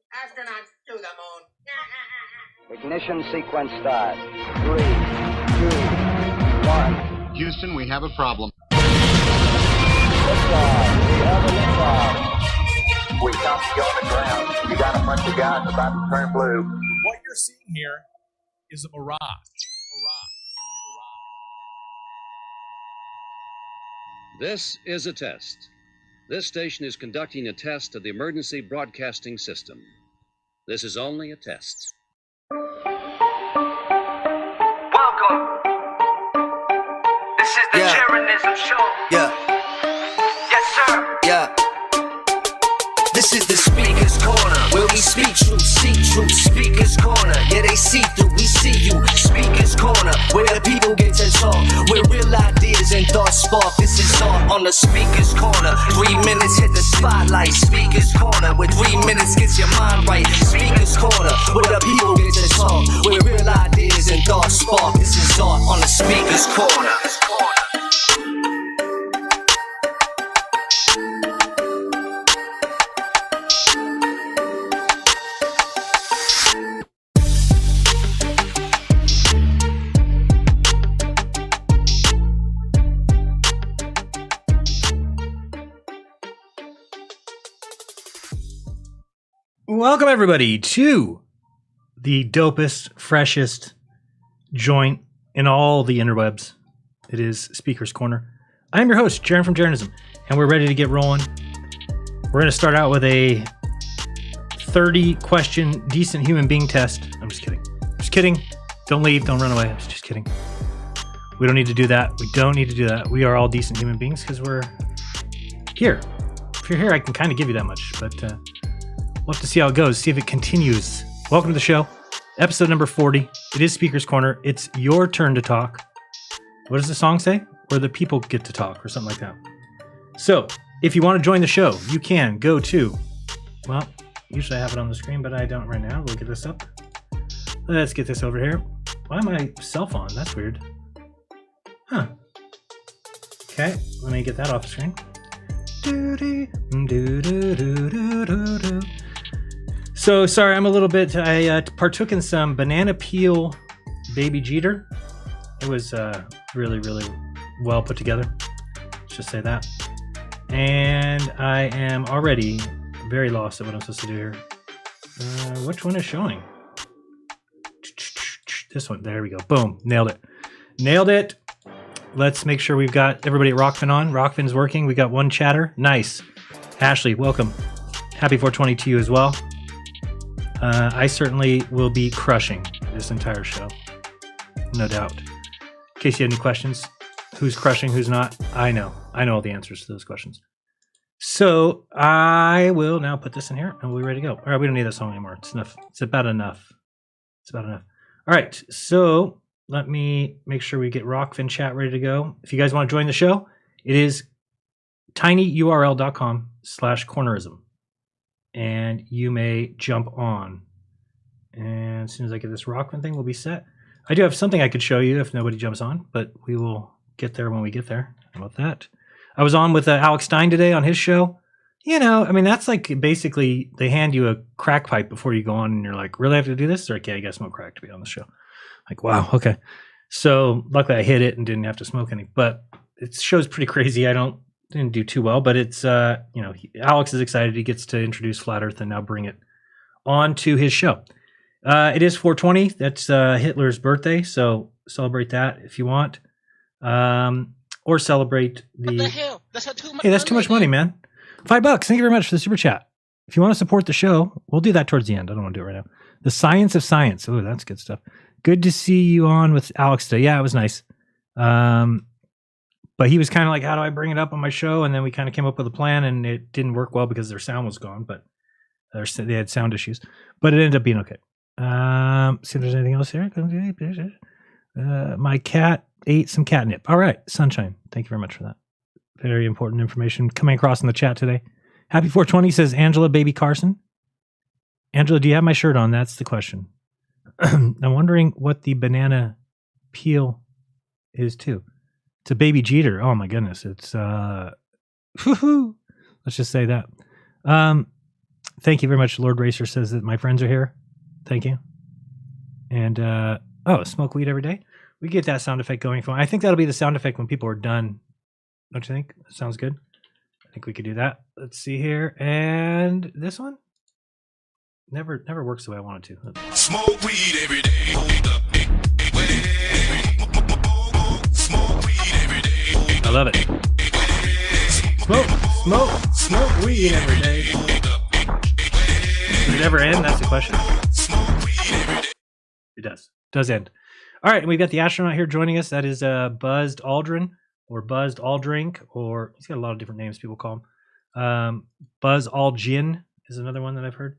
Astronauts to the moon. Ignition sequence start. 3, 2, 1. Houston, we have a problem. Liftoff. We have a liftoff. We copy you on the ground. You got a bunch of guys about to turn blue. What you're seeing here is a mirage. This is a test. This station is conducting a test of the emergency broadcasting system. This is only a test. Welcome. This is the Jeranism show. Yeah. Yes, sir. Yeah. This is the Speaker's Corner, where we speak truth, see truth. Speaker's Corner, yeah, they see through, we see you. Speaker's Corner, where the people get to talk, where real ideas and thoughts spark. This is all on the Speaker's Corner. 3 minutes hit the spotlight. Speaker's Corner, where 3 minutes gets your mind right. Speaker's Corner, where the people get to talk, where real ideas and thoughts spark. This is all on the Speaker's Corner. Welcome, everybody, to the dopest, freshest joint in all the interwebs. It is Speaker's Corner. I am your host, Jeran from Jeranism, and we're ready to get rolling. We're going to start out with a 30-question decent human being test. I'm just kidding. Just kidding. Don't leave. Don't run away. I was just kidding. We don't need to do that. We don't need to do that. We are all decent human beings because we're here. If you're here, I can kind of give you that much, but we'll have to see how it goes, see if it continues. Welcome to the show, episode number 40. It is Speaker's Corner. It's your turn to talk. What does the song say? Where the people get to talk, or something like that. So, if you want to join the show, you can go to, well, usually I have it on the screen, but I don't right now. We'll get this up. Let's get this over here. Why am I cell phone? That's weird. Huh. Okay, let me get that off the screen. So sorry, I'm a little bit. I partook in some banana peel baby Jeter. It was really, really well put together. Let's just say that. And I am already very lost at what I'm supposed to do here. Which one is showing? This one. There we go. Boom. Nailed it. Nailed it. Let's make sure we've got everybody at Rokfin on. Rokfin's working. We got one chatter. Nice. Ashley, welcome. Happy 420 to you as well. I certainly will be crushing this entire show. No doubt. In case you had any questions, who's crushing, who's not, I know. I know all the answers to those questions. So I will now put this in here and we'll be ready to go. All right, we don't need that song anymore. It's enough. It's about enough. It's about enough. All right, so let me make sure we get Rokfin chat ready to go. If you guys want to join the show, it is tinyurl.com/cornerism. And you may jump on. And as soon as I get this Rokfin thing, we'll be set. I do have something I could show you if nobody jumps on, but we will get there when we get there. How about that? I was on with Alex Stein today on his show. You know, I mean, that's like basically they hand you a crack pipe before you go on and you're like, really have to do this? Or, okay, I guess smoke crack to be on the show. Like, wow, okay. So luckily I hit it and didn't have to smoke any, but it show's pretty crazy. Didn't do too well, but it's, Alex is excited. He gets to introduce Flat Earth and now bring it on to his show. It is 420. That's Hitler's birthday. So celebrate that if you want. Or celebrate the... What the hell? That's too much. Hey, that's too much money, man. $5. Thank you very much for the super chat. If you want to support the show, we'll do that towards the end. I don't want to do it right now. The Science of Science. Oh, that's good stuff. Good to see you on with Alex today. Yeah, it was nice. But he was kind of like, how do I bring it up on my show? And then we kind of came up with a plan and it didn't work well because their sound was gone, but they had sound issues, but it ended up being okay. See if there's anything else here. My cat ate some catnip. All right. Sunshine. Thank you very much for that. Very important information coming across in the chat today. Happy 420 says Angela Baby Carson. Angela, do you have my shirt on? That's the question. I'm wondering what the banana peel is too. It's a baby Jeter. Oh my goodness. It's let's just say that. Thank you very much. Lord Racer says that my friends are here. Thank you. And smoke weed every day. We get that sound effect going. I think that'll be the sound effect when people are done. Don't you think? That sounds good. I think we could do that. Let's see here. And this one never works the way I want it to. Smoke weed every day. Smoke weed every day. I love it. Smoke weed every day. Does it ever end? That's the question. It does. Does end. All right, and we've got the astronaut here joining us. That is Buzzed Aldrin, or Buzzed Aldrink, or he's got a lot of different names people call him. Buzz Aldgin is another one that I've heard.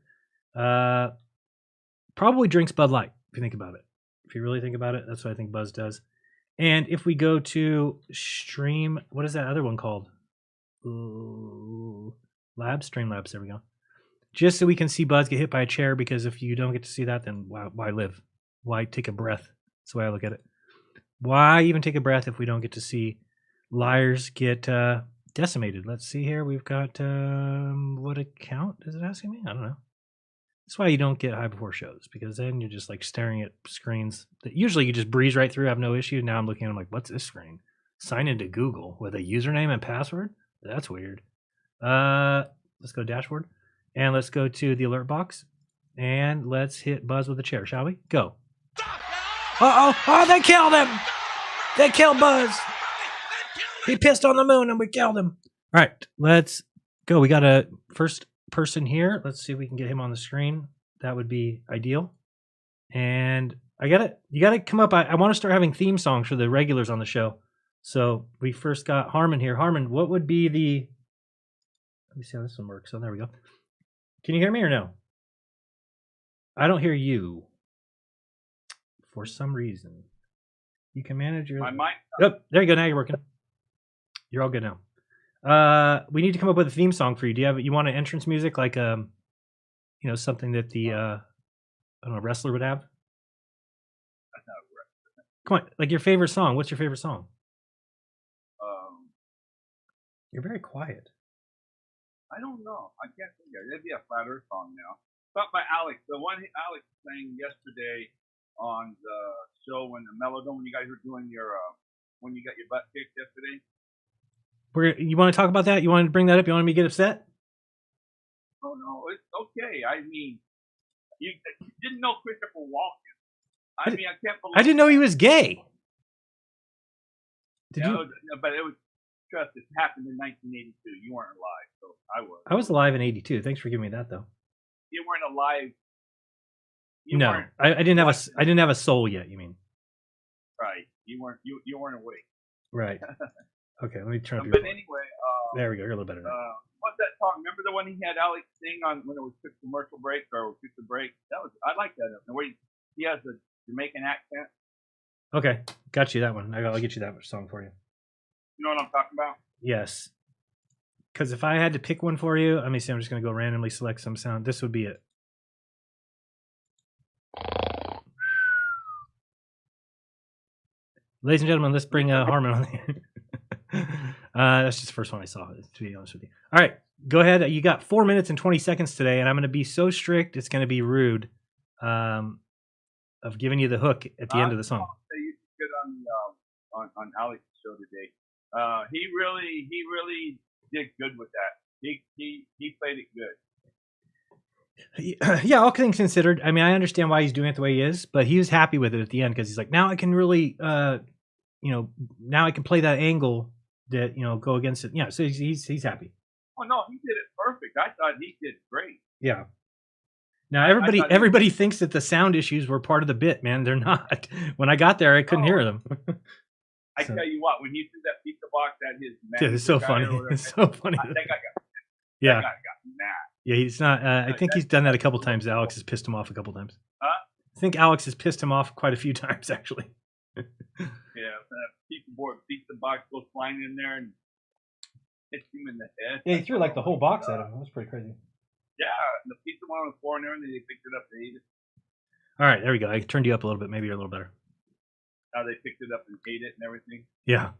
Probably drinks Bud Light, if you think about it. If you really think about it, that's what I think Buzz does. And if we go to Stream, what is that other one called? Streamlabs, there we go. Just so we can see Buzz get hit by a chair, because if you don't get to see that, then why live? Why take a breath? That's the way I look at it. Why even take a breath if we don't get to see liars get decimated? Let's see here. We've got, what account is it asking me? I don't know. That's why you don't get high before shows, because then you're just like staring at screens that usually you just breeze right through, have no issue. Now I'm looking at them like, what's this screen? Sign into Google with a username and password? That's weird. Let's go dashboard, and let's go to the alert box, and let's hit Buzz with a chair, shall we? Go. Oh, they killed him. They killed Buzz. He pissed on the moon and we killed him. All right, let's go. We got a first person here. Let's see if we can get him on the screen. That would be ideal. And you got to come up. I want to start having theme songs for the regulars on the show. So we first got Harmon here. Harmon, what would be the... Let me see how this one works. So there we go. Can you hear me or no? I don't hear you. For some reason. You can manage your... My mic. Oh, there you go. Now you're working. You're all good now. We need to come up with a theme song for you. You want an entrance music like something that the I don't know, wrestler would have? Come on, like your favorite song. What's your favorite song? You're very quiet. I don't know. I can't think of it. It'd be a Flat Earth song now. But by Alex, the one Alex sang yesterday on the show when the Melodome, when you guys were doing your when you got your butt kicked yesterday. You want to talk about that? You want to bring that up? You want me to get upset? Oh no, it's okay. I mean, you didn't know Christopher Walken. I can't believe. I didn't know he was gay. Did you? But it was. Trust, it happened in 1982. You weren't alive, so I was. I was alive in '82. Thanks for giving me that, though. You weren't alive. No, I didn't have a soul yet. You mean? Right. You weren't. You weren't awake. Right. Okay. Let me turn up your. But anyway. There we go. You're a little better now. What's that song? Remember the one he had Alex sing on when it was quick commercial break or quick to break? I like that. The way he has a Jamaican accent. Okay, got you that one. I'll get you that song for you. You know what I'm talking about? Yes. Because if I had to pick one for you, let me see. I'm just going to go randomly select some sound. This would be it. Ladies and gentlemen, let's bring Harmon on. That's just the first one I saw, to be honest with you. All right, go ahead. You got 4 minutes and 20 seconds today, and I'm going to be so strict, it's going to be rude of giving you the hook at the end of the song. You did good on Alex's show today. He really did good with that. He played it good. Yeah, all things considered. I mean, I understand why he's doing it the way he is, but he was happy with it at the end because he's like, now I can really, now I can play that angle that go against it. Yeah, so he's happy. Oh no, he did it perfect. I thought he did great. Yeah. Now everybody thinks that the sound issues were part of the bit, man. They're not. When I got there, I couldn't hear them. I tell you what, when he threw that pizza box at his dude, it's so funny. It's so funny. That guy got yeah. That guy got mad. Yeah, he's not. I think he's done that a couple times. Alex has pissed him off a couple times. Huh? I think Alex has pissed him off quite a few times, actually. Yeah, pizza box goes flying in there and hits him in the head. Yeah, he threw like the whole box at him. That was pretty crazy. Yeah, the pizza went on the floor and everything. They picked it up and ate it. All right, there we go. I turned you up a little bit. Maybe you're a little better. How they picked it up and ate it and everything. Yeah.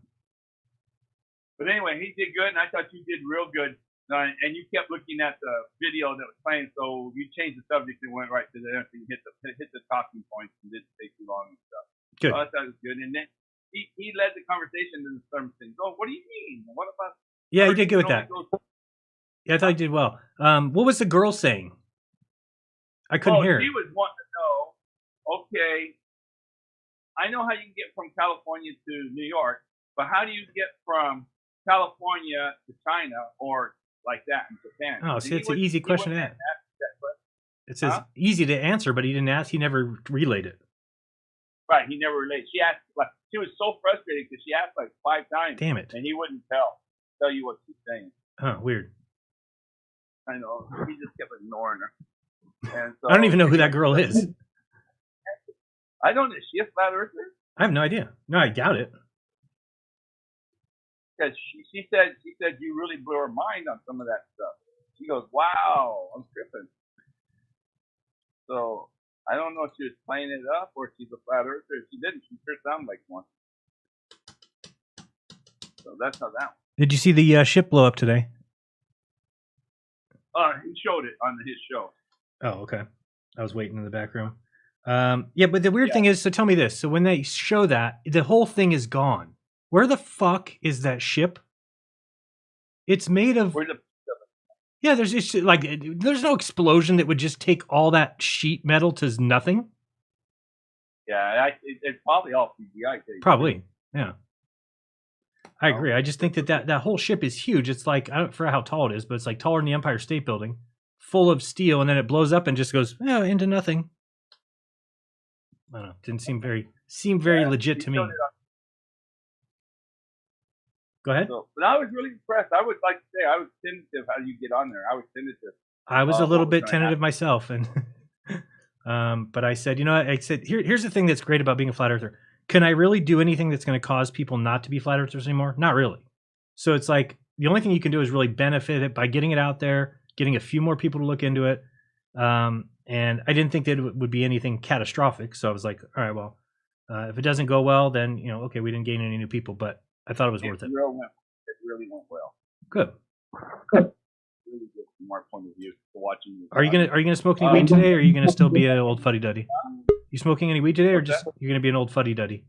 But anyway, he did good, and I thought you did real good. And you kept looking at the video that was playing, so you changed the subject and went right to the end. So you hit the talking points and didn't take too long and stuff. Good. So I thought it was good. And then he led the conversation to some things. Oh, what do you mean? What about? Yeah, he did good with that. Yeah, I thought he did well. What was the girl saying? I couldn't hear. She was wanting to know. Okay, I know how you can get from California to New York, but how do you get from California to China or like that in Japan? Oh, see, it's an easy question to ask. It says easy to answer, but he didn't ask. He never relayed it. Right, he never relayed. She asked, like, she was so frustrated because she asked like 5 times. Damn it! And he wouldn't tell you what she's saying. Oh, weird. I know. He just kept ignoring her. And so, I don't even know who that girl is. I don't know. Is she a flat earther? I have no idea. No, I doubt it. Because she said you really blew her mind on some of that stuff. She goes, "Wow, I'm tripping." So I don't know if she was playing it up or if she's a flat earther. If she didn't, she sure sounded like one. So that's how that went. Did you see the ship blow up today? He showed it on his show. Oh, okay. I was waiting in the back room. Yeah, but the weird thing is, so tell me this. So when they show that, the whole thing is gone. Where the fuck is that ship? It's made of... Yeah, there's just like there's no explosion that would just take all that sheet metal to nothing. Yeah, it's probably all CGI. Probably, yeah. I agree. I just think that whole ship is huge. It's like, I don't forget how tall it is, but it's like taller than the Empire State Building, full of steel, and then it blows up and just goes into nothing. I don't know. Didn't seem very legit to me. Go ahead. So, but I was really impressed. I would like to say I was tentative how you get on there. I was tentative. I was a little bit tentative myself, and but I said, I said, here's the thing that's great about being a flat earther. Can I really do anything that's going to cause people not to be flat earthers anymore? Not really. So it's like the only thing you can do is really benefit it by getting it out there, getting a few more people to look into it. And I didn't think that it would be anything catastrophic. So I was like, all right, well, if it doesn't go well, then, okay, we didn't gain any new people, but I thought it was worth it. It really went well. Good. Really good from our point of view for watching. Are you gonna smoke any weed today, or are you gonna still be an old fuddy duddy? You smoking any weed today, or just you're gonna be an old fuddy duddy?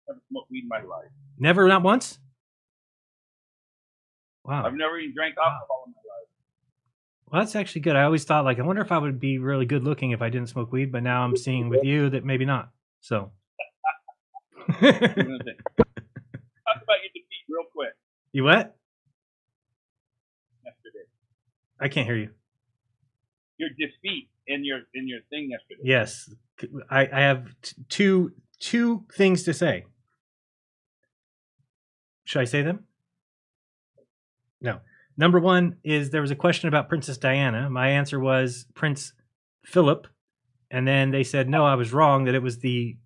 I haven't smoked weed in my life. Never, not once. Wow. I've never even drank alcohol in my life. Well, that's actually good. I always thought, I wonder if I would be really good looking if I didn't smoke weed, but now I'm seeing with you that maybe not. So. Talk about your defeat real quick. You what? Yesterday. I can't hear you. Your defeat in your thing yesterday. Yes, I have two things to say. Should I say them? No. Number one is there was a question about Princess Diana. My answer was Prince Philip, and then they said no, I was wrong. That it was the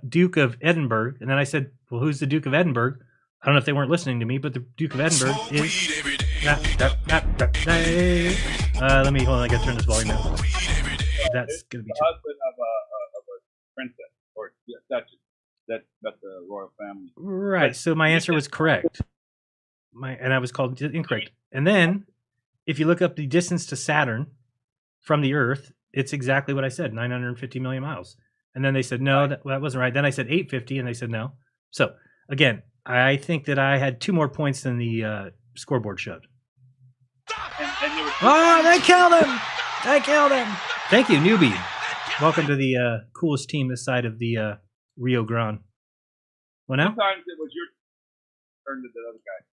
Duke of Edinburgh. And then I said, well, who's the Duke of Edinburgh? I don't know if they weren't listening to me, but the Duke of Edinburgh is... let me, hold on, I gotta turn this volume down. That's gonna be... The husband of a princess, or duchess, that's the royal family. Right, so my answer was correct. And I was called incorrect. And then, if you look up the distance to Saturn from the Earth, it's exactly what I said, 950 million miles. And then they said, no, that wasn't right. Then I said 850, and they said no. So, again, I think that I had 2 more points than the scoreboard showed. Oh, they killed him! They killed him! Thank you, newbie. Welcome to the coolest team this side of the Rio Grande. What now? Sometimes it was your turn to the other guy.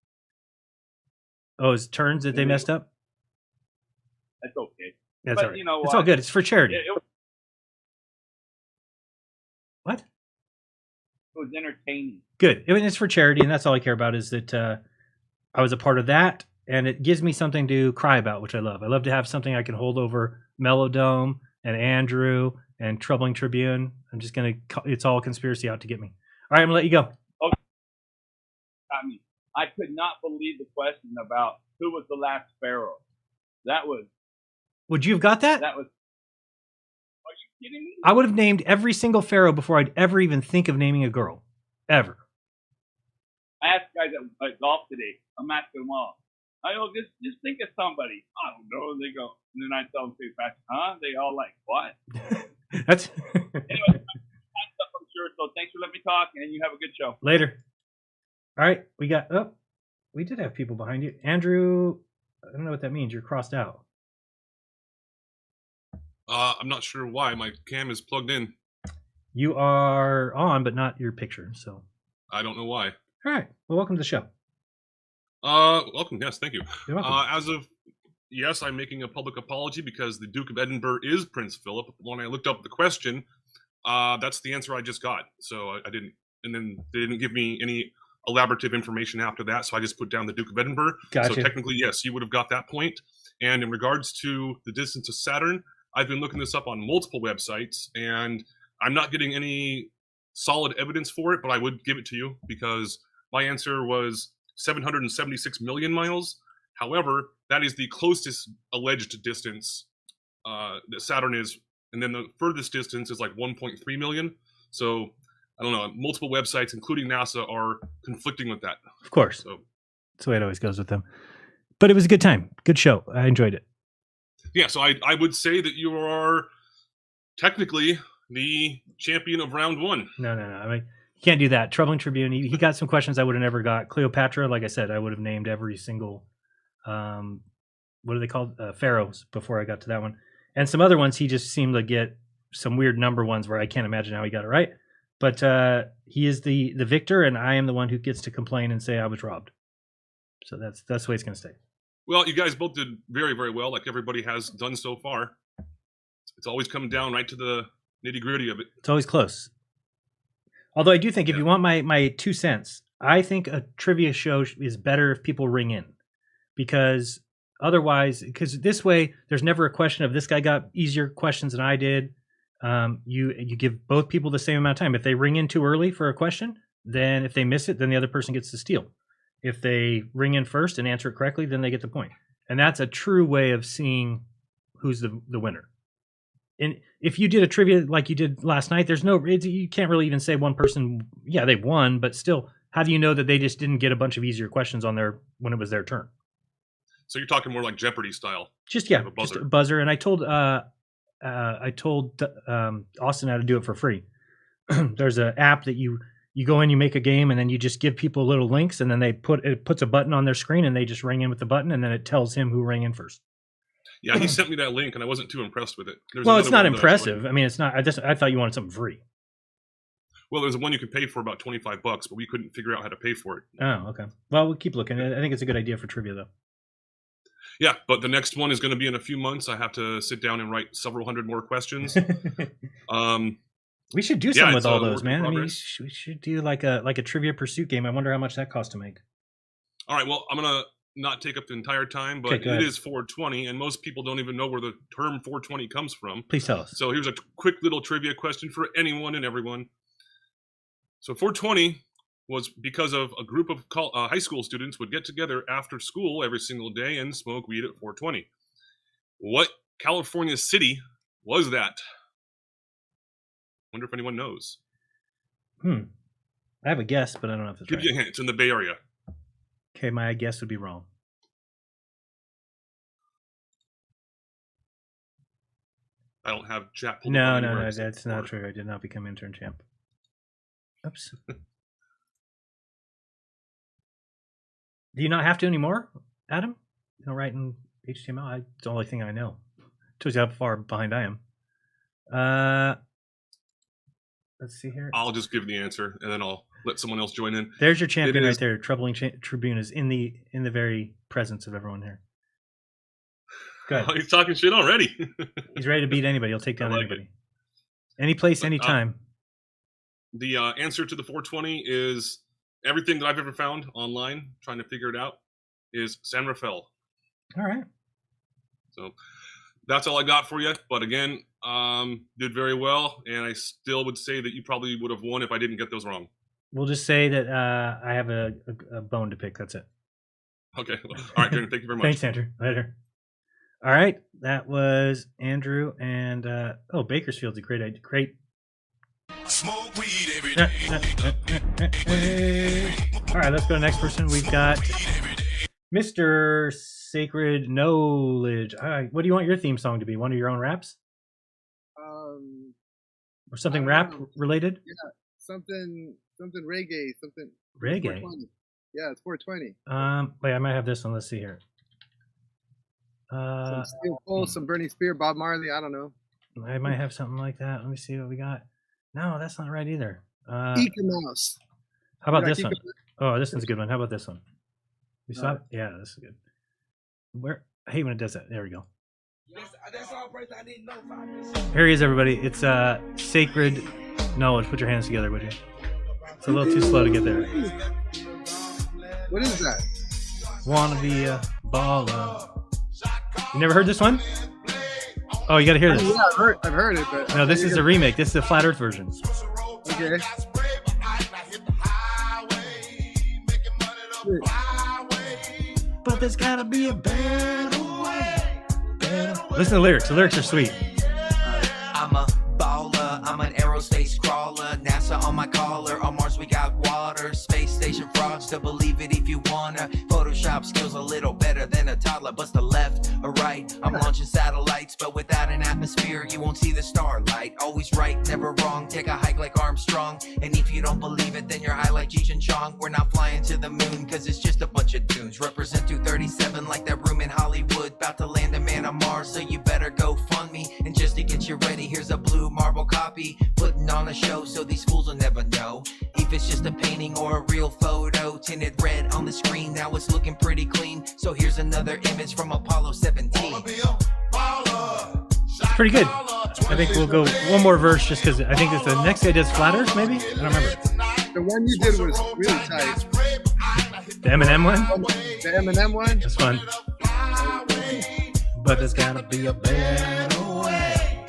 Oh, it's turns that they messed up? That's okay. That's but all right. It's all good. It's for charity. What? It was entertaining. Good. It's for charity, and that's all I care about is that I was a part of that, and it gives me something to cry about, which I love. I love to have something I can hold over Melodome and Andrew and Troubling Tribune. I'm just going to... It's all conspiracy out to get me. All right, I'm going to let you go. Okay. I could not believe the question about who was the last pharaoh. That was... Would you have got that? That was... Are you kidding me? I would have named every single pharaoh before I'd ever even think of naming a girl. Ever. I asked guys at golf today. I'm asking them all. I go, just think of somebody. I don't know. They go, and then I tell them pretty fast, huh? They all like, what? That's Anyway, time's up, I'm sure. So thanks for letting me talk, and you have a good show. later. All right, we did have people behind you. Andrew, I don't know what that means. You're crossed out. I'm not sure why. My cam is plugged in. You are on, but not your picture. So I don't know why. all right. Well, welcome to the show. Welcome. Yes, thank you. You're welcome. Yes, I'm making a public apology because the Duke of Edinburgh is Prince Philip. When I looked up the question, that's the answer I just got. So I didn't, and then they didn't give me any elaborative information after that. So I just put down the Duke of Edinburgh. Gotcha. So technically, yes, you would have got that point. And in regards to the distance to Saturn, I've been looking this up on multiple websites, and I'm not getting any solid evidence for it, but I would give it to you because my answer was 776 million miles. However, that is the closest alleged distance that Saturn is, and then the furthest distance is like 1.3 million. So I don't know. Multiple websites, including NASA, are conflicting with that. Of course. So That's the way it always goes with them. But it was a good time. Good show. I enjoyed it. yeah, so I would say that you are technically the champion of round one. No. I mean, you can't do that. Troubling Tribune, he got some questions I would have never got. Cleopatra, like I said, I would have named every single, what are they called? Pharaohs before I got to that one. And some other ones, he just seemed to get some weird number ones where I can't imagine how he got it right. But he is the victor, and I am the one who gets to complain and say I was robbed. So that's the way it's going to stay. Well, you guys both did very, very well, like everybody has done so far. It's always come down right to the nitty-gritty of it. It's always close. Although I do think if you want my 2 cents, I think a trivia show is better if people ring in. Because otherwise, because this way, there's never a question of this guy got easier questions than I did. You give both people the same amount of time. If they ring in too early for a question, then if they miss it, then the other person gets to steal. If they ring in first and answer it correctly, then they get the point. And that's a true way of seeing who's the winner. And if you did a trivia like you did last night, you can't really even say one person, yeah, they won, but still, how do you know that they just didn't get a bunch of easier questions on when it was their turn? So you're talking more like Jeopardy style. Just a buzzer. And I told Austin how to do it for free. There's an app that you go in, you make a game, and then you just give people little links, and then it puts a button on their screen, and they just ring in with the button, and then it tells him who rang in first. Yeah, he sent me that link, and I wasn't too impressed with it. Well, it's not impressive. I mean, it's not. I thought you wanted something free. Well, there's one you can pay for about $25, but we couldn't figure out how to pay for it. Oh, okay. Well, we'll keep looking. I think it's a good idea for trivia, though. Yeah, but the next one is going to be in a few months. I have to sit down and write several hundred more questions. We should do something with all those, man. I mean, progress. we should do like a trivia pursuit game. I wonder how much that costs to make. All right, well, I'm going to not take up the entire time, but Okay, it is 420, and most people don't even know where the term 420 comes from. Please tell us. So here's a quick little trivia question for anyone and everyone. So 420 was because of a group of high school students would get together after school every single day and smoke weed at 420. What California city was that? Wonder if anyone knows. I have a guess, but I don't know if it's Give right. you a hint. It's in the Bay Area. Okay, my guess would be wrong. I don't have chat. pulled up No, on anywhere no, except that's not for- true. I did not become intern champ. Oops. Do you not have to anymore, Adam? You don't write in HTML? It's the only thing I know. Tells you how far behind I am. Let's see here. I'll just give the answer, and then I'll let someone else join in. There's your champion It right is- there. Troubling Tribune is in the very presence of everyone here. Go ahead. Oh, he's talking shit already. He's ready to beat anybody. He'll take down I like anybody. Any place, any time. The answer to the 420 is everything that I've ever found online, trying to figure it out, is San Rafael. All right. So that's all I got for you. But again, did very well, and I still would say that you probably would have won if I didn't get those wrong. We'll just say that I have a bone to pick. That's it. Okay. All right, Jeran, thank you very much. Thanks, Andrew. Later. All right. That was Andrew and Bakersfield's a great idea. Great. Smoke weed every All right, let's go to the next person. We've got Mr. Sacred Knowledge. All right, what do you want your theme song to be? One of your own raps? Or something rap related? Yeah, something reggae, something reggae. 420. Yeah, it's 420. Wait, I might have this one. Let's see here. Some Steel Pulse, some Burning Spear, Bob Marley. I don't know. I might have something like that. Let me see what we got. No, that's not right either. Eek a Mouse. How about this one? Oh, this one's a good one. How about this one? You saw it? Yeah, this is good. Where? I hate when it does that. There we go. Here he is, everybody. It's Sacred Knowledge. Put your hands together, would you? It's a little too slow to get there. What is that? Wanna be a baller. You never heard this one? Oh, you gotta hear this. Yeah, I've heard it, but no, this is a remake. This is the Flat Earth version. Okay. But there's gotta be a better way. Listen to the lyrics. The lyrics are sweet. I'm a baller, I'm an aerospace crawler, NASA on my collar, on Mars we got water, space station frogs to believe it if you wanna, Photoshop skills a little better than a toddler, bust a left or right, I'm launching satellites, but without an atmosphere you won't see the starlight, always right, never wrong, take a hike like Armstrong, and if you don't believe it then you're high like Cheech and Chong, we're not flying to the moon cause it's just a bunch of dunes, represent 237 like that room in Hollywood, about to land a man on Mars, so you better go fund me, and just to get you ready, here's a blue marble copy, putting on a show so these fools will never know if it's just a painting or a real photo, tinted red on the screen, now it's looking pretty clean, so here's another image from Apollo 17. Pretty good. I think we'll go one more verse just because I think the next guy does Flat Earth, maybe? I don't remember. The one you did was really tight. The Eminem one? The Eminem one? That's fun. But there's gotta be a better way.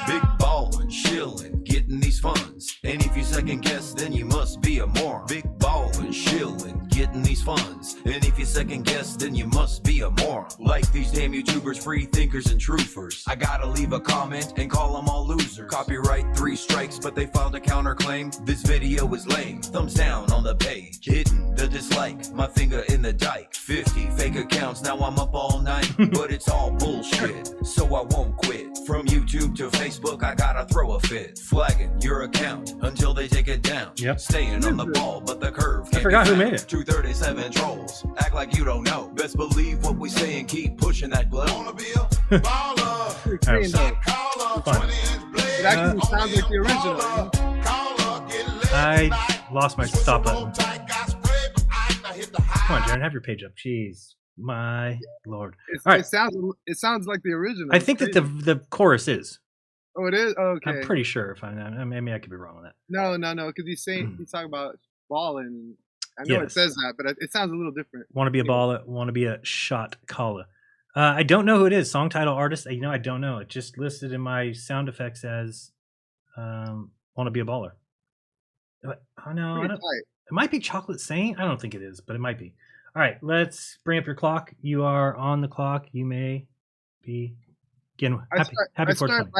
Big ballin', shillin', getting these funds. And if you second guess, then you must be a moron. Big ballin', shillin', getting these funds. And if you second guess, then you must be a moron. Like these damn YouTubers, free thinkers and truthers. I gotta leave a comment and call them all losers. Copyright 3 strikes, but they filed a counterclaim. This video is lame. Thumbs down on the page, hitting the dislike. My finger in the dike. 50 fake accounts, now I'm up all night. But it's all bullshit, so I won't quit. From YouTube to Facebook, I gotta throw a fit. Flagging your account until they take it down. Yep. Staying on the ball, but the curve can't I forgot be who found. made it. 237 trolls, act like you don't know. Best believe what we say and keep pushing that glow. Fun. It actually sounds like the original. I lost my stop button. Come on, Jeran, have your page up. Jeez, my lord. All right. It sounds like the original. I think that the chorus is. Oh, it is? Okay. I'm pretty sure. If maybe I could be wrong on that. No, because he's talking about balling. I know it says that, but it sounds a little different. Want to be a baller, want to be a shot caller. I don't know who it is. Song title, artist. I don't know. It just listed in my sound effects as "Want to be a baller." Oh no, it might be Chocolate Saint. I don't think it is, but it might be. All right, let's bring up your clock. You are on the clock. You may be again. Happy 420.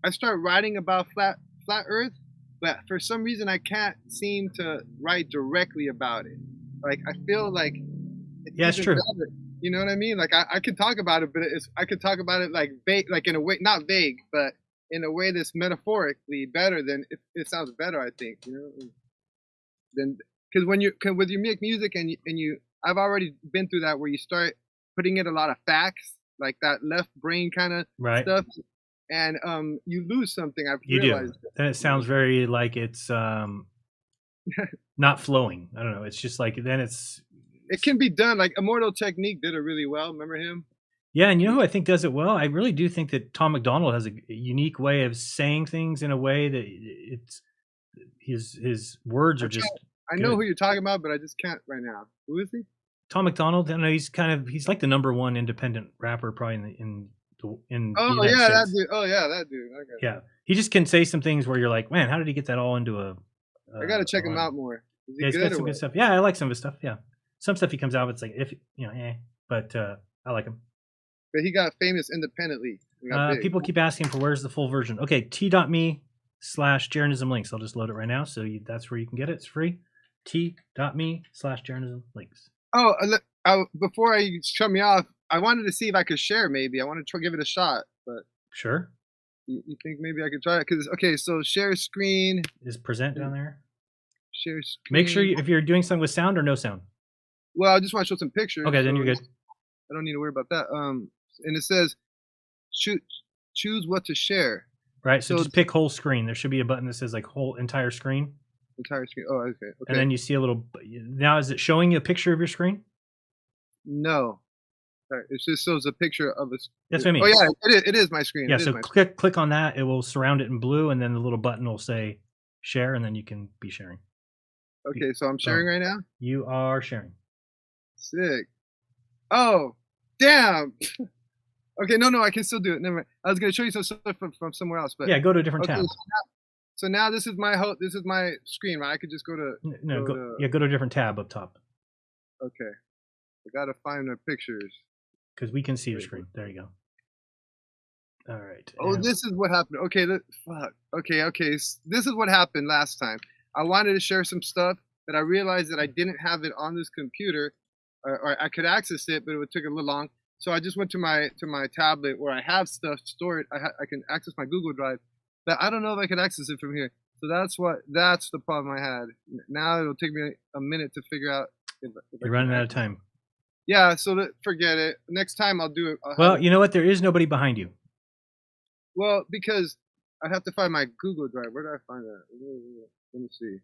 I start writing about flat Earth, but for some reason I can't seem to write directly about it. Like I feel like it's true. Better. You know what I mean? Like I could talk about it, but I could talk about it like vague, like in a way, not vague, but in a way that's metaphorically better than it sounds better. I think then because when you make music and I've already been through that where you start putting in a lot of facts, like that left brain kind of stuff, and you lose something. I've realized. Then it sounds very like it's not flowing. I don't know. It's just like then it's. It can be done. Like Immortal Technique did it really well. Remember him? Yeah, and you know who I think does it well? I really do think that Tom McDonald has a unique way of saying things in a way that it's his words are just. I know who you're talking about, but I just can't right now. Who is he? Tom McDonald. I know he's like the #1 independent rapper probably in the United States. That dude. Oh yeah, that dude. Okay. Yeah, he just can say some things where you're like, man, how did he get that all into a? I gotta check him out more. Is he he's good got or some what? good stuff. Yeah, I like some of his stuff. Yeah, some stuff he comes out with, it's like but I like him. But he got famous independently. It got big. People keep asking for where's the full version. Okay, t.me/Jeranism links. I'll just load it right now. So that's where you can get it. It's free. t.me/Jeranism links. Oh, before you shut me off, I wanted to see if I could share. Maybe I want to try give it a shot. But sure. You think maybe I could try it? Because okay, so share screen. Is present down there? Share screen. Make sure if you're doing something with sound or no sound. Well, I just want to show some pictures. Okay, then you're good. I don't need to worry about that. And it says, choose what to share. Right. So just pick whole screen. There should be a button that says like whole entire screen. Entire screen. Oh, okay. And then you see a little. Now, is it showing you a picture of your screen? No. Sorry, it just shows a picture of a. That's what I mean. Oh yeah, it is my screen. Yeah. So click on that. It will surround it in blue, and then the little button will say share, and then you can be sharing. Okay, so I'm sharing right now. You are sharing. Sick. Oh, damn. Okay, no, I can still do it. Never mind. I was gonna show you some stuff from somewhere else, but yeah, go to a different tab. So now this is my screen, right? I could just go to go to a different tab up top. Okay, I gotta find the pictures because we can see your screen. There you go. All right. Oh, this is what happened. Okay, fuck. Okay. This is what happened last time. I wanted to share some stuff, but I realized that I didn't have it on this computer, or I could access it, but it would take a little long. So I just went to my tablet where I have stuff stored. I can access my Google Drive, but I don't know if I could access it from here. So that's the problem I had. Now it'll take me a minute to figure out. If you're running out of time. Yeah, so forget it. Next time I'll do it. Well, you know what? There is nobody behind you. Well, because I'd have to find my Google Drive. Where do I find that? Let me see.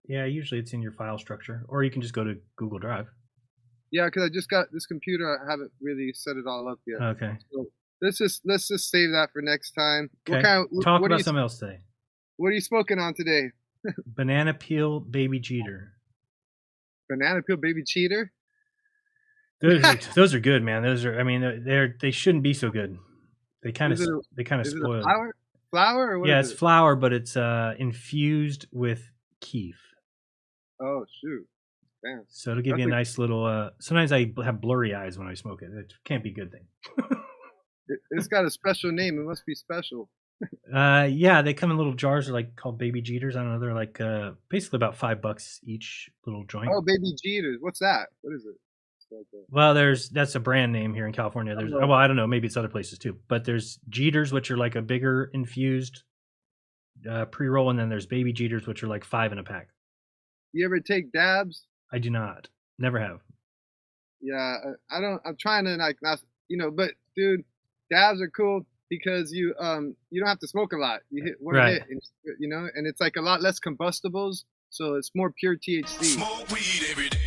Yeah, usually it's in your file structure, or you can just go to Google Drive. Yeah, because I just got this computer. I haven't really set it all up yet. Okay. So let's just save that for next time. Okay. Talk about something else today. What are you smoking on today? Banana peel baby cheater. Banana peel baby cheater. Those are good, man. Those are. I mean, they shouldn't be so good. They kind of spoil. Flour or what? Yeah, it's flour, but it's infused with keef. Oh shoot! Damn. So it'll give you a nice little. Sometimes I have blurry eyes when I smoke it. It can't be a good thing. It's got a special name. It must be special. Yeah, they come in little jars. They're like called baby jeters. I don't know. They're like basically about $5 each little joint. Oh, baby jeters. What's that? What is it? Well, that's a brand name here in California. There's well, I don't know, maybe it's other places too. But there's jeters, which are like a bigger infused pre-roll, and then there's baby jeters, which are like 5 in a pack. You ever take dabs? I do not. Never have. Yeah, I don't. I'm trying to like not, but dude, dabs are cool because you don't have to smoke a lot. You hit one hit, and, and it's like a lot less combustibles, so it's more pure THC. Smoke weed every day.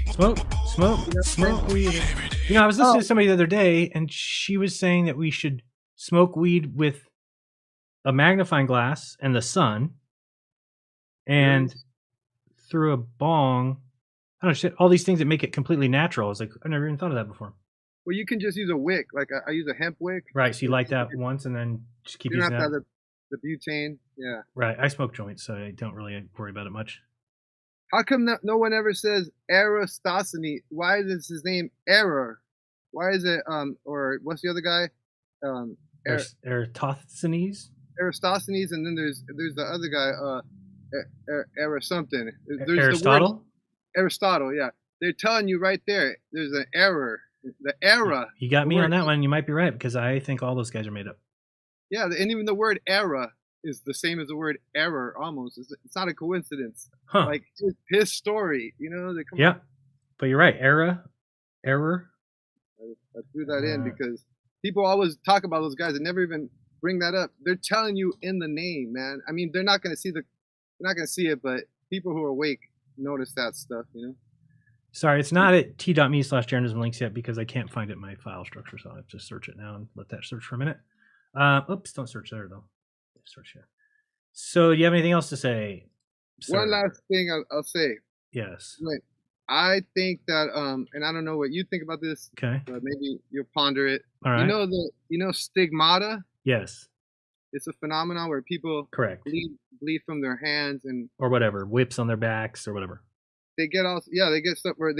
Smoke weed. I was listening to somebody the other day, and she was saying that we should smoke weed with a magnifying glass and the sun, and through a bong. I don't know, all these things that make it completely natural. I was like, I never even thought of that before. Well, you can just use a wick. Like I use a hemp wick. Right. So you light that once, and then just keep using that. You don't have to have the butane. Yeah. Right. I smoke joints, so I don't really worry about it much. How come no one ever says Eratosthenes? Why is his name Error? Why is it or what's the other guy? Eratosthenes. Eratosthenes, and then there's the other guy Era something. There's Aristotle. The word, Aristotle, yeah. They're telling you right there. There's an error. The era. You got me on that one. You might be right because I think all those guys are made up. Yeah, and even the word era is the same as the word error almost. It's not a coincidence. Huh. Like his story, Yeah, but you're right. Error. I threw that in because people always talk about those guys and never even bring that up. They're telling you in the name, man. I mean, they're not going to see it, but people who are awake notice that stuff, Sorry, it's not at t.me/Jeranism links yet because I can't find it in my file structure, so I'll have to search it now and let that search for a minute. Oops, don't search there though. Search here. So, do you have anything else to say? Sir? One last thing I'll say. Yes. Wait, I think that and I don't know what you think about this. Okay. But maybe you'll ponder it. All right. You know stigmata? Yes. It's a phenomenon where people correct bleed from their hands and or whatever, whips on their backs or whatever. They get stuff where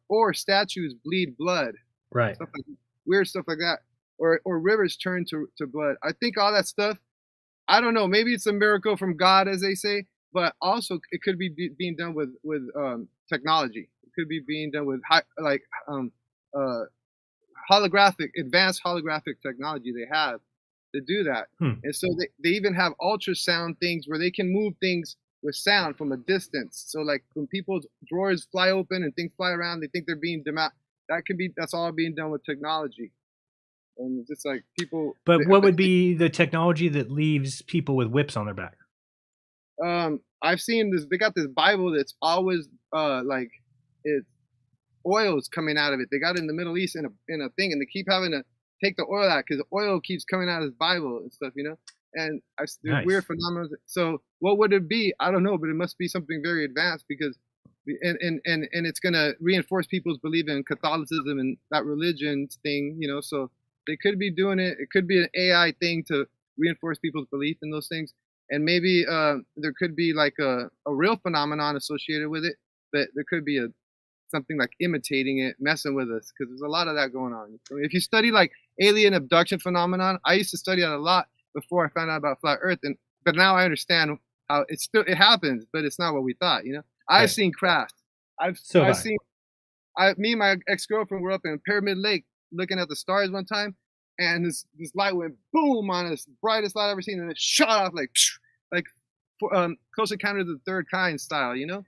or statues bleed blood. Right. Stuff like that. weird stuff like that, or rivers turn to blood. I think all that stuff. I don't know. Maybe it's a miracle from God, as they say, but also it could be being done with technology. It could be being done with advanced holographic technology they have to do that. And so they even have ultrasound things where they can move things with sound from a distance. So like when people's drawers fly open and things fly around, they think they're being that's all being done with technology. And it's just like people. But what would be the technology that leaves people with whips on their back? I've seen this. They got this Bible that's always it's oil's coming out of it. They got it in the Middle East in a thing, and they keep having to take the oil out because the oil keeps coming out of this Bible and stuff, And there's weird phenomena. So what would it be? I don't know, but it must be something very advanced because, and it's gonna reinforce people's belief in Catholicism and that religion thing, So they could be doing it. It could be an AI thing to reinforce people's belief in those things, and maybe there could be like a real phenomenon associated with it, but there could be something like imitating it, messing with us, because there's a lot of that going on. If you study like alien abduction phenomenon, I used to study that a lot before I found out about flat Earth, but now I understand how it happens, but it's not what we thought. I've seen craft. Me and my ex-girlfriend were up in Pyramid Lake looking at the stars one time, and this light went boom on us, brightest light I've ever seen, and it shot off like Close Encounters of the Third Kind style, So,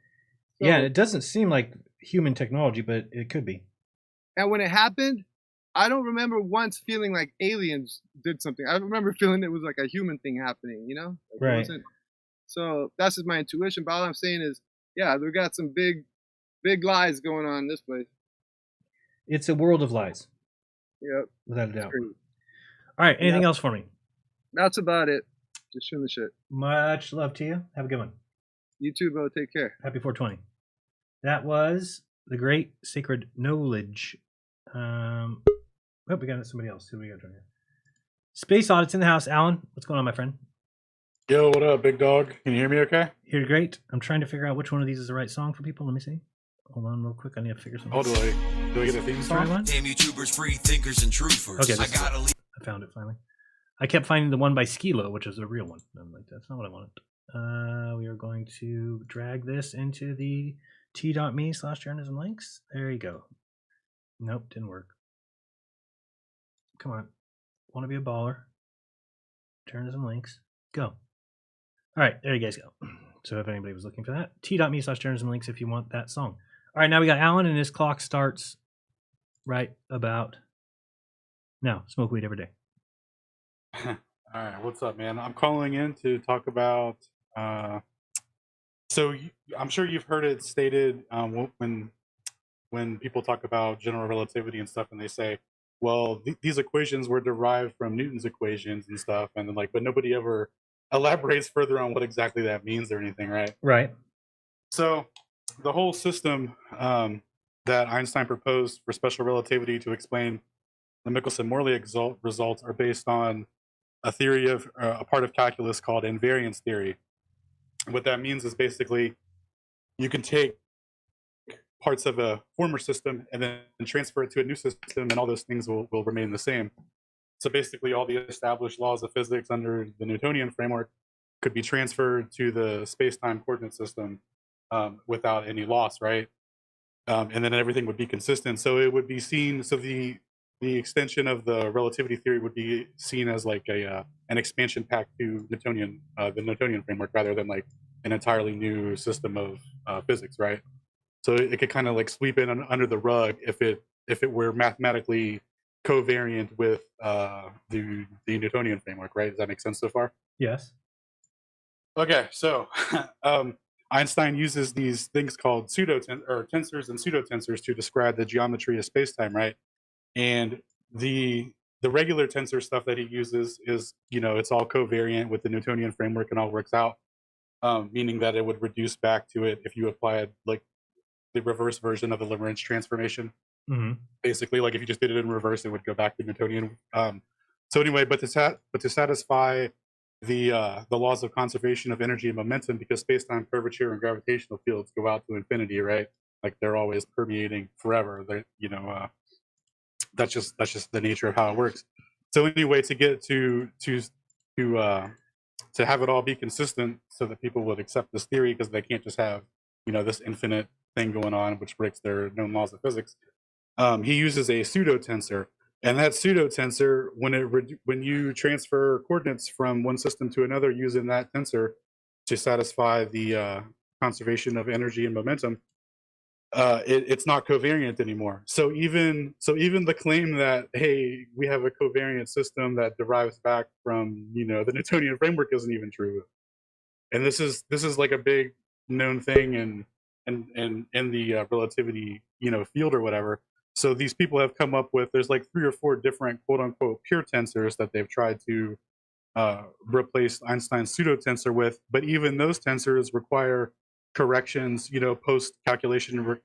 yeah, it doesn't seem like human technology, but it could be. And when it happened, I don't remember once feeling like aliens did something. I remember feeling it was like a human thing happening, Right. So that's just my intuition. But all I'm saying is, yeah, we got some big lies going on in this place. It's a world of lies. Yep. Without a doubt. All right. Anything else for me? That's about it. Just shooting the shit. Much love to you. Have a good one. You too, bro. Take care. Happy 420. That was the Great Sacred Knowledge. We got somebody else. Who we got here? Space Audit's in the house. Alan, what's going on, my friend? Yo, what up, big dog? Can you hear me okay? Hear great. I'm trying to figure out which one of these is the right song for people. Let me see. Hold on real quick. I need to figure something out. Do I get a theme song? Damn YouTubers, free thinkers, and truthers. Okay, I found it finally. I kept finding the one by Skilo, which is a real one. I'm like, that's not what I wanted. We are going to drag this into the t.me/Jeranism links. There you go. Nope, didn't work. Come on. Want to be a baller. Jeranism links. Go. All right, there you guys go. So if anybody was looking for that, t.me/Jeranism links if you want that song. All right, now we got Alan, and his clock starts right about now. Smoke weed every day. All right, what's up, man? I'm calling in to talk about. I'm sure you've heard it stated when people talk about general relativity and stuff, and they say, "Well, these equations were derived from Newton's equations and stuff," and then but nobody ever elaborates further on what exactly that means or anything, right? Right. So the whole system that Einstein proposed for special relativity to explain the Michelson-Morley results are based on a theory of a part of calculus called invariance theory. What that means is basically you can take parts of a former system and then transfer it to a new system, and all those things will remain the same. So basically all the established laws of physics under the Newtonian framework could be transferred to the space-time coordinate system without any loss, right? And then everything would be consistent. So it would be seen, so the extension of the relativity theory would be seen as like an expansion pack to the Newtonian framework, rather than like an entirely new system of physics, right? So it could kind of like sweep in under the rug if it were mathematically covariant with the Newtonian framework, right? Does that make sense so far? Yes. Okay, so Einstein uses these things called tensors and pseudotensors to describe the geometry of spacetime, right? And the regular tensor stuff that he uses is, it's all covariant with the Newtonian framework and all works out, meaning that it would reduce back to it if you applied like the reverse version of the Lagrange transformation. Mm-hmm. Basically, like if you just did it in reverse, it would go back to Newtonian. So anyway, but to satisfy the laws of conservation of energy and momentum, because space-time curvature and gravitational fields go out to infinity, right? Like they're always permeating forever. that's just the nature of how it works. So anyway, to get to have it all be consistent, so that people would accept this theory, because they can't just have this infinite thing going on, which breaks their known laws of physics. He uses a pseudo tensor, and that pseudo tensor, when you transfer coordinates from one system to another using that tensor to satisfy the conservation of energy and momentum, it's not covariant anymore. So even the claim that, hey, we have a covariant system that derives back from the Newtonian framework isn't even true. And this is like a big known thing in the relativity field or whatever. So these people have come up with, there's like 3 or 4 different quote unquote pure tensors that they've tried to replace Einstein's pseudo tensor with, but even those tensors require corrections, post calculation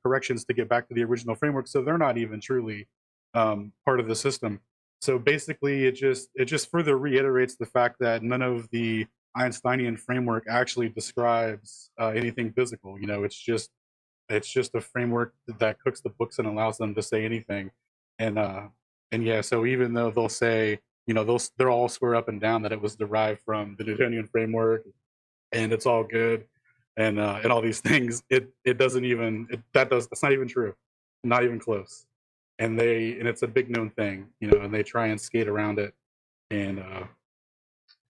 corrections to get back to the original framework. So they're not even truly part of the system. So basically, it just further reiterates the fact that none of the Einsteinian framework actually describes anything physical. It's just a framework that cooks the books and allows them to say anything. And yeah, so even though they'll say, they're all swear up and down that it was derived from the Newtonian framework and it's all good and all these things, it doesn't even, that's not even true, not even close. And it's a big known thing, and they try and skate around it, and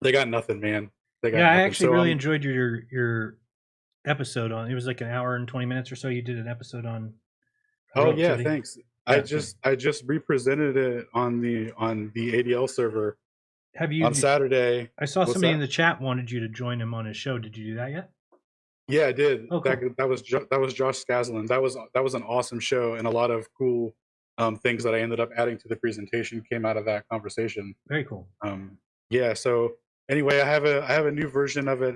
they got nothing, man. They got nothing. I actually really enjoyed your episode on. It was like an hour and 20 minutes or so. You did an episode on. Oh yeah, thanks. Yeah, I just represented it on the ADL server. Have you on Saturday? I saw somebody in the chat wanted you to join him on his show. Did you do that yet? Yeah, I did. Oh, cool. That was Josh Skaslin. That was an awesome show, and a lot of cool things that I ended up adding to the presentation came out of that conversation. Very cool. Yeah. So anyway, I have a new version of it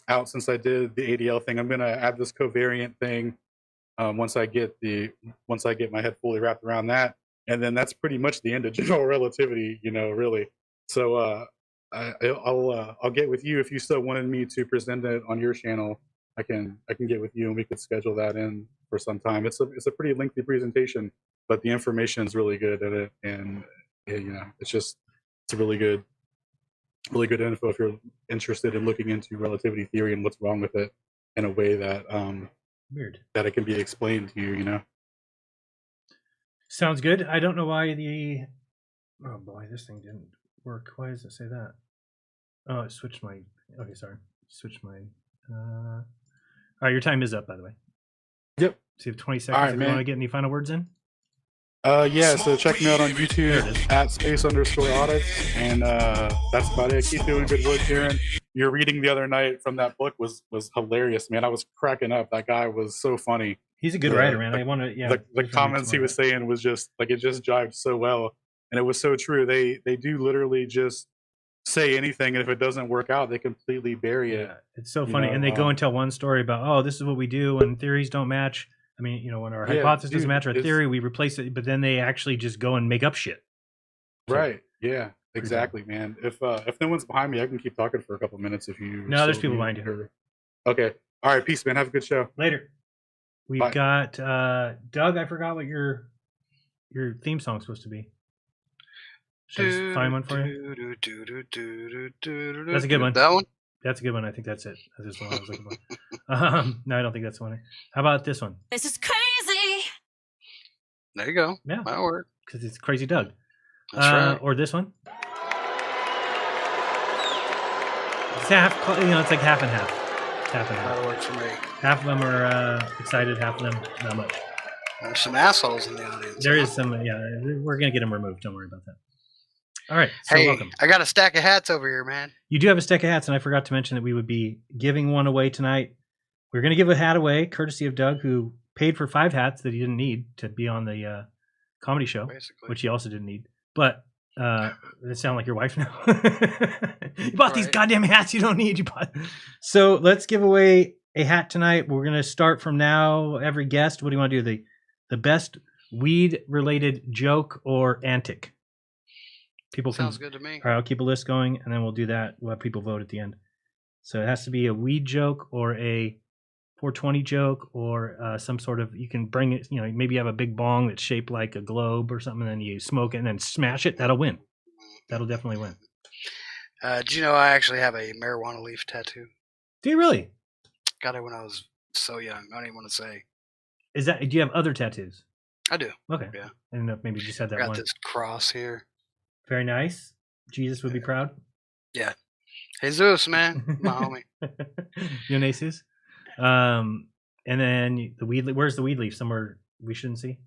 out since I did the ADL thing. I'm gonna add this covariant thing once I get my head fully wrapped around that, and then that's pretty much the end of general relativity. Really. So I'll get with you if you still wanted me to present it on your channel. I can get with you and we could schedule that in for some time. It's a pretty lengthy presentation, but the information is really good at it, and it's a really good info if you're interested in looking into relativity theory and what's wrong with it in a way that that it can be explained to you. Sounds good. I don't know why oh boy, this thing didn't work. Why does it say that? Oh, it switched my. Okay, sorry. Switched my. All right, your time is up, by the way. Yep. So you have 20 seconds. Right, if man. you want to get any final words in? Yeah, so check me out on YouTube at @space_audits, and that's about it. Keep doing good work, Jeran. Your reading the other night from that book was hilarious, man. I was cracking up. That guy was so funny. He's a good writer, man. I want to, yeah. The comments he was saying was just like, it just jived so well, and it was so true. They do literally just say anything, and if it doesn't work out, they completely bury it. It's so funny, and they go and tell one story about, oh, this is what we do, and theories don't match. I mean, when our hypothesis doesn't match our theory, we replace it. But then they actually just go and make up shit. Right? Yeah. Exactly, man. If no one's behind me, I can keep talking for a couple minutes. If you no, there's people behind you. Okay. All right. Peace, man. Have a good show. Later. We've got Doug. I forgot what your theme song's supposed to be. Should I just find one for you? That's a good one. That one? That's a good one. I think that's it. That's the one I was looking for. No, I don't think that's the one. How about this one? This is crazy. There you go. Yeah. That'll work. Because it's Crazy Doug. That's right. Or this one. It's half, it's like half and half. It's half and half. That'll work for me. Half of them are excited, half of them not much. There's some assholes in the audience. There is some, yeah. We're going to get them removed. Don't worry about that. All right. So hey, welcome. I got a stack of hats over here, man. You do have a stack of hats, and I forgot to mention that we would be giving one away tonight. We're going to give a hat away, courtesy of Doug, who paid for 5 hats that he didn't need to be on the comedy show, basically, which he also didn't need. But it sounds like your wife now. You bought these goddamn hats you don't need. So let's give away a hat tonight. We're going to start from now. Every guest, what do you want to do? The best weed-related joke or antic? People sounds good to me. All right, I'll keep a list going, and then we'll do that. We'll have people vote at the end. So it has to be a weed joke or a 420 joke or some sort of, you can bring it, maybe you have a big bong that's shaped like a globe or something, and then you smoke it and then smash it. That'll win. That'll definitely win. Do you know I actually have a marijuana leaf tattoo? Do you really? Got it when I was so young. I don't even want to say. Do you have other tattoos? I do. Okay. Yeah. I didn't know if maybe you just had that Got one. this cross here. Very nice. Jesus would be proud. Yeah. Jesus, man. My homie. Yonesis. And then the weed. Where's the weed leaf? Somewhere we shouldn't see?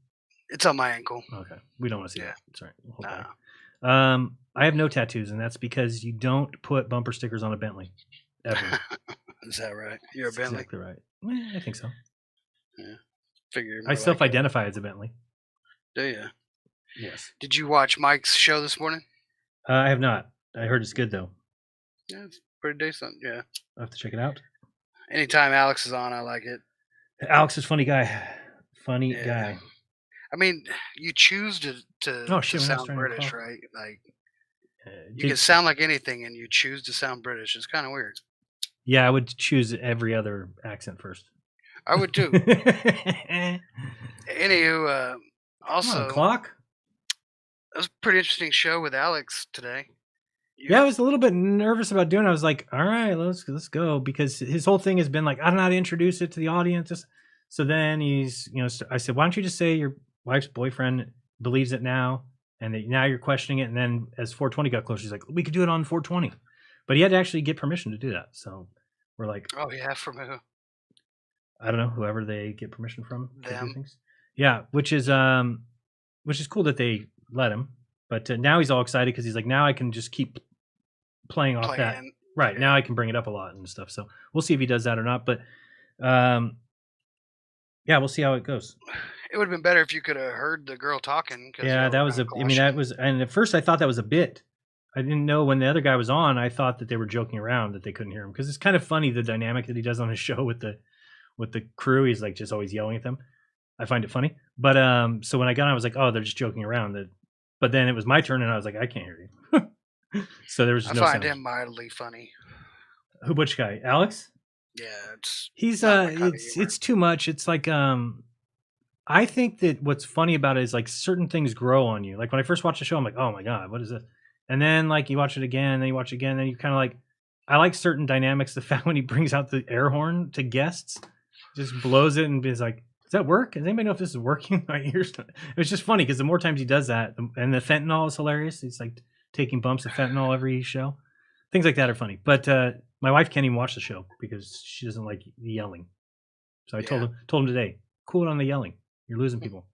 It's on my ankle. Okay. We don't want to see that. It's all right. We'll hold Nah. back. I have no tattoos, and that's because you don't put bumper stickers on a Bentley. Ever. Is that right? You're a That's Bentley? exactly right. I think so. Yeah. Figure. I self-identify as a Bentley. Do you? Yes. Did you watch Mike's show this morning? I have not. I heard it's good though. Yeah, it's pretty decent. Yeah. I'll have to check it out. Anytime Alex is on, I like it. Alex is a funny guy. Funny guy. I mean, you choose to Oh, shit, to we're not sound starting to British, call. right? Like you did- can sound like anything, and you choose to sound British. It's kind of weird. Yeah, I would choose every other accent first. I would too. Anywho, also, clock. it was a pretty interesting show with Alex today. Yeah, I was a little bit nervous about doing it. I was like, all right, let's go, because his whole thing has been like, I don't know how to introduce it to the audience. So then he's, I said, why don't you just say your wife's boyfriend believes it now, and that now you're questioning it. And then as 420 got closer, he's like, we could do it on 420, but he had to actually get permission to do that. So we're like, Oh yeah, from who? I don't know, whoever they get permission from. to do Them. things. Yeah, which is cool that they let him. But now he's all excited because he's like, now I can just keep playing off that. Playing. Right, now I can bring it up a lot and stuff. So we'll see if he does that or not. But yeah, we'll see how it goes. It would have been better if you could have heard the girl talking. 'cause Yeah, y'all that were was kinda I mean, that was, and at first I thought that was a bit. I didn't know when the other guy was on. I thought that they were joking around, that they couldn't hear him, because it's kind of funny the dynamic that he does on his show with the crew. He's like just always yelling at them. I find it funny. But so when I got on, I was like, oh, they're just joking around. But then it was my turn, and I was like, I can't hear you. So there was I no find sound. him mildly funny. Who, which guy? Alex? Yeah, it's He's not my kind of humor. it's too much. It's like I think that what's funny about it is like certain things grow on you. Like when I first watched the show, I'm like, oh my god, what is this? And then like you watch it again, then you watch it again, then you kind of like, I like certain dynamics. The fact when he brings out the air horn to guests, just blows it and is like, does that work? Does anybody know if this is working? My ears. It was just funny because the more times he does that, and the fentanyl is hilarious. He's like taking bumps of fentanyl every show. Things like that are funny. But my wife can't even watch the show because she doesn't like the yelling. So I told him today, cool it on the yelling. You're losing people.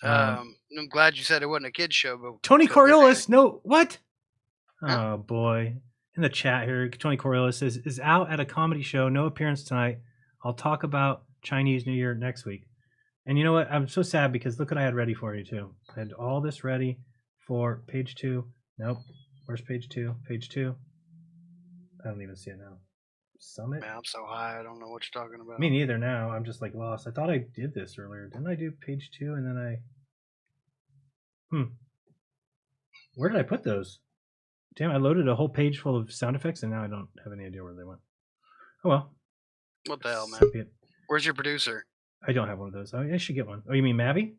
I'm glad you said it wasn't a kid's show, but Tony but Coriolis, no, what? Oh boy. In the chat here, Tony Coriolis says, is out at a comedy show, no appearance tonight. I'll talk about Chinese New Year next week. And you know what? I'm so sad because look what I had ready for you too. I had all this ready for page 2. Nope. Where's page 2? Page 2. I don't even see it now. Summit? Man, I'm so high, I don't know what you're talking about. Me neither now. I'm just like lost. I thought I did this earlier. Didn't I do page 2 and then where did I put those? Damn, I loaded a whole page full of sound effects and now I don't have any idea where they went. Oh well. What the hell, man? So be it. Where's your producer? I don't have one of those. Oh, I should get one. Oh, you mean Mavi?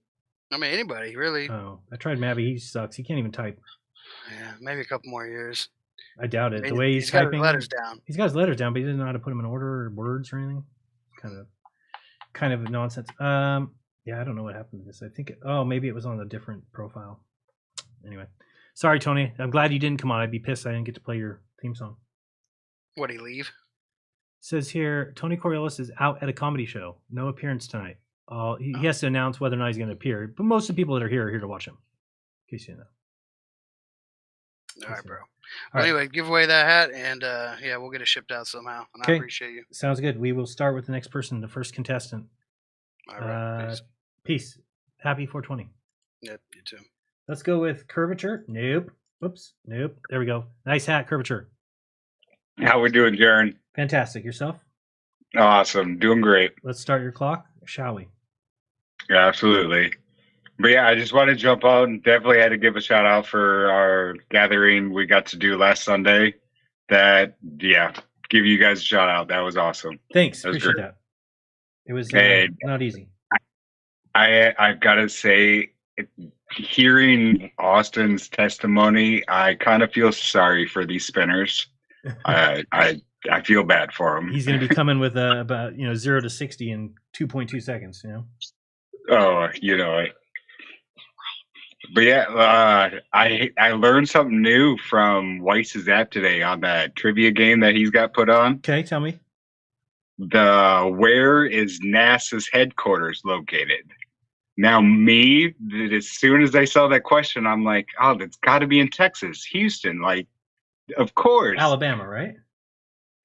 I mean, anybody, really. Oh, I tried Mavi. He sucks. He can't even type. Yeah, maybe a couple more years. I doubt it. I The mean, way he's got his typing. letters down. He's got his letters down, but he doesn't know how to put them in order or words or anything. Kind of nonsense. Yeah, I don't know what happened to this. I think maybe it was on a different profile. Anyway, sorry, Tony. I'm glad you didn't come on. I'd be pissed I didn't get to play your theme song. What'd he leave? Says here, Tony Coriolis is out at a comedy show. No appearance tonight. He has to announce whether or not he's going to appear. But most of the people that are here to watch him. In case you know. All right, bro. All Well, right. anyway, give away that hat, and yeah, we'll get it shipped out somehow. And I appreciate you. Sounds good. We will start with the next person, the first contestant. All right. Peace. Happy 420. Yep, you too. Let's go with Curvature. Nope. Whoops. Nope. There we go. Nice hat, Curvature. How we doing, Jeran? Fantastic. Yourself? Awesome. Doing great. Let's start your clock, shall we? Yeah, absolutely. But yeah, I just wanted to jump out and definitely had to give a shout out for our gathering we got to do last Sunday. That, yeah, give you guys a shout out. That was awesome. Thanks. That was Appreciate great. that. It was And not easy. I've got to say, hearing Austin's testimony, I kind of feel sorry for these spinners. I feel bad for him. He's going to be coming with about 0 to 60 in 2.2 seconds. Oh, but yeah, I learned something new from Weiss's app today on that trivia game that he's got put on. Okay, tell me. Where is NASA's headquarters located? Now, as soon as I saw that question, I'm like, oh, that's got to be in Texas, Houston. Like, of course. Alabama, right?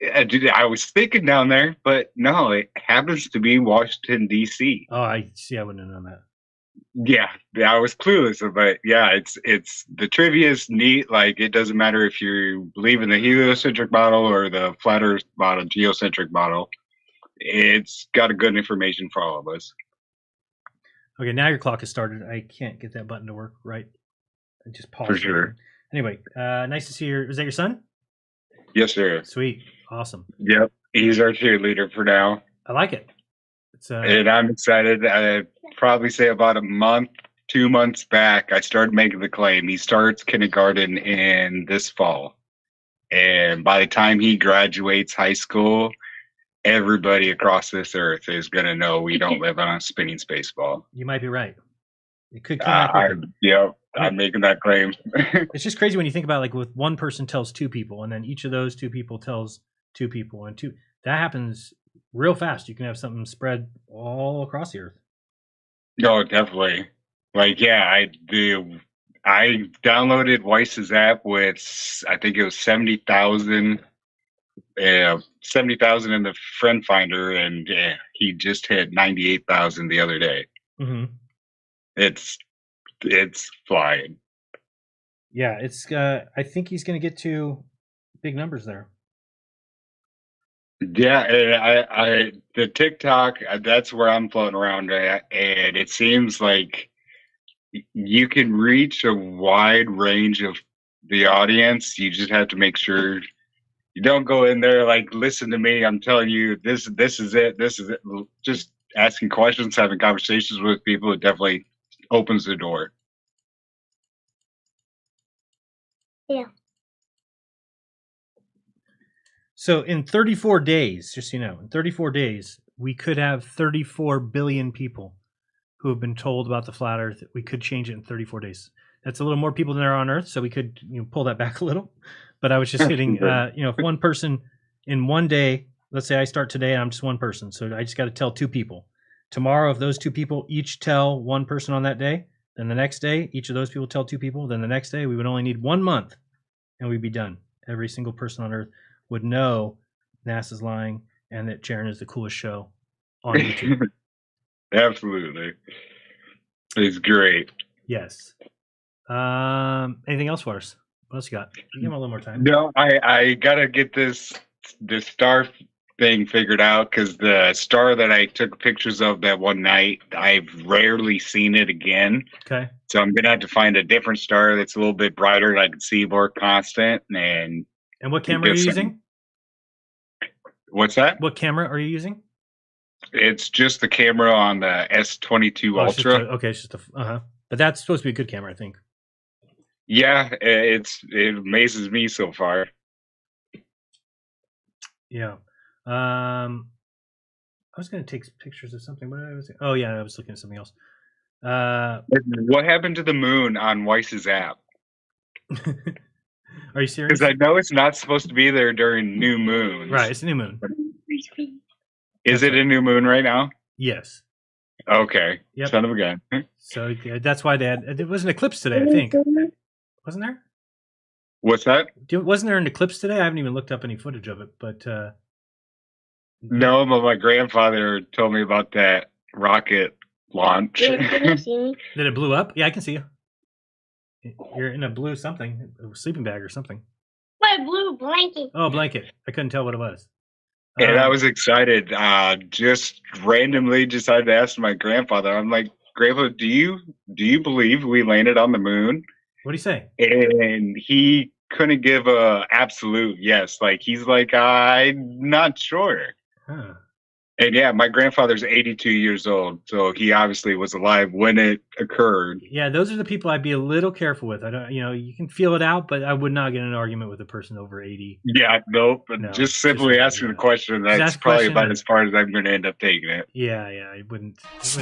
I was thinking down there, but no, it happens to be Washington, D.C. Oh, I see. I wouldn't have known that. Yeah, I was clueless, but yeah, it's the trivia is neat. Like, it doesn't matter if you believe in the heliocentric model or the flat Earth model, geocentric model. It's got a good information for all of us. Okay, now your clock has started. I can't get that button to work right. I just paused. For sure. Anyway, nice to see you. Is that your son? Yes, sir. Sweet. Awesome. Yep, he's our cheerleader for now. I like it. It's and I'm excited. I'd probably say about 2 months back, I started making the claim. He starts kindergarten in this fall. And by the time he graduates high school, everybody across this earth is going to know we don't live on a spinning space ball. You might be right. It could come back quicker. I'm making that claim. It's just crazy when you think about, like, with one person tells two people, and then each of those two people tells two people, and that happens real fast. You can have something spread all across the earth. No, definitely. Like, yeah, I downloaded Weiss's app with, I think it was 70,000 in the friend finder, and he just hit 98,000 the other day. Mm-hmm. It's flying. Yeah, it's. I think he's going to get to big numbers there. Yeah, and the TikTok, that's where I'm floating around at, and it seems like you can reach a wide range of the audience. You just have to make sure you don't go in there like, listen to me, I'm telling you, this is it. Just asking questions, having conversations with people, it definitely opens the door. Yeah. So in 34 days, just so you know, in 34 days, we could have 34 billion people who have been told about the flat Earth. We could change it in 34 days. That's a little more people than there are on Earth, so we could pull that back a little. But I was just hitting, if one person in one day, let's say I start today and I'm just one person, so I just got to tell two people. Tomorrow, if those two people each tell one person on that day, then the next day, each of those people tell two people. Then the next day, we would only need 1 month, and we'd be done. Every single person on Earth would know NASA's lying and that Jeran is the coolest show on YouTube. Absolutely. It's great. Yes. Anything else for us? What else you got? Give him a little more time. No, I gotta get this star thing figured out, because the star that I took pictures of that one night, I've rarely seen it again. Okay. So I'm gonna have to find a different star that's a little bit brighter that I can see more constant. And what camera are you using? What's that? What camera are you using? It's just the camera on the S22 Ultra. It's just but that's supposed to be a good camera, I think. Yeah, it amazes me so far. Yeah. I was going to take pictures of something, but I was looking at something else. What happened to the moon on Weiss's app? Are you serious? Because I know it's not supposed to be there during new moons. Right, it's a new moon. Is it a new moon right now? Yes. Okay. Yep. Son of a gun. So that's why there was an eclipse today, I think. Wasn't there? What's that? Wasn't there an eclipse today? I haven't even looked up any footage of it, but no, but my grandfather told me about that rocket launch. That it blew up? Yeah, I can see you. You're in a blue something, a sleeping bag or something. My blue blanket. Oh, blanket. I couldn't tell what it was. And I was excited. Just randomly decided to ask my grandfather. I'm like, Grandpa, do you believe we landed on the moon? What do you say? And he couldn't give a absolute yes. Like he's like, I'm not sure. Huh. And yeah, my grandfather's 82 years old, so he obviously was alive when it occurred. Yeah, those are the people I'd be a little careful with. I don't, you can feel it out, but I would not get in an argument with a person over 80. Yeah, nope. No, just simply asking the question. That's ask a probably question about and- as far as I'm going to end up taking it. Yeah, I wouldn't do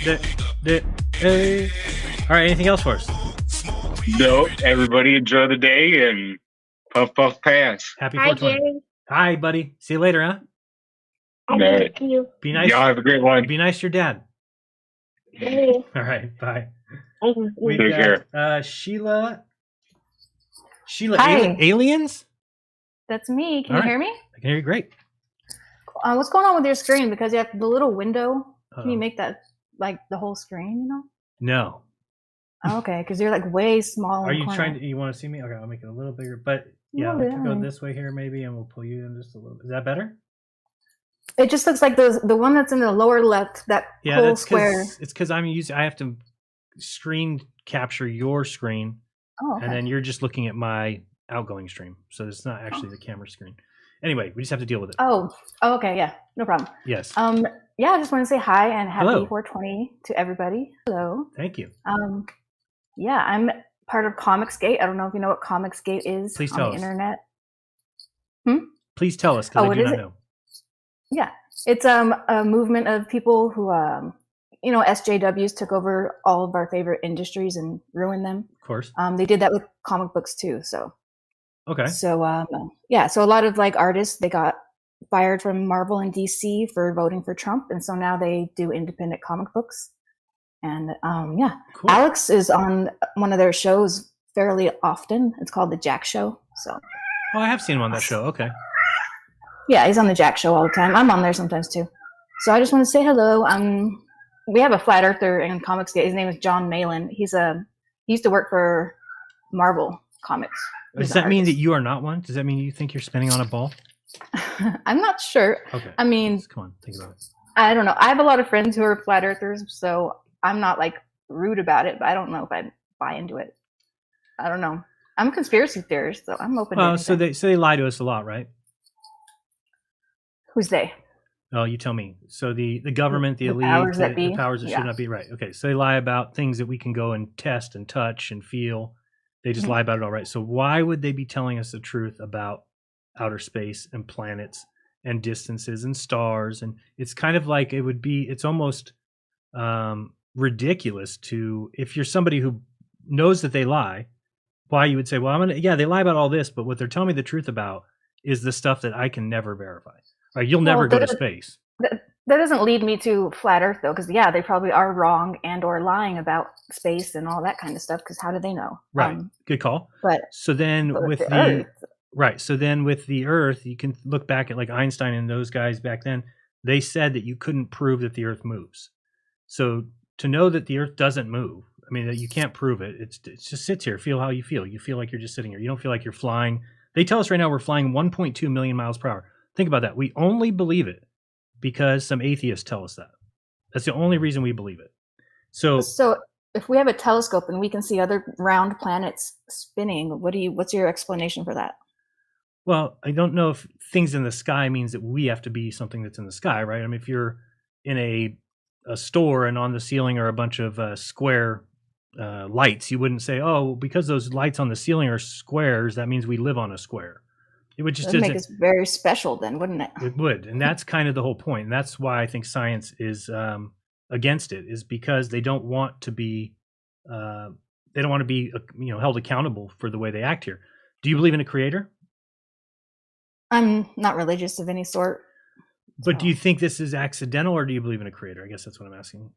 that. All right, anything else for us? Nope. Everybody enjoy the day and puff, puff, pass. Happy Hi, 420. Jerry. Hi, buddy. See you later, huh? I Right. thank you. Be nice. Y'all have a great one. Be nice to your dad. Hey. All right, bye. Thank you. We Take got Sheila. Hi. Aliens? That's me. Can All you right. hear me? I can hear you great. What's going on with your screen? Because you have the little window. Can you Uh-oh. make that like the whole screen? No. Oh, okay, because you're like way small. Are in the you corner. trying to? You want to see me? Okay, I'll make it a little bigger. But yeah, No, I can go yeah. this way here maybe, and we'll pull you in just a little. Is that better? It just looks like the one that's in the lower left. That Yeah, whole that's square. it's because I'm using. I have to screen capture your screen, Oh, okay. and then you're just looking at my outgoing stream. So it's not actually the camera screen. Anyway, we just have to deal with it. Oh, okay, yeah, no problem. Yes. Yeah, I just want to say hi and happy Hello. 420 to everybody. Hello. Thank you. Yeah, I'm part of Comicsgate. I don't know if you know what Comicsgate is Please on tell the us. internet. Please tell us because Oh, I do what not is it? know. Yeah, it's a movement of people who SJWs took over all of our favorite industries and ruined them. Of course. They did that with comic books too. So Okay. so yeah, so a lot of like artists, they got fired from Marvel and DC for voting for Trump, and so now they do independent comic books. And yeah, Cool. Alex is on one of their shows fairly often. It's called the Jack Show. So Oh, I have seen him on that show. Okay. yeah, he's on the Jack Show all the time. I'm on there sometimes too. So I just want to say hello. We have a flat earther in Comicsgate. His name is John Malin. He used to work for Marvel Comics. Does He's that an mean that you are not one? Does that mean you think you're spinning on a ball? artist. I'm not sure. Okay. I mean, Come on, think about it. I don't know. I have a lot of friends who are flat earthers, so I'm not like rude about it, but I don't know if I'd buy into it. I don't know. I'm a conspiracy theorist, so I'm open to Well, anything. so they lie to us a lot, right? Who's they? Oh, you tell me. So the government, the The elite, powers that the be? powers that Yeah. should not be, right? Okay, so they lie about things that we can go and test and touch and feel. They just Mhm. lie about it all, right? So why would they be telling us the truth about outer space and planets and distances and stars? And it's kind of like it would be. It's almost ridiculous to, if you're somebody who knows that they lie, why you would say, well, yeah, they lie about all this, but what they're telling me the truth about is the stuff that I can never verify. Right? You'll never Well, go to that- space. That doesn't lead me to flat Earth though, because yeah, they probably are wrong and or lying about space and all that kind of stuff. Because how do they know? Right. Good call. But So then but with the the Earth- right, so then with the Earth, you can look back at like Einstein and those guys back then. They said that you couldn't prove that the Earth moves. So to know that the Earth doesn't move, I mean that you can't prove it. It just sits here. Feel how you feel. You feel like you're just sitting here. You don't feel like you're flying. They tell us right now we're flying 1.2 million miles per hour. Think about that. We only believe it because some atheists tell us that. That's the only reason we believe it. So if we have a telescope and we can see other round planets spinning, what's your explanation for that? well, I don't know if things in the sky means that we have to be something that's in the sky, right? I mean, if you're in a store and on the ceiling are a bunch of square lights, you wouldn't say, oh, because those lights on the ceiling are squares, that means we live on a square. It would just That would make doesn't- us very special then, wouldn't it? It would, and that's kind of the whole point. And that's why I think science is against it, is because they don't want to be held accountable for the way they act here. Do you believe in a creator? I'm not religious of any sort. But do you think this is accidental, or do you believe in a creator? I guess that's what I'm asking.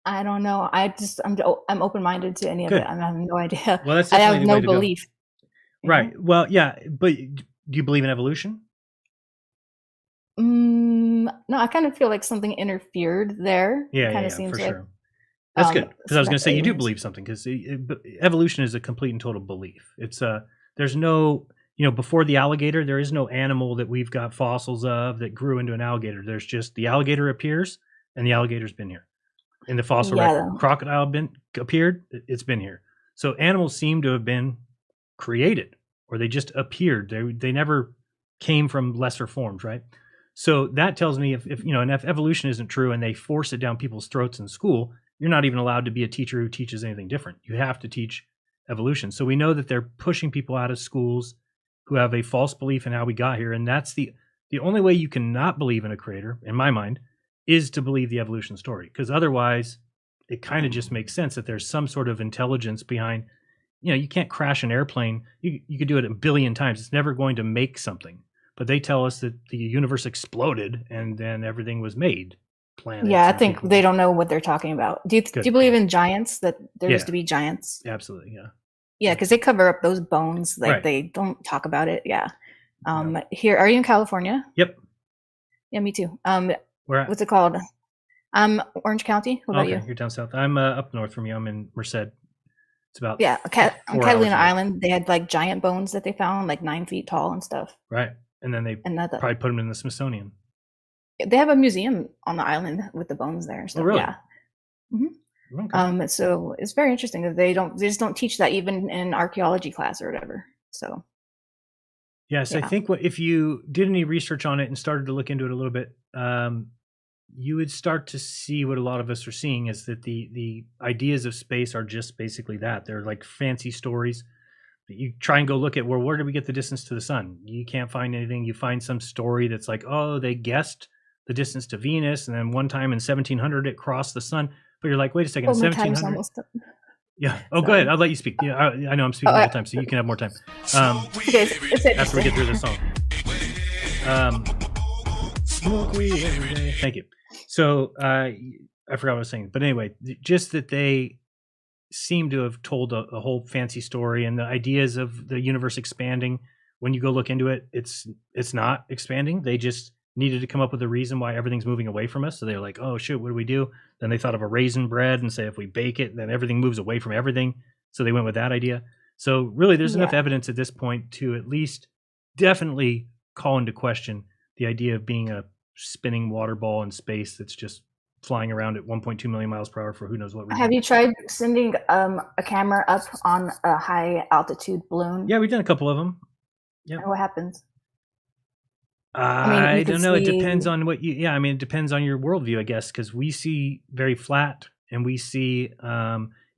I don't know. I'm open-minded to any of Good. it. I have no idea. Well, that's I definitely have the way no to go. belief. Right. Well, yeah, but do you believe in evolution? No, I kind of feel like something interfered there. Yeah, kind yeah, of seems for like, sure. That's good, because I was going to say you do aliens. believe something, because evolution is a complete and total belief. It's there's no, before the alligator, there is no animal that we've got fossils of that grew into an alligator. There's just the alligator appears, and the alligator's been here. In the fossil Yeah. record, crocodile appeared, it's been here. So animals seem to have been created or they just appeared. They never came from lesser forms, right? So that tells me if evolution isn't true and they force it down people's throats in school, you're not even allowed to be a teacher who teaches anything different. You have to teach evolution. So we know that they're pushing people out of schools who have a false belief in how we got here. And that's the only way you can not believe in a creator, in my mind, is to believe the evolution story. Because otherwise, it kind of just makes sense that there's some sort of intelligence behind. You can't crash an airplane. You could do it a billion times. It's never going to make something. But they tell us that the universe exploded and then everything was made. Planets. Yeah, I think they don't know what they're talking about. Do you believe in giants? That there used to be giants? Absolutely, yeah. Yeah, because they cover up those bones. Like Right. they don't talk about it. Yeah. Here, are you in California? Yep. Yeah, me too. Where at? What's it called? I'm Orange County. What about Okay, you? you're down south. I'm up north from you. I'm in Merced. It's about Yeah, on 4 hours Catalina away. Island, they had like giant bones that they found, like 9 feet tall and stuff. Right. And then they probably put them in the Smithsonian. They have a museum on the island with the bones there and stuff. really? Yeah. So it's very interesting that they just don't teach that even in archaeology class or whatever. So Yes, I Yeah. think if you did any research on it and started to look into it a little bit, you would start to see what a lot of us are seeing is that the ideas of space are just basically that. They're like fancy stories. You try and go look at, where did we get the distance to the sun? You can't find anything. You find some story that's like, oh, they guessed the distance to Venus, and then one time in 1700 it crossed the sun. But you're like, wait a second, Oh, my time is 1700? almost up. Yeah. Oh, go ahead. I'll let you speak. Yeah, I know I'm speaking Oh, all the time, so you can have more time. Okay, it's After we get through interesting. this song. Smoke weed every day. Thank you. So I forgot what I was saying, but anyway, just that they seem to have told a whole fancy story, and the ideas of the universe expanding. When you go look into it, it's not expanding. They just needed to come up with a reason why everything's moving away from us. So they're like, oh shoot, what do we do? Then they thought of a raisin bread and say if we bake it, then everything moves away from everything. So they went with that idea. So really, there's enough evidence at this point to at least definitely call into question the idea of being a spinning water ball in space that's just flying around at 1.2 million miles per hour for who knows what reason. Have you tried sending a camera up on a high altitude balloon? Yeah, we've done a couple of them. Yeah. And what happens? I you can don't know. It see- depends on what you. Yeah, I mean, it depends on your worldview, I guess, because we see very flat, and we see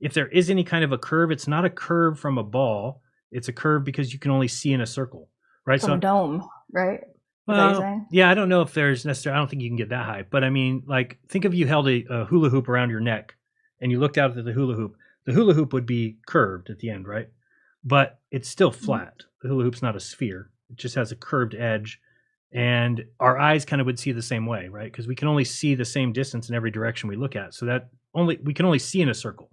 if there is any kind of a curve, it's not a curve from a ball. It's a curve because you can only see in a circle, right? From a dome, right? Is that what you're Well, saying? yeah, I don't know if there's necessarily. I don't think you can get that high, but I mean, like, think of you held a hula hoop around your neck, and you looked out at the hula hoop. The hula hoop would be curved at the end, right? But it's still flat. The hula hoop's not a sphere; it just has a curved edge. And our eyes kind of would see the same way, right? Because we can only see the same distance in every direction we look at. So that we can only see in a circle.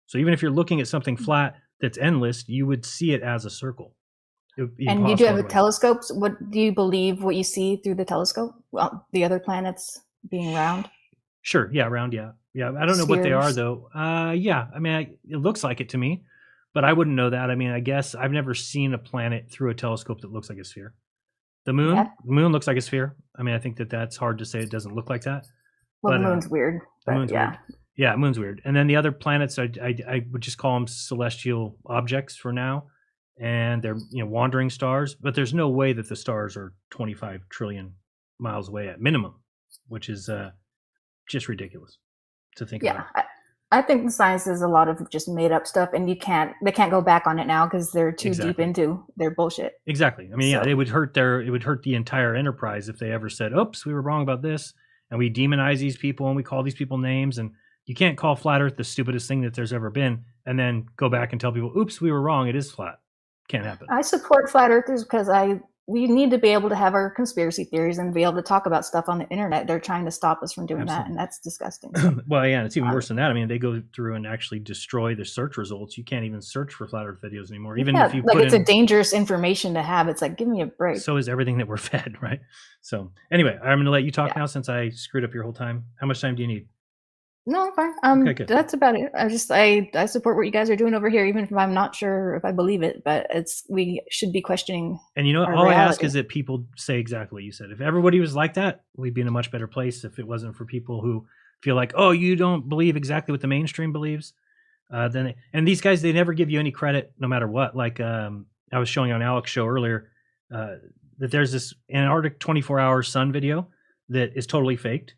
So even if you're looking at something flat that's endless, you would see it as a circle. It would be And you do impossible have otherwise. telescopes. What do you believe? What you see through the telescope? Well, the other planets being round. Sure. Yeah. Round. Yeah. Yeah. I don't know what they are Spheres. though. Yeah. I mean, it looks like it to me, but I wouldn't know that. I mean, I guess I've never seen a planet through a telescope that looks like a sphere. The moon, Yeah. the moon looks like a sphere. I mean, I think that's hard to say it doesn't look like that. Well, But, the moon's weird. The But moon's yeah. weird. Yeah, moon's weird. And then the other planets, I would just call them celestial objects for now, and they're wandering stars. But there's no way that the stars are 25 trillion miles away at minimum, which is just ridiculous to think about. Yeah. I think the science is a lot of just made up stuff, and they can't go back on it now because they're too deep Exactly. into their bullshit. Exactly. I mean, yeah, So- it would hurt the entire enterprise if they ever said, "Oops, we were wrong about this," and we demonize these people and we call these people names. And you can't call flat Earth the stupidest thing that there's ever been, and then go back and tell people, "Oops, we were wrong. It is flat." Can't happen. I support flat earthers because we need to be able to have our conspiracy theories and be able to talk about stuff on the internet. They're trying to stop us from doing that, Absolutely. and that's disgusting. Well, yeah, and it's even worse than that. I mean, they go through and actually destroy the search results. You can't even search for flat Earth videos anymore. Even Yeah, if you like put it's in, a dangerous information to have. It's like, give me a break. so is everything that we're fed, right? So anyway, I'm going to let you talk now since I screwed up your whole time. How much time do you need? No, I'm fine. Okay, good. That's about it. I support what you guys are doing over here, even if I'm not sure if I believe it. But we should be questioning. And you know, our all I ask reality. is that people say exactly what you said. If everybody was like that, we'd be in a much better place. If it wasn't for people who feel like, oh, you don't believe exactly what the mainstream believes, and these guys, they never give you any credit, no matter what. Like I was showing on Alec's show earlier that there's this Antarctic 24-hour sun video that is totally faked.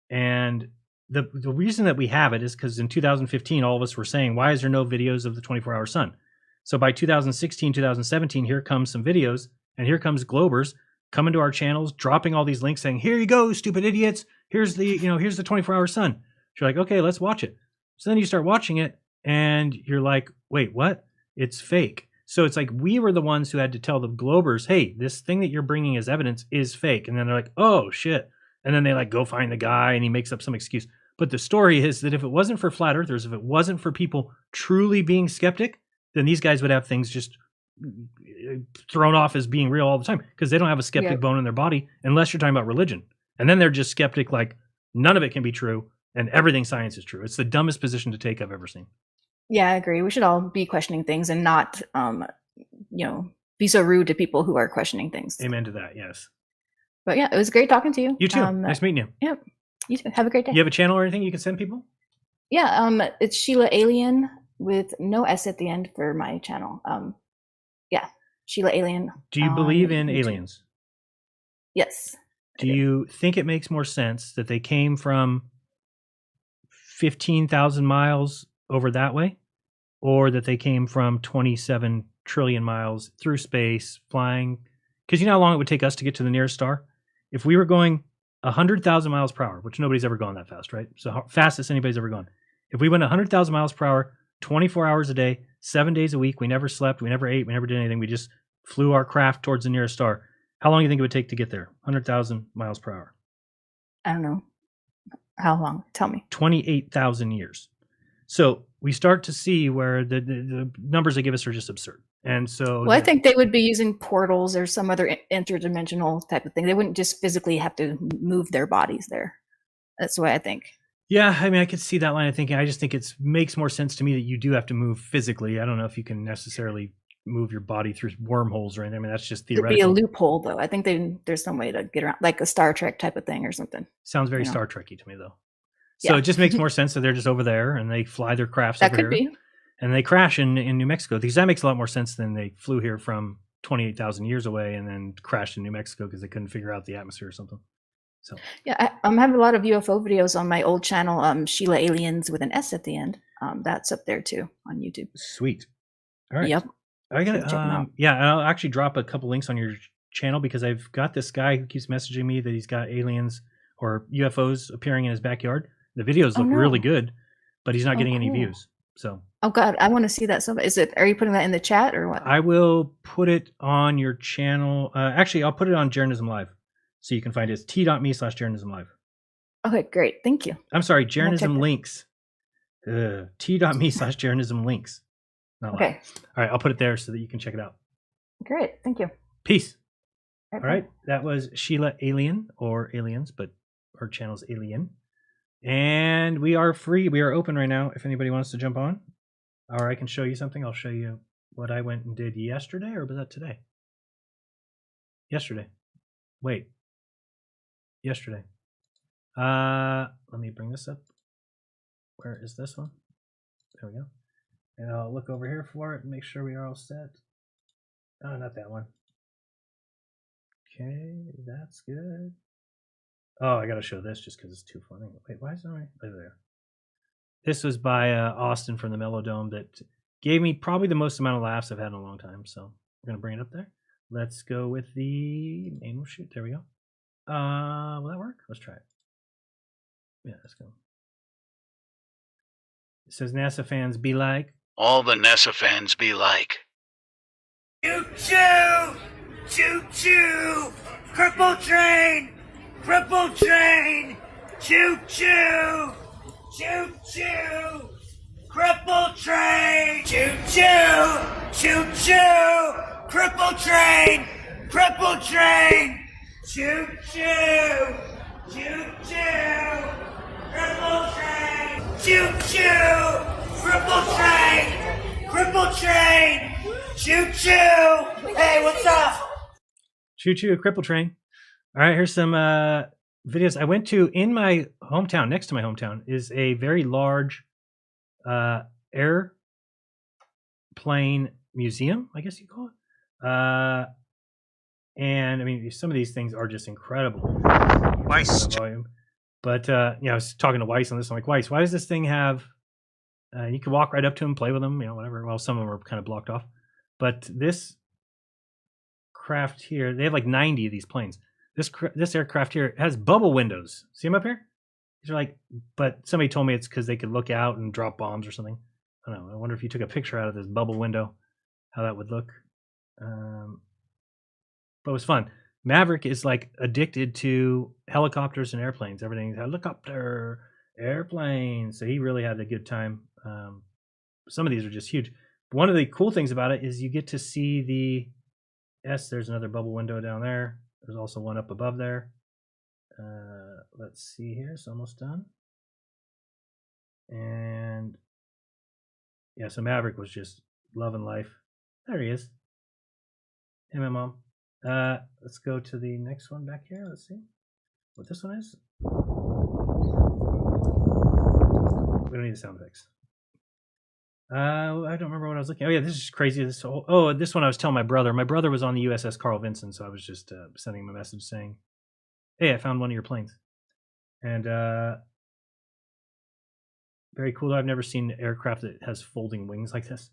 And the reason that we have it is because in 2015, all of us were saying, why is there no videos of the 24-hour sun? So by 2016, 2017, here comes some videos, and here comes Globers coming to our channels, dropping all these links saying, here you go, stupid idiots. Here's the 24-hour sun. So you're like, okay, let's watch it. So then you start watching it and you're like, wait, what? It's fake. So it's like we were the ones who had to tell the Globers, hey, this thing that you're bringing as evidence is fake. And then they're like, oh, shit. And then they like go find the guy and he makes up some excuse. But the story is that if it wasn't for flat earthers, if it wasn't for people truly being skeptic, then these guys would have things just thrown off as being real all the time because they don't have a skeptic bone in their body unless you're talking about religion. And then they're just skeptic, like none of it can be true and everything science is true. It's the dumbest position to take I've ever seen. Yeah, I agree. We should all be questioning things and not, be so rude to people who are questioning things. Amen to that. Yes. But yeah, it was great talking to you. You too. Nice meeting you. Yep. You too. Have a great day. You have a channel or anything you can send people? Yeah. It's Sheila Alien with no S at the end for my channel. Sheila Alien. Do you believe in aliens? Yes. Do you think it makes more sense that they came from 15,000 miles over that way, or that they came from 27 trillion miles through space, flying? Because you know how long it would take us to get to the nearest star? If we were going 100,000 miles per hour, which nobody's ever gone that fast, right? So fastest anybody's ever gone. If we went 100,000 miles per hour, 24 hours a day, 7 days a week, we never slept, we never ate, we never did anything. We just flew our craft towards the nearest star. How long do you think it would take to get there? 100,000 miles per hour. I don't know. How long? Tell me. 28,000 years. So we start to see where the numbers they give us are just absurd. And so... Well, I think they would be using portals or some other interdimensional type of thing. They wouldn't just physically have to move their bodies there. That's the way I think. Yeah, I mean, I could see that line of thinking. I just think it makes more sense to me that you do have to move physically. I don't know if you can necessarily move your body through wormholes or anything. I mean, that's just theoretical. There'd be a loophole, though. I think there's some way to get around, like a Star Trek type of thing or something. Sounds very Star Trek-y to me, though. So it just makes more sense that they're just over there and they fly their crafts over here. That could be. And they crash in New Mexico, because that makes a lot more sense than they flew here from 28,000 years away and then crashed in New Mexico because they couldn't figure out the atmosphere or something. So yeah, I have a lot of UFO videos on my old channel, Sheila Aliens with an S at the end. That's up there too on YouTube. Sweet. All right. Yep. I gotta, yeah, I'll actually drop a couple links on your channel because I've got this guy who keeps messaging me that he's got aliens or UFOs appearing in his backyard. The videos look really good, but he's not getting any views. So. Oh God, I want to see that. So, are you putting that in the chat or what? I will put it on your channel. Actually, I'll put it on Jeranism Live, so you can find it. It's t.me/Jeranism Live. Okay, great. Thank you. I'm sorry, Jeranism links. T.me/Jeranism links. Okay. All right, I'll put it there so that you can check it out. Great. Thank you. Peace. All right. That was Sheila Alien or Aliens, but her channel's Alien. And we are free. We are open right now if anybody wants to jump on. Or I can show you something. I'll show you what I went and did yesterday, or was that today? Yesterday. Wait. Yesterday. Let me bring this up. Where is this one? There we go. And I'll look over here for it and make sure we are all set. Oh, not that one. Okay, that's good. Oh, I gotta show this just because it's too funny. Wait, why is it right there? This was by Austin from the Melodome that gave me probably the most amount of laughs I've had in a long time. So we're gonna bring it up there. Let's go with the main shoot. There we go. Will that work? Let's try it. Yeah, let's go. It says NASA fans be like. All the NASA fans be like. Choo-choo! Choo-choo! Cripple train! Cripple train! Choo-choo! Choo-choo! Cripple train! Choo-choo! Choo-choo! Cripple train! Cripple train! Choo-choo! Choo-choo! Cripple train! Choo-choo! Cripple train! Cripple train! Choo-choo! Hey, what's up? Choo-choo, cripple train. All right, here's some videos. I went to, in my hometown, next to my hometown, is a very large airplane museum, I guess you call it. And I mean, some of these things are just incredible. Weiss. Volume. But I was talking to Weiss on this. I'm like, Weiss, why does this thing have? You can walk right up to him, play with them, whatever. Well, some of them are kind of blocked off, but this craft here, they have like 90 of these planes. This aircraft here has bubble windows. See them up here? These are like, but somebody told me it's because they could look out and drop bombs or something. I don't know. I wonder if you took a picture out of this bubble window, how that would look. But it was fun. Maverick is like addicted to helicopters and airplanes. Everything's helicopter, airplane. So he really had a good time. Some of these are just huge. One of the cool things about it is you get to see the there's another bubble window down there. There's also one up above there. Let's see here. It's almost done. And yeah, so Maverick was just loving life. There he is. Hey, my mom. Let's go to the next one back here. Let's see what this one is. We don't need the sound effects. I don't remember what I was looking at. Oh yeah, this is crazy. This one I was telling my brother. My brother was on the USS Carl Vinson, so I was just sending him a message saying, "Hey, I found one of your planes." And very cool. I've never seen an aircraft that has folding wings like this.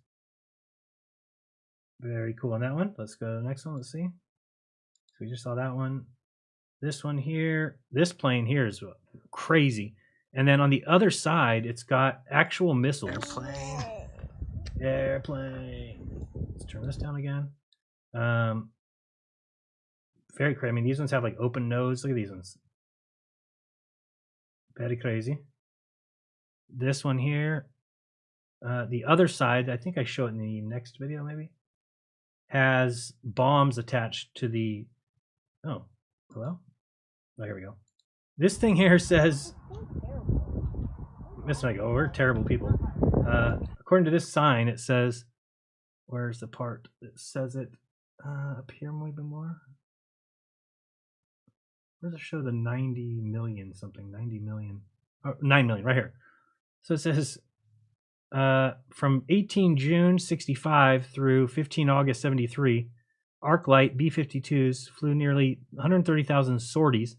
Very cool on that one. Let's go to the next one. Let's see. So we just saw that one. This one here. This plane here is crazy. And then on the other side, it's got actual missiles. Airplane. Let's turn this down again. Very crazy. I mean, these ones have like open nose. Look at these ones. Very crazy. This one here. The other side, I think I show it in the next video maybe, has bombs attached to the... Oh, hello? Oh, here we go. This thing here says... we're terrible people. According to this sign, it says... Where's the part that says it? Up here maybe more? Where does it show the 90 million something? 90 million. Oh, 9 million, right here. So it says... from 18 June 65 through 15 August 73, Arclight B-52s flew nearly 130,000 sorties,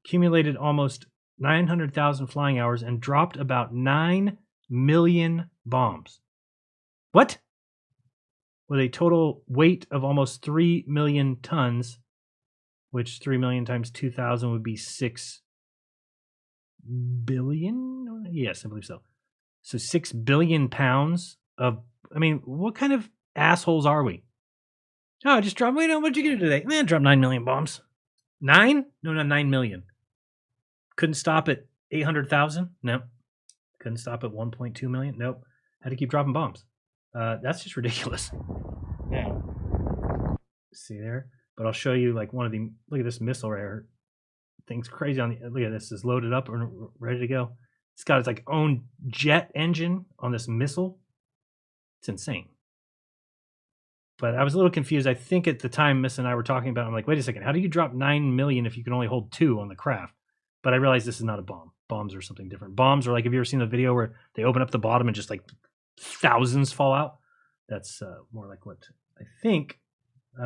accumulated almost 900,000 flying hours, and dropped about 9 million bombs. What? With a total weight of almost 3 million tons, which 3 million times 2,000 would be 6 billion? Yes, I believe so. So 6 billion pounds of, I mean, what kind of assholes are we? Oh, I just dropped, wait, what'd you get today? Man, dropped 9 million bombs. 9? No, not 9 million. Couldn't stop at 800,000? Nope. Couldn't stop at 1.2 million? Nope. Had to keep dropping bombs. That's just ridiculous. Yeah. See there? But I'll show you like one of the, look at this missile right here. Thing's crazy on the, look at this, is loaded up and ready to go. It's got its like own jet engine on this missile. It's insane. But I was a little confused. I think at the time Miss and I were talking about it, I'm like, wait a second, how do you drop 9 million if you can only hold 2 on the craft? But I realized this is not a bomb. Bombs are something different. Bombs are like, have you ever seen the video where they open up the bottom and just like thousands fall out? That's more like what I think they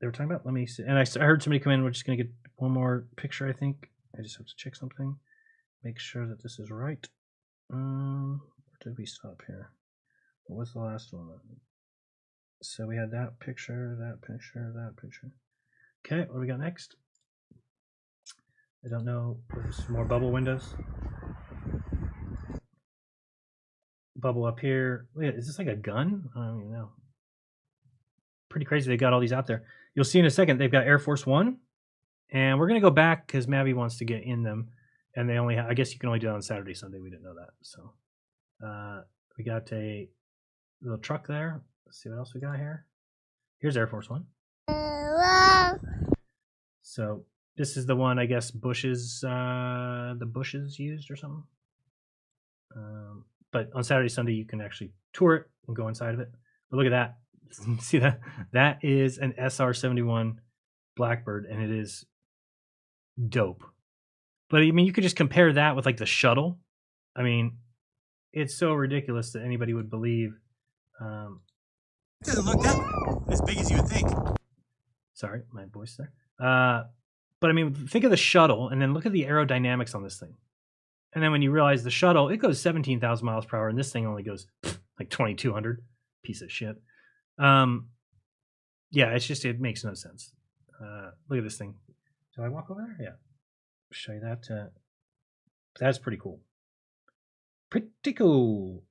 were talking about. Let me see. And I heard somebody come in. We're just going to get one more picture, I think. I just have to check something. Make sure that this is right. Where did we stop here? What was the last one? So we had that picture, that picture, that picture. Okay, what do we got next? I don't know. There's more bubble windows. Bubble up here. Wait, is this like a gun? I don't even know. Pretty crazy they got all these out there. You'll see in a second they've got Air Force One. And we're going to go back because Mabby wants to get in them. And they only have, I guess you can only do it on Saturday, Sunday. We didn't know that. So we got a little truck there. Let's see what else we got here. Here's Air Force One. So this is the one, I guess, Bush's, the Bushes used or something. But on Saturday, Sunday, you can actually tour it and go inside of it. But look at that. See that? That is an SR-71 Blackbird, and it is dope. But I mean, you could just compare that with like the shuttle. I mean, it's so ridiculous that anybody would believe It doesn't look that as big as you would think. Sorry, my voice there. But I mean, think of the shuttle, and then look at the aerodynamics on this thing. And then when you realize the shuttle, it goes 17,000 miles per hour, and this thing only goes like 2,200. Piece of shit. Yeah, it makes no sense. Look at this thing. Do I walk over there? Yeah. Show you that. That's pretty cool. Pretty cool.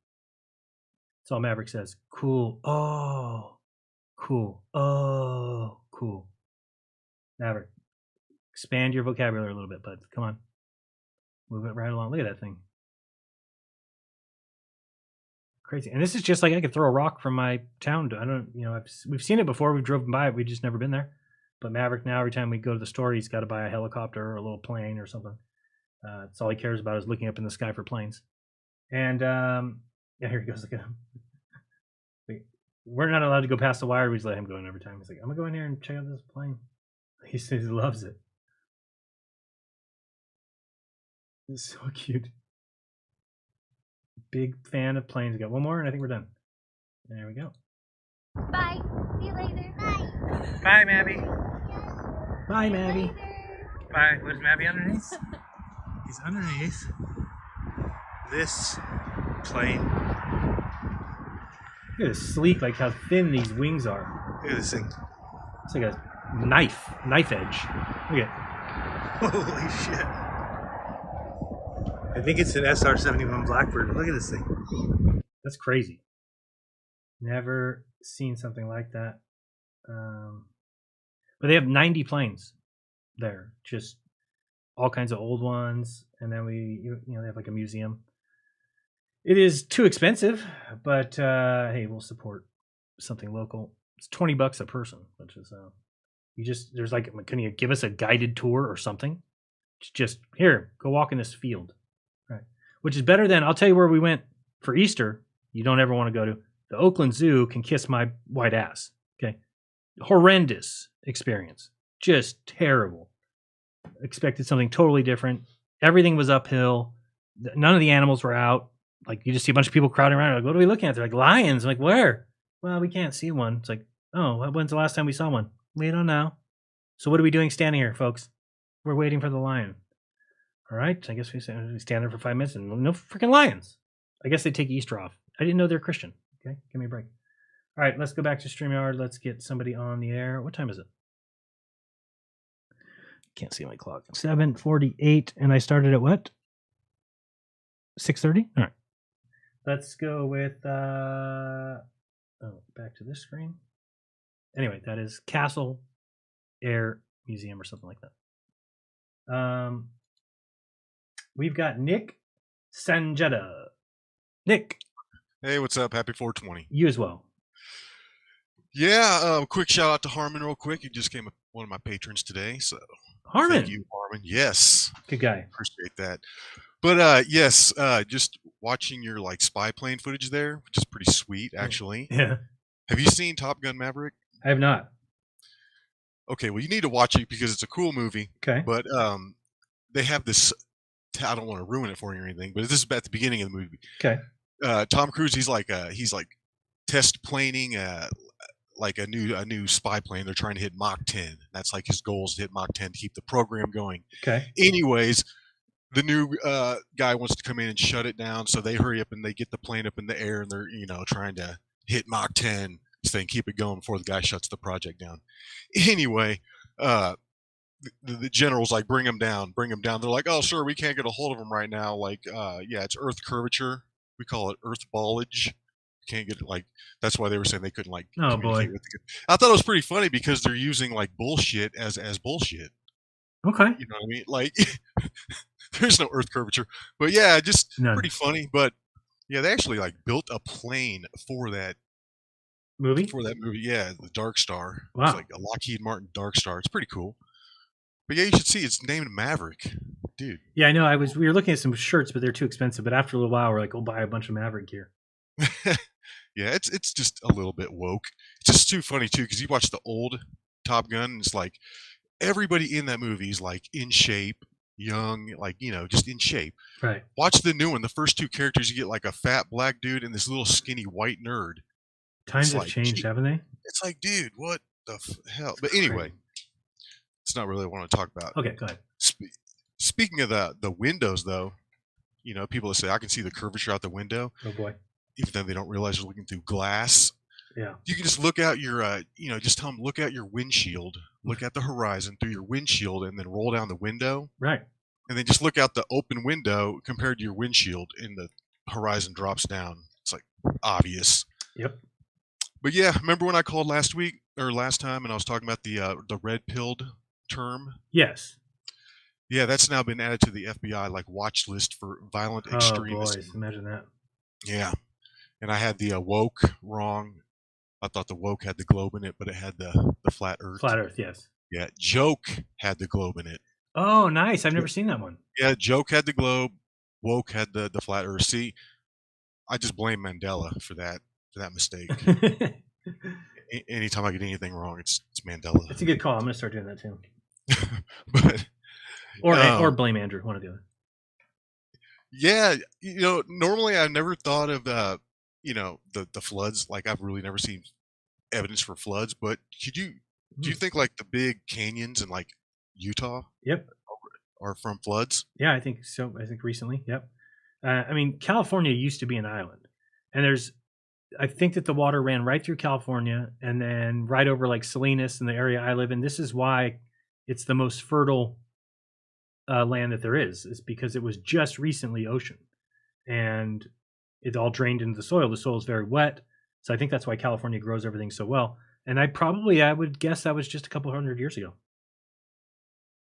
That's all Maverick says. Cool. Oh, cool. Oh, cool. Maverick, expand your vocabulary a little bit, bud. Come on. Move it right along. Look at that thing. Crazy. And this is just like I could throw a rock from my town. We've seen it before. We've driven by it. We've just never been there. But Maverick now, every time we go to the store, he's got to buy a helicopter or a little plane or something. That's all he cares about is looking up in the sky for planes. And yeah, here he goes. Look at him. We're not allowed to go past the wire. We just let him go in every time. He's like, I'm going to go in here and check out this plane. He says he loves it. It's so cute. Big fan of planes. We got one more, and I think we're done. There we go. Bye. See you later. Bye. Bye, Mabby. Bye, Mabby. Bye. Where's Mabby underneath? He's underneath this plane. Look at this sleek, like how thin these wings are. Look at this thing. It's like a knife edge. Look at it. Holy shit. I think it's an SR-71 Blackbird. Look at this thing. That's crazy. Never seen something like that. But they have 90 planes there. Just all kinds of old ones. And then they have like a museum. It is too expensive, but hey, we'll support something local. It's $20 a person, which is there's like, can you give us a guided tour or something? It's just here, go walk in this field. Right. Which is better than, I'll tell you where we went for Easter. You don't ever want to go to. The Oakland Zoo can kiss my white ass. Okay. Horrendous experience. Just terrible. Expected something totally different. Everything was uphill. None of the animals were out. Like, you just see a bunch of people crowding around. Like, what are we looking at? They're like, lions. I'm like, where? Well, we can't see one. It's like, oh, when's the last time we saw one? We don't know. So what are we doing standing here, folks? We're waiting for the lion. All right. I guess we stand there for 5 minutes and no freaking lions. I guess they take Easter off. I didn't know they're Christian. Okay. Give me a break. All right. Let's go back to StreamYard. Let's get somebody on the air. What time is it? Can't see my clock. 7:48. And I started at what? 6:30? All right. Let's go with, back to this screen. Anyway, that is Castle Air Museum or something like that. We've got Nick Sanjetta. Nick. Hey, what's up? Happy 420. You as well. Yeah, quick shout out to Harmon real quick. He just came one of my patrons today, so Harmon. thank you, Harmon. Yes. Good guy. Appreciate that. But yes, just watching your like spy plane footage there, which is pretty sweet actually. Yeah. Have you seen Top Gun Maverick? I have not. Okay, well you need to watch it because it's a cool movie. Okay. But they have this, I don't want to ruin it for you or anything, but this is at the beginning of the movie. Okay. Tom Cruise, he's like test planing like a new spy plane. They're trying to hit Mach 10. That's like his goal is to hit Mach 10 to keep the program going. Okay. Anyways, the new guy wants to come in and shut it down, so they hurry up and they get the plane up in the air and they're trying to hit Mach 10 so they can keep it going before the guy shuts the project down. Anyway, the general's like, bring him down. They're like, oh sir, we can't get a hold of him right now. Like, yeah, it's Earth curvature. We call it Earth ballage. Can't get it, like, that's why they were saying they couldn't like oh boy. with I thought it was pretty funny because they're using like bullshit as bullshit. Okay. You know what I mean? Like there's no Earth curvature. But yeah, just pretty funny. But yeah, they actually like built a plane for that movie. Yeah, the Dark Star. Wow. It's like a Lockheed Martin Dark Star. It's pretty cool. But yeah, you should see it's named Maverick. Dude. Yeah, I know. We were looking at some shirts, but they're too expensive. But after a little while, we're like, we'll buy a bunch of Maverick gear. Yeah, it's just a little bit woke. It's just too funny too, because you watch the old Top Gun, and it's like everybody in that movie is like in shape, young, like just in shape. Right. Watch the new one. The first two characters, you get like a fat black dude and this little skinny white nerd. Times It's have like, changed, haven't they? It's like, dude, what the hell? But anyway, it's not really what I want to talk about. Okay, go ahead. Speaking of the windows, though, people that say I can see the curvature out the window, Oh boy. even though they don't realize you're looking through glass. Yeah. You can just look out your, just tell them look out your windshield, look at the horizon through your windshield, and then roll down the window. Right. And then just look out the open window compared to your windshield, and the horizon drops down. It's like obvious. Yep. But yeah, remember when I called last time, and I was talking about the red pilled term? Yes. Yeah, that's now been added to the FBI like watch list for violent extremism. Oh boy, imagine that. Yeah, and I had the woke wrong. I thought the woke had the globe in it, but it had the flat Earth. Flat Earth, yes. Yeah, joke had the globe in it. Oh, nice. I've never seen that one. Yeah, joke had the globe, woke had the flat Earth. See, I just blame Mandela for that mistake. Anytime I get anything wrong, it's Mandela. It's a good call. I'm gonna start doing that too. But or blame Andrew, one or the other. Yeah, normally I never thought of the floods. Like I've really never seen evidence for floods. But do you think like the big canyons in like Utah? Yep. Are from floods? Yeah, I think so. I think recently. Yep. I mean, California used to be an island, and I think that the water ran right through California and then right over like Salinas and the area I live in. This is why it's the most fertile land that there is because it was just recently ocean, and it all drained into the soil. The soil is very wet, so I think that's why California grows everything so well. And I would guess that was just a couple hundred years ago.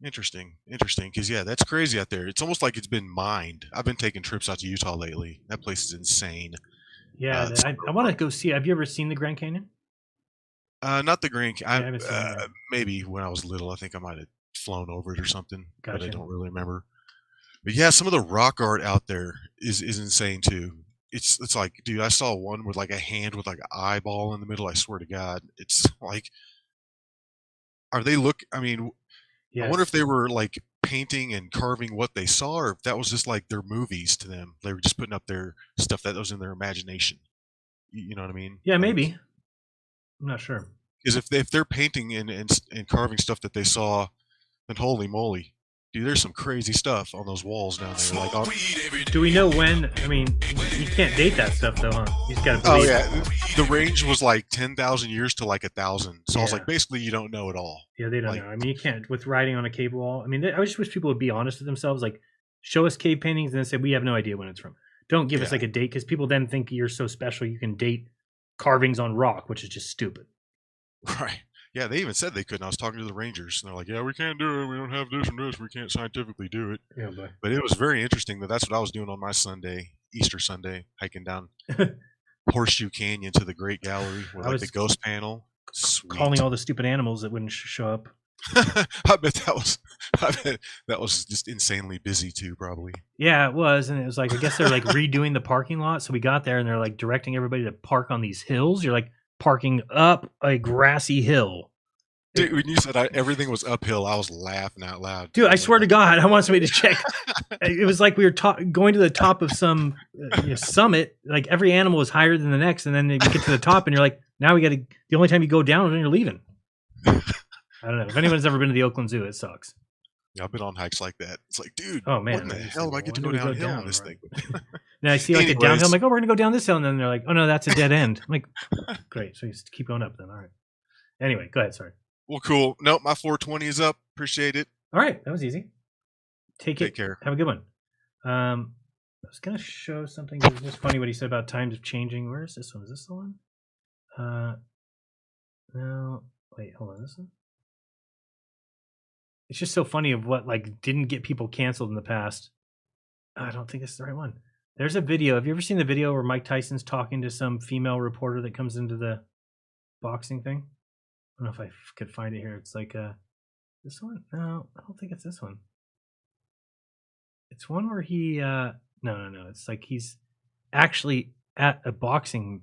Interesting. Because yeah, that's crazy out there. It's almost like it's been mined. I've been taking trips out to Utah lately. That place is insane. Yeah, I want to go see. Have you ever seen the Grand Canyon? Not the Grand I Canyon. haven't seen that. Maybe when I was little, I think I might have flown over it or something, but I Gotcha. don't really remember. But yeah, some of the rock art out there is insane too. It's like, dude, I saw one with like a hand with like an eyeball in the middle. I swear to God, it's like, I mean, Yes. I wonder if they were like painting and carving what they saw, or if that was just like their movies to them. They were just putting up their stuff that was in their imagination. You know what I mean? Yeah, maybe. I'm not sure. Because if they're painting and carving stuff that they saw, then holy moly, dude, there's some crazy stuff on those walls down there. Like, do we know when? I mean, you can't date that stuff though, huh? You just gotta oh believe. yeah, the range was like 10,000 years to like 1,000. So I was Yeah. like, basically, you don't know it all. Yeah, they don't Like, know. I mean, you can't with writing on a cave wall. I mean, I just wish people would be honest with themselves. Like, show us cave paintings and then say we have no idea when it's from. Don't give us Yeah. like a date because people then think you're so special. You can date carvings on rock, which is just stupid. Right. Yeah, they even said they couldn't. I was talking to the Rangers, and they're like, yeah, we can't do it. We don't have this and this. We can't scientifically do it. Yeah, boy. But it was very interesting that's what I was doing on my Sunday, Easter Sunday, hiking down Horseshoe Canyon to the Great Gallery with I like was the ghost panel. Sweet. Calling all the stupid animals that wouldn't show up. I bet that was just insanely busy too, probably. Yeah, it was, and it was like I guess they're like redoing the parking lot. So we got there, and they're like directing everybody to park on these hills. You're like parking up a grassy hill. Dude, when you said everything was uphill, I was laughing out loud. Dude, I swear to God, I want somebody to check. It was like we were going to the top of some summit. Like every animal was higher than the next, and then you get to the top, and you're like, now we got to. The only time you go down is when you're leaving. I don't know. If anyone's ever been to the Oakland Zoo, it sucks. Yeah, I've been on hikes like that. It's like, dude, oh man, what in the hell do I get to go downhill on this thing? Then I see like a downhill. I'm like, oh, we're gonna go down this hill, and then they're like, oh no, that's a dead end. I'm like, great. So you just keep going up then. All right. Anyway, go ahead. Sorry. Well, cool. Nope, my 420 is up. Appreciate it. All right, that was easy. Take care. Have a good one. I was gonna show something. It was just funny what he said about times of changing. Where is this one? Is this the one? No. Wait, hold on. This one. It's just so funny of what like didn't get people canceled in the past. I don't think it's the right one. There's a video. Have you ever seen the video where Mike Tyson's talking to some female reporter that comes into the boxing thing? I don't know if I could find it here. It's like this one. No, I don't think it's this one. It's one where he no. It's like he's actually at a boxing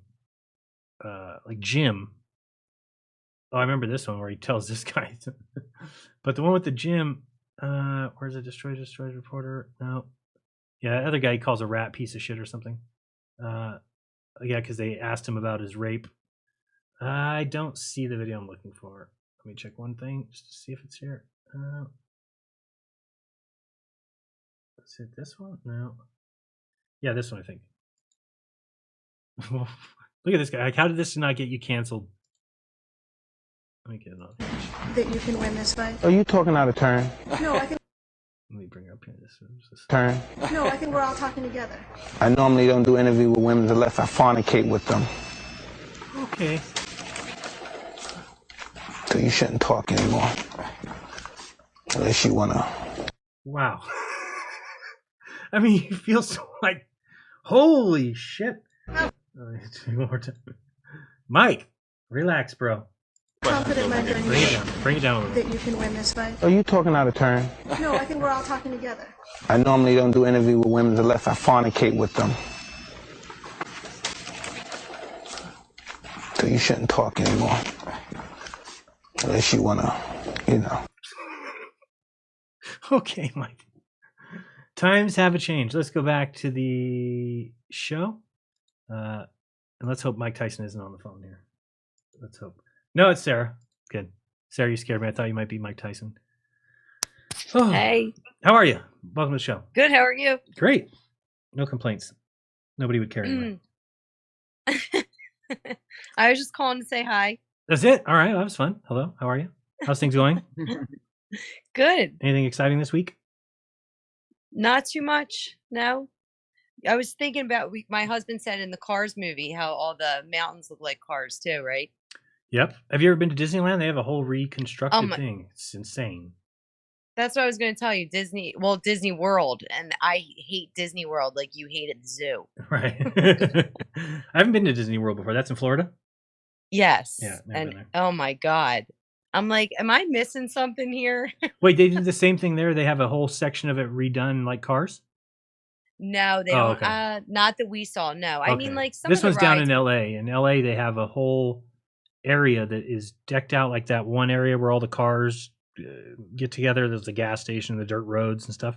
like gym. Oh, I remember this one where he tells this guy. But the one with the gym, where's it? Destroyed reporter? No. Yeah, that other guy he calls a rat piece of shit or something. Yeah, because they asked him about his rape. I don't see the video I'm looking for. Let me check one thing just to see if it's here. Is it this one? No. Yeah, this one, I think. Look at this guy. Like, how did this not get you canceled? Let me get another. That you can win this fight? Are you talking out of turn? No, I think. Let me bring her up here. This is Turn. No, I think we're all talking together. I normally don't do interview with women unless I fornicate with them. Okay. So you shouldn't talk anymore. Unless you wanna. Wow. I mean, you feel so like, holy shit. One more time. Mike, relax, bro. Confident, my friend. Bring it down. Bring it down a little bit. That you can win this fight? Are you talking out of turn? No, I think we're all talking together. I normally don't do interview with women unless I fornicate with them. So you shouldn't talk anymore. Unless you wanna, you know. Okay, Mike. Times have a change. Let's go back to the show. And let's hope Mike Tyson isn't on the phone here. Let's hope. No, it's Sarah. Good. Sarah, you scared me. I thought you might be Mike Tyson. Oh. Hey. How are you? Welcome to the show. Good. How are you? Great. No complaints. Nobody would care anyway. I was just calling to say hi. That's it. All right. That was fun. Hello. How are you? How's things going? Good. Anything exciting this week? Not too much. No. I was thinking about my husband said in the Cars movie how all the mountains look like cars too, right? Yep. Have you ever been to Disneyland? They have a whole reconstructed thing. It's insane. That's what I was going to tell you. Disney World, and I hate Disney World like you hated the zoo. Right. I haven't been to Disney World before. That's in Florida? Yes. Yeah. And oh my God. I'm like, am I missing something here? Wait, they did the same thing there? They have a whole section of it redone like Cars? No, they don't. Okay. Not that we saw. No. I mean, like some this of the one's down rides- in LA. In LA, they have a whole area that is decked out like that one area where all the cars get together. There's the gas station, the dirt roads and stuff.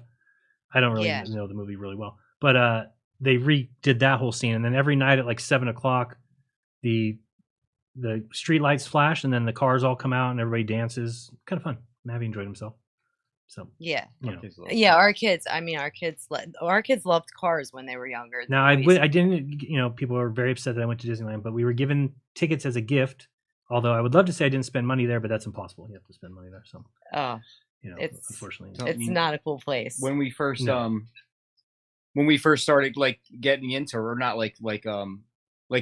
I don't really know the movie really well, but they redid that whole scene. And then every night at like 7:00, the street lights flash and then the cars all come out and everybody dances. Kind of fun. Mavi enjoyed himself. So yeah, you know. Yeah, our kids loved Cars when they were younger. Now I didn't, you know, people are very upset that I went to Disneyland, but we were given tickets as a gift. Although I would love to say I didn't spend money there, but that's impossible. You have to spend money there. So, you know, it's unfortunately, it's not a cool place. When we first started like getting into, or not like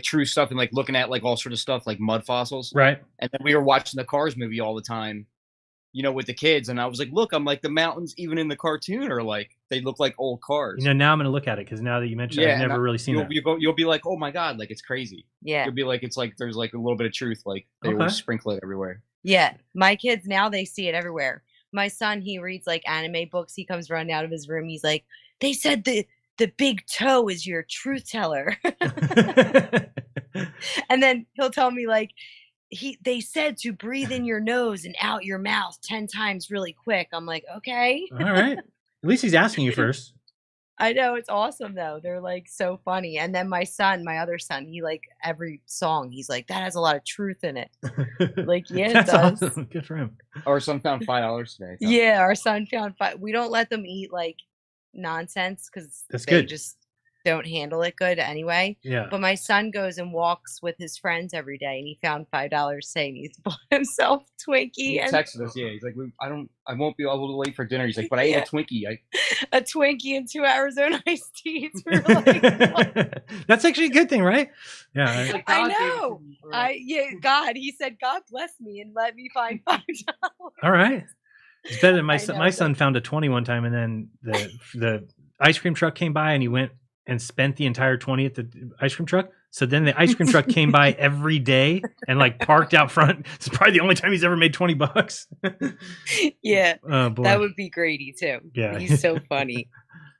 true stuff and like looking at like all sort of stuff like mud fossils, right? And then we were watching the Cars movie all the time, you know, with the kids, and I was like, look, I'm like, the mountains even in the cartoon are like, they look like old cars. You know, now I'm going to look at it because now that you mentioned it, I've never really seen that. You'll be like, oh my God, like it's crazy. Yeah. You'll be like, it's like there's like a little bit of truth, like they were sprinkling everywhere. Yeah, my kids now they see it everywhere. My son, he reads like anime books. He comes running out of his room. He's like, they said the big toe is your truth teller. And then he'll tell me like, they said to breathe in your nose and out your mouth 10 times really quick. I'm like, okay. All right. At least he's asking you first. I know, it's awesome though. They're like so funny. And then my other son, he like every song, he's like, that has a lot of truth in it. Like, yeah, it does. Awesome. Good for him. Our son found $5 today. Yeah, our son found we don't let them eat like nonsense because they good. Just don't handle it good anyway. Yeah. But my son goes and walks with his friends every day, and he found $5 saying he's bought himself Twinkie. He texted us, yeah. He's like, I won't be able to wait for dinner. He's like, but I ate a Twinkie. A Twinkie and 2 Arizona iced teas. We were like, that's actually a good thing, right? Yeah. Like, I know. God. He said, God bless me and let me find $5. All right. It's better than my son found a 20 one time, and then the ice cream truck came by, and he went and spent the entire 20 at the ice cream truck. So then the ice cream truck came by every day and like parked out front. It's probably the only time he's ever made $20. Yeah. Oh, boy. That would be Grady too. Yeah. He's so funny.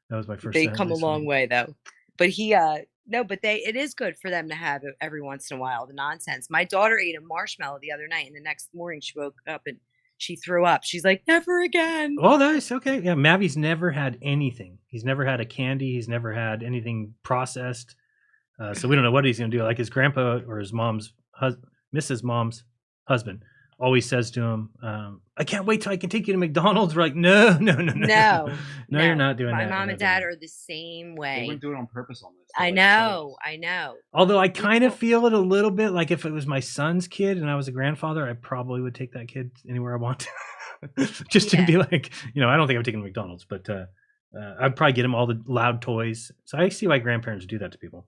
That was my first. They come a long way though. But it is good for them to have it every once in a while, the nonsense. My daughter ate a marshmallow the other night, and the next morning she woke up and she threw up. She's like, never again. Oh, nice. Okay. Yeah. Mavi's never had anything. He's never had a candy. He's never had anything processed. So we don't know what he's going to do. Like his grandpa or his mom's Mrs. Mom's husband, always says to him, I can't wait till I can take you to McDonald's. We're like, no, No, you're not doing My that. mom We're and not doing dad are the same They way. wouldn't do it on purpose almost. I know. Although I kind of feel it a little bit, like if it was my son's kid and I was a grandfather, I probably would take that kid anywhere I want to. Just to be like, I don't think I'm taking him to McDonald's, but I'd probably get him all the loud toys. So I see why grandparents do that to people.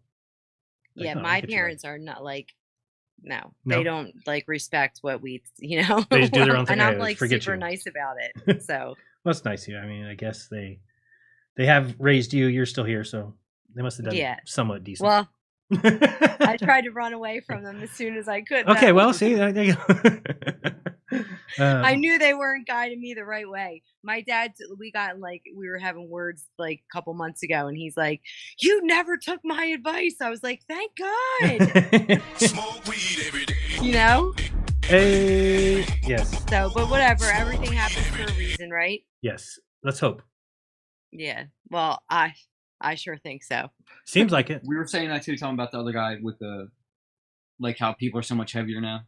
Like, Yeah, no, I'll my get you parents are not like, No? they don't like respect what we, They just do their own thing. and I'm Hey, like forget super you. nice about it. So Well, that's nice of you. I mean, I guess they have raised you. You're still here, so they must have done yeah, somewhat decent. well, I tried to run away from them as soon as I could. Okay, though. well, see, there you go. I knew they weren't guiding me the right way. My dad, we were having words like a couple months ago, and he's like, "You never took my advice." I was like, "Thank God." Smoke weed every day. Hey, yes, So, but whatever. Everything happens for a reason, right? yes. Let's hope. Yeah. Well, I sure think so. Seems like it. We were saying that too, talking about the other guy with how people are so much heavier now.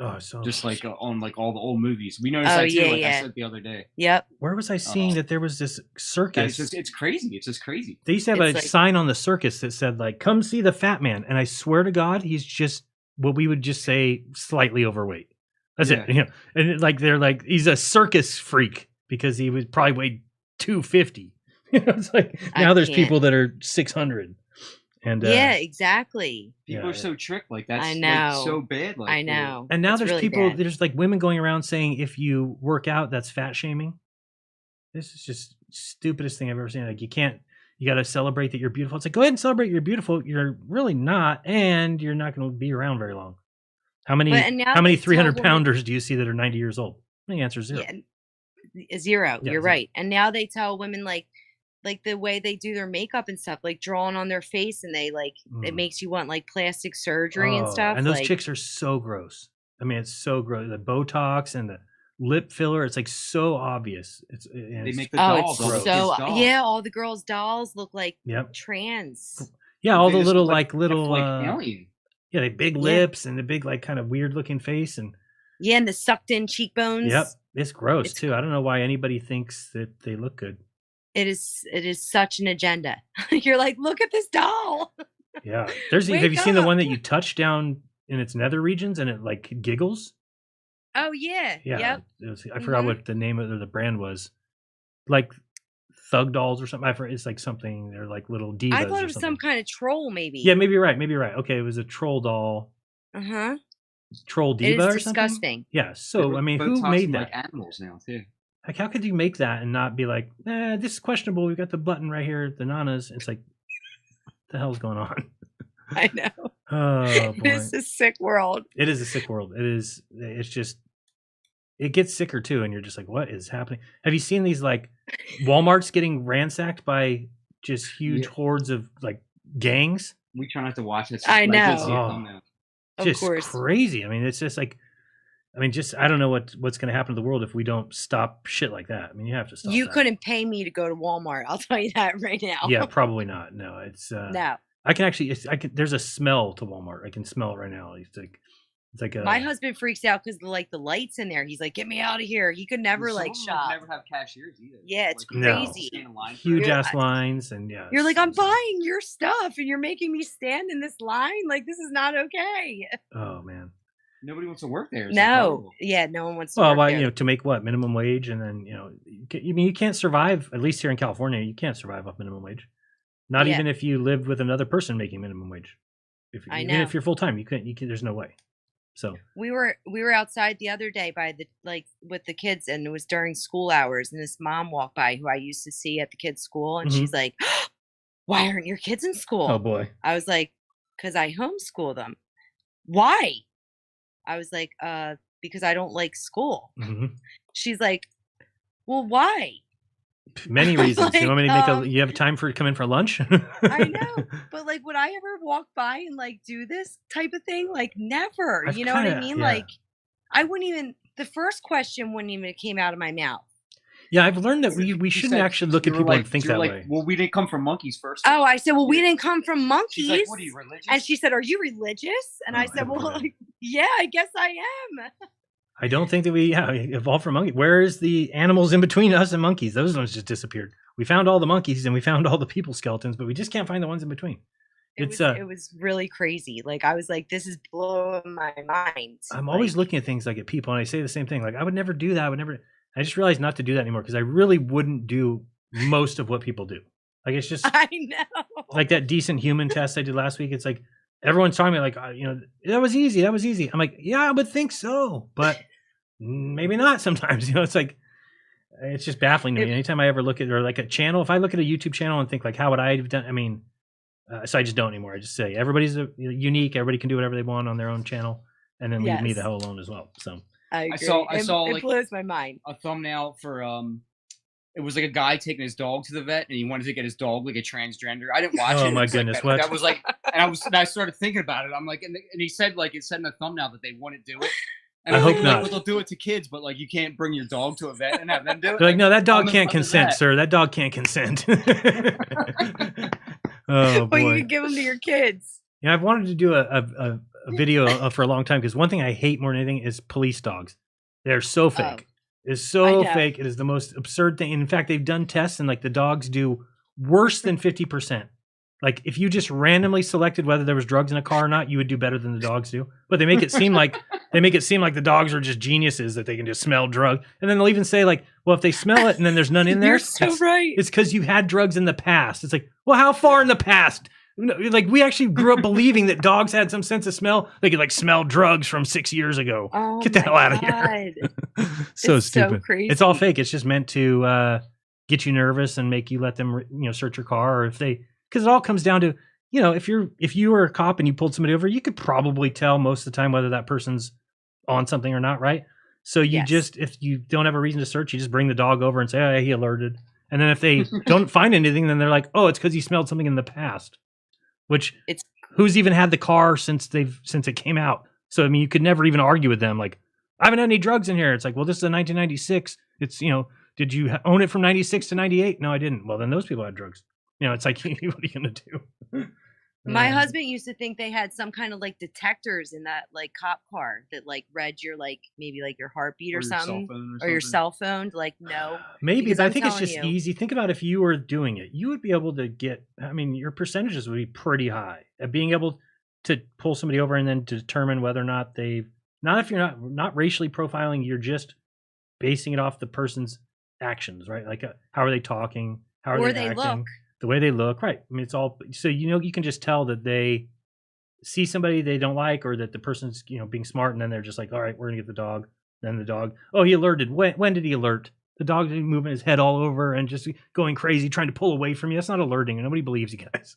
Oh, so Just like on like all the old movies. We noticed Oh, that too, yeah, like I yeah. said the other day. Yep. Where was I seeing that there was this Yeah, circus? it's crazy. It's just crazy. They used to have It's a like- sign on the circus that said like, "Come see the fat man," and I swear to God, he's just what we would just say slightly overweight. That's it. Yeah. And they're like, he's a circus freak because he would probably weigh 250. It's like I now there's can't. people that are 600. And Yeah, exactly. People Yeah. are so tricked. Like that's I like, know. so bad. Like I know. and now It's there's really people. bad. There's like women going around saying if you work out, that's fat shaming. This is just stupidest thing I've ever seen. Like you got to celebrate that you're beautiful. It's like, go ahead and celebrate you're beautiful. You're really not, and you're not going to be around very long. How many But- and now how many they tell 300 women- pounders do you see that are 90 years old? The answer is zero. Yeah, zero. Yeah, You're zero. right. And now they tell women like the way they do their makeup and stuff, like drawing on their face, and they like it makes you want like plastic surgery and Oh, stuff. and those like, chicks are so gross. I mean, it's so gross. The Botox and the lip filler, it's like so obvious. They make the oh, dolls. it's all the so kids' dolls. yeah. All the girls' dolls look like Yep. trans. Yeah, all They the just little look like little like alien. yeah, the big Yeah. lips and the big like kind of weird looking face and Yeah, and the sucked in cheekbones. yep, it's gross It's- too. I don't know why anybody thinks that they look good. It is such an agenda. You're like, look at this doll. Yeah, there's have Wake you seen the up. one that you touch down in its nether regions and it like giggles? Oh yeah. Yeah, Yep. I forgot Mhm. what the name of the brand was. Like Thug Dolls or something. I forget. It's like something. They're like little divas. I thought or it was something. some kind of troll, maybe. Yeah, maybe you're right. Maybe you're right. Okay, it was a troll doll, Uh huh. troll It diva is or something. disgusting. Yeah. So I mean, who Botox made them that? like animals now too? Like, how could you make that and not be like, this is questionable. We've got the button right here, the nanas. It's like, what the hell's going on? I know. Oh It boy, is a sick world. it is a sick world. It is. It's just. It gets sicker too, and you're just like, what is happening? Have you seen these like Walmarts getting ransacked by just huge hordes of like gangs? We try not to watch it. I know. See it come out. Of Just course. crazy. I mean, it's just like, I don't know what's going to happen to the world if we don't stop shit like that. I mean, you have to stop. You that. couldn't pay me to go to Walmart. I'll tell you that right now. Yeah, probably not. No, it's No. I can actually. There's a smell to Walmart. I can smell it right now. It's like a. My husband freaks out because the lights in there. He's like, "Get me out of here." He could never Some like of them shop. never have cashiers either. Yeah, it's Like, No. crazy. stand in line for huge it. ass lines and yeah. You're like, I'm buying your stuff, and you're making me stand in this line. Like, this is not okay. Oh man. Nobody wants to work there. It's like No, horrible. yeah, no one wants to. Well, work why there. to make what minimum wage and then you can't survive, at least here in California, you can't survive off minimum wage. Not Yeah. even if you lived with another person making minimum wage. I Even know. if you're full time, you can. There's no way. So We were outside the other day by the with the kids, and it was during school hours, and this mom walked by who I used to see at the kids' school, and Mhm. she's like, "Why aren't your kids in school?" oh boy. I was like, "Cause I homeschool them." Why? I was like, because I don't like school." hmm She's like, "Well, why?" Many reasons. You want me to make Like, you have time for come in for lunch? I know, but like, would I ever walk by and like do this type of thing? Like, never. I've You know what I kinda- mean? yeah. Like, I wouldn't even. The first question wouldn't even came out of my mouth. Yeah, I've learned that we You shouldn't said- actually look you at were people like, and think you were that like, way. Well, we didn't come from monkeys first. Oh, I said, well, we didn't come from monkeys. She's like, what are you, religious? And she said, "Are you religious?" And I Oh, said, "Well, heaven forbid. like, Yeah, I guess I am. I don't think that we evolved from monkey. Where is the animals in between us and monkeys? Those ones just disappeared. We found all the monkeys and we found all the people skeletons, but we just can't find the ones in between. It was really crazy. Like I was like, this is blowing my mind. I'm always looking at things like at people, and I say the same thing. Like I would never do that. I just realized not to do that anymore because I really wouldn't do most of what people do. Like it's just I know. like that decent human test I did last week. It's like everyone's talking about like that was easy. That was easy. I'm like, yeah, I would think so, but maybe not. Sometimes it's like it's just baffling to me. Anytime I ever look at or like a channel, if I look at a YouTube channel and think like, how would I have done? I mean. So I just don't anymore. I just say everybody's unique. Everybody can do whatever they want on their own channel, and then leave me the hell alone as well. So I agree. I saw it like blows my mind. a thumbnail for it was like a guy taking his dog to the vet, and he wanted to get his dog like a transgender. I didn't watch it. Oh my It was goodness, like, what? That was like, and I started thinking about it. I'm like, and he said like it said in the thumbnail that they wouldn't do it. And I was hope like, not. Well, they'll do it to kids, but like you can't bring your dog to a vet and have them do it. They're like, no, that dog I'm can't the consent, vet. sir. That dog can't consent. Oh But you boy. can give them to your kids. Yeah, I've wanted to do a video for a long time because one thing I hate more than anything is police dogs. They're so fake. It's so know. fake. It is the most absurd thing. And in fact, they've done tests and like the dogs do worse than 50%. Like if you just randomly selected whether there was drugs in a car or not, you would do better than the dogs do. But they make it seem like the dogs are just geniuses that they can just smell drug. And then they'll even say like, well, if they smell it and then there's none in there, You're so right. it's because you had drugs in the past. It's like, well, how far in the past? No, like we actually grew up believing that dogs had some sense of smell. They could like smell drugs from 6 years ago. Oh Get the hell out of here. God. So It's so stupid. crazy. It's all fake. It's just meant to get you nervous and make you let them, search your car, or if they, because it all comes down to, if you were a cop and you pulled somebody over, you could probably tell most of the time whether that person's on something or not, right? So you just, if you don't have a reason to search, you just bring the dog over and say, oh, he alerted. And then if they don't find anything, then they're like, oh, it's because he smelled something in the past. Which who's even had the car since it came out? So I mean, you could never even argue with them. Like, I haven't had any drugs in here. It's like, well, this is a 1996. It's did you own it from 96 to 98? No, I didn't. Well, then those people had drugs. It's like, what are you gonna do? My husband used to think they had some kind of like detectors in that like cop car that like read your like maybe like your heartbeat or something, or your cell phone. Like no, Maybe, because but I I'm think it's telling just you, easy. Think about if you were doing it, you would be able to get. I mean, your percentages would be pretty high at being able to pull somebody over and then determine whether or not they've. Not if you're not racially profiling, you're just basing it off the person's actions, right? Like how are they talking? How are or they they acting? look. The way they look, right? I mean, it's all so you can just tell that they see somebody they don't like, or that the person's being smart, and then they're just like, all right, we're gonna get the dog. Then the dog, oh, he alerted. When did he alert? The dog didn't moving his head all over and just going crazy, trying to pull away from you. That's not alerting, and nobody believes you guys.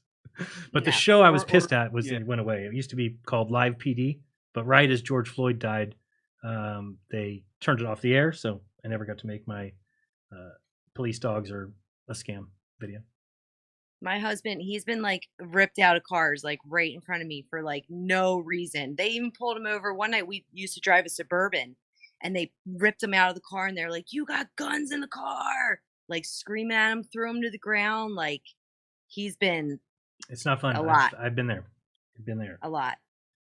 But the show I was pissed at it went away. It used to be called Live PD, but right as George Floyd died, they turned it off the air, so I never got to make my police dogs or a scam video. My husband, he's been like ripped out of cars, like right in front of me for like no reason. They even pulled him over. One night we used to drive a Suburban and they ripped him out of the car and they're like, you got guns in the car, like screaming at him, threw him to the ground. Like he's been It's not fun. a lot. I've been there. I've been there. A lot.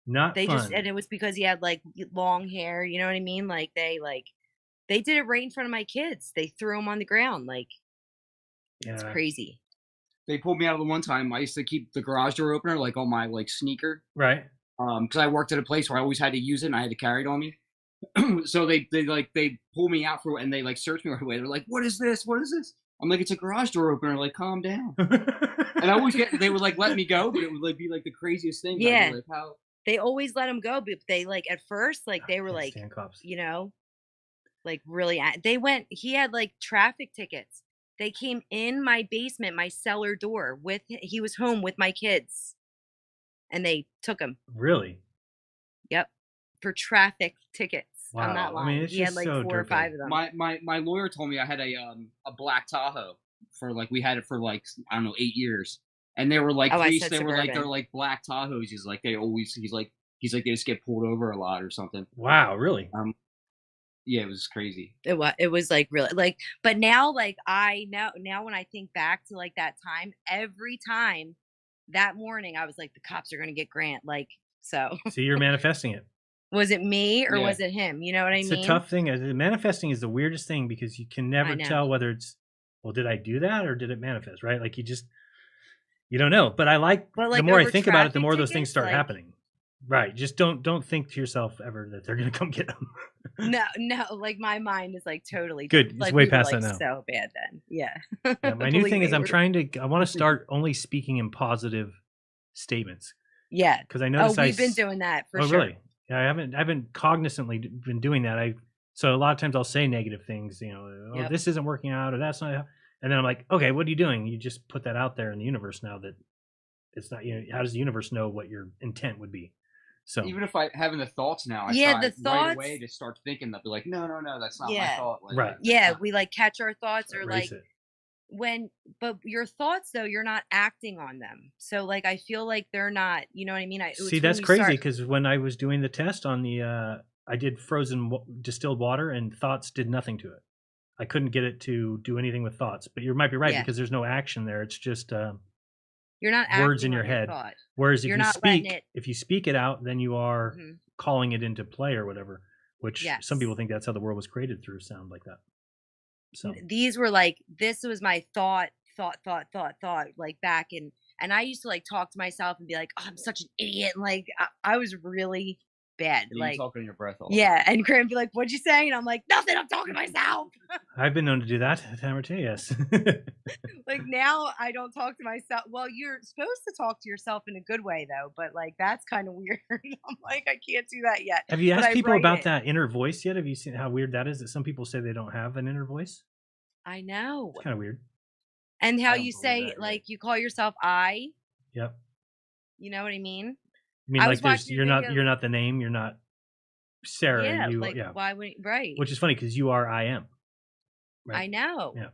Not They fun. and it was because he had like long hair. You know what I mean? Like they did it right in front of my kids. They threw him on the ground. Like it's crazy. They pulled me out of the one time. I used to keep the garage door opener like on my like sneaker. Right. Because I worked at a place where I always had to use it and I had to carry it on me. So they pull me out for and they like search me right away. They're like, "What is this? What is this?" I'm like, "It's a garage door opener." Like, calm down. And I always they would like let me go, but it would like be like the craziest thing. Yeah. Like, how They always let him go, but they like at first like they were like cops. Like really he had like traffic tickets. They came in my basement, my cellar door he was home with my kids and they took him. Really? Yep. For traffic tickets. I'm not Wow. I lying. mean, it's He had just like so 4 or dirty. 5 of them. my lawyer told me I had a black Tahoe for like we had it for like I don't know 8 years, and they were like Oh, I police. said They were like Suburban. they're like black Tahoes. He's like they just get pulled over a lot or something. Wow, really? Yeah, it was crazy. It was like really like, but now like I now when I think back to like that time, every time that morning I was like, the cops are gonna get Grant. Like so. See, you're manifesting it. Was it me or Yeah. was it him? You know what I It's mean? a tough thing. Manifesting is the weirdest thing because you can never know. tell whether it's, well, did I do that or did it manifest, right? Like you don't know. But I like, But, the like, more I over think about it, the traffic more those things tickets, start like- happening. Right. Just don't think to yourself ever that they're going to come get them. No, like my mind is like totally Good. It's Like way we past were, that like, now. so bad then. Yeah. Yeah, my new Believe thing me, is I we're- want to start only speaking in positive statements. Yeah. Because I noticed we've been doing that for sure. Really? Yeah, I haven't cognizantly been doing that. So a lot of times I'll say negative things, oh, Yep. this isn't working out or that's not, and then I'm like, okay, what are you doing? You just put that out there in the universe now that it's not, how does the universe know what your intent would be? So Even if I having the thoughts now, I Yeah, try the right thoughts- away to start thinking that. Be like, no, that's not my Yeah. thought. Like, Right. Yeah, we like catch our thoughts or erase like it. but your thoughts though, you're not acting on them. So like I feel like they're not, you know what I mean? See, that's crazy because when I was doing the test on the, I did frozen distilled water and thoughts did nothing to it. I couldn't get it to do anything with thoughts, but you might be right Yeah. because there's no action there. It's just you're not words acting in your on head. thought. Whereas if You're you not letting speak, it- if you speak it out, then you are Mhm. calling it into play or whatever. Which Yes. some people think that's how the world was created, through sound like that. So These were like this was my thought, like back in, and I used to like talk to myself and be like, oh, I'm such an idiot. And like I was really bad. You Like talk in your breath all yeah, and Graham be like, "What'd you say?" And I'm like, "Nothing. I'm talking to myself." I've been known to do that a time or two. Yes. Like now, I don't talk to myself. Well, you're supposed to talk to yourself in a good way, though. But like that's kind of weird. I'm like, I can't do that yet. Have you But asked I people write about it. that inner voice yet? Have you seen how weird that is? That some people say they don't have an inner voice. I know. It's kind of weird. And how don't you believe say that yet. like you call yourself I. Yep. You know what I mean? I mean, I like was watching a you're not video- you're not the name. You're not Sarah. Yeah, you like yeah. why would right? Which is funny because you are I am. I know. Yeah.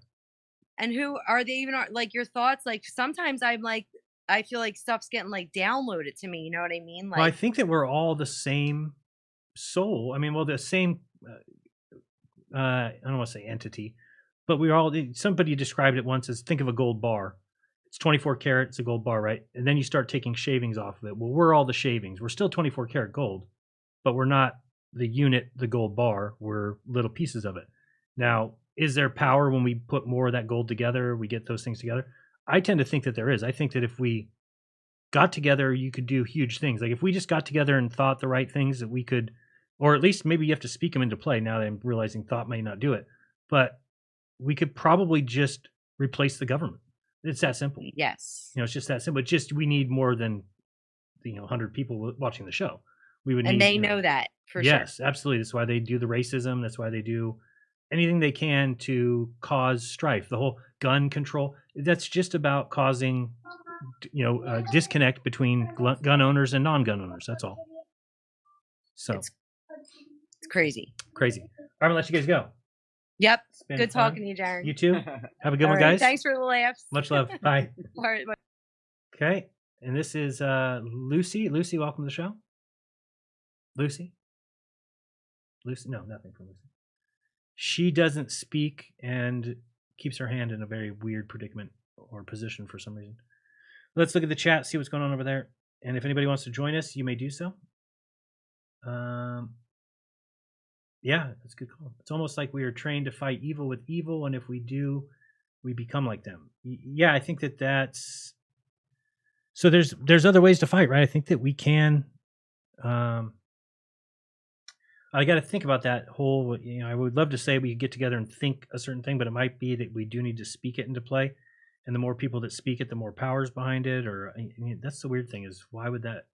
And who are they even? Like your thoughts? Like sometimes I'm like, I feel like stuff's getting like downloaded to me. You know what I mean? Like Well, I think that we're all the same soul. I mean, well, the same. I don't want to say entity, but we're all. Somebody described it once as think of a gold bar. It's 24 karat. It's a gold bar, right? And then you start taking shavings off of it. Well, we're all the shavings. We're still 24 karat gold, but we're not the unit, the gold bar. We're little pieces of it. Now, is there power when we put more of that gold together? We get those things together. I tend to think that there is. I think that if we got together, you could do huge things. Like if we just got together and thought the right things, that we could, or at least maybe you have to speak them into play. Now that I'm realizing thought may not do it, but we could probably just replace the government. It's that simple. Yes. It's just that simple. It's just we need more than 100 people watching the show. We would and need, they know that for sure. yes, absolutely. That's why they do the racism. That's why they do anything they can to cause strife. The whole gun control. That's just about causing, disconnect between gun owners and non-gun owners. That's all. So it's crazy. Crazy. All right, I'm gonna let you guys go. Yep. been Good fun. talking to you, Jeran. You too. Have a good All one, right, guys. Thanks for the laughs. Much love. Bye. All right. Bye. Okay. And this is Lucy. Lucy, welcome to the show. Lucy? No, nothing from Lucy. She doesn't speak and keeps her hand in a very weird predicament or position for some reason. Let's look at the chat, see what's going on over there. And if anybody wants to join us, you may do so. Yeah, that's a good call. It's almost like we are trained to fight evil with evil, and if we do, we become like them. Yeah, I think that's... So there's other ways to fight, right? I think that we can... I got to think about that whole, I would love to say we could get together and think a certain thing, but it might be that we do need to speak it into play. And the more people that speak it, the more powers behind it. Or that's the weird thing is why would that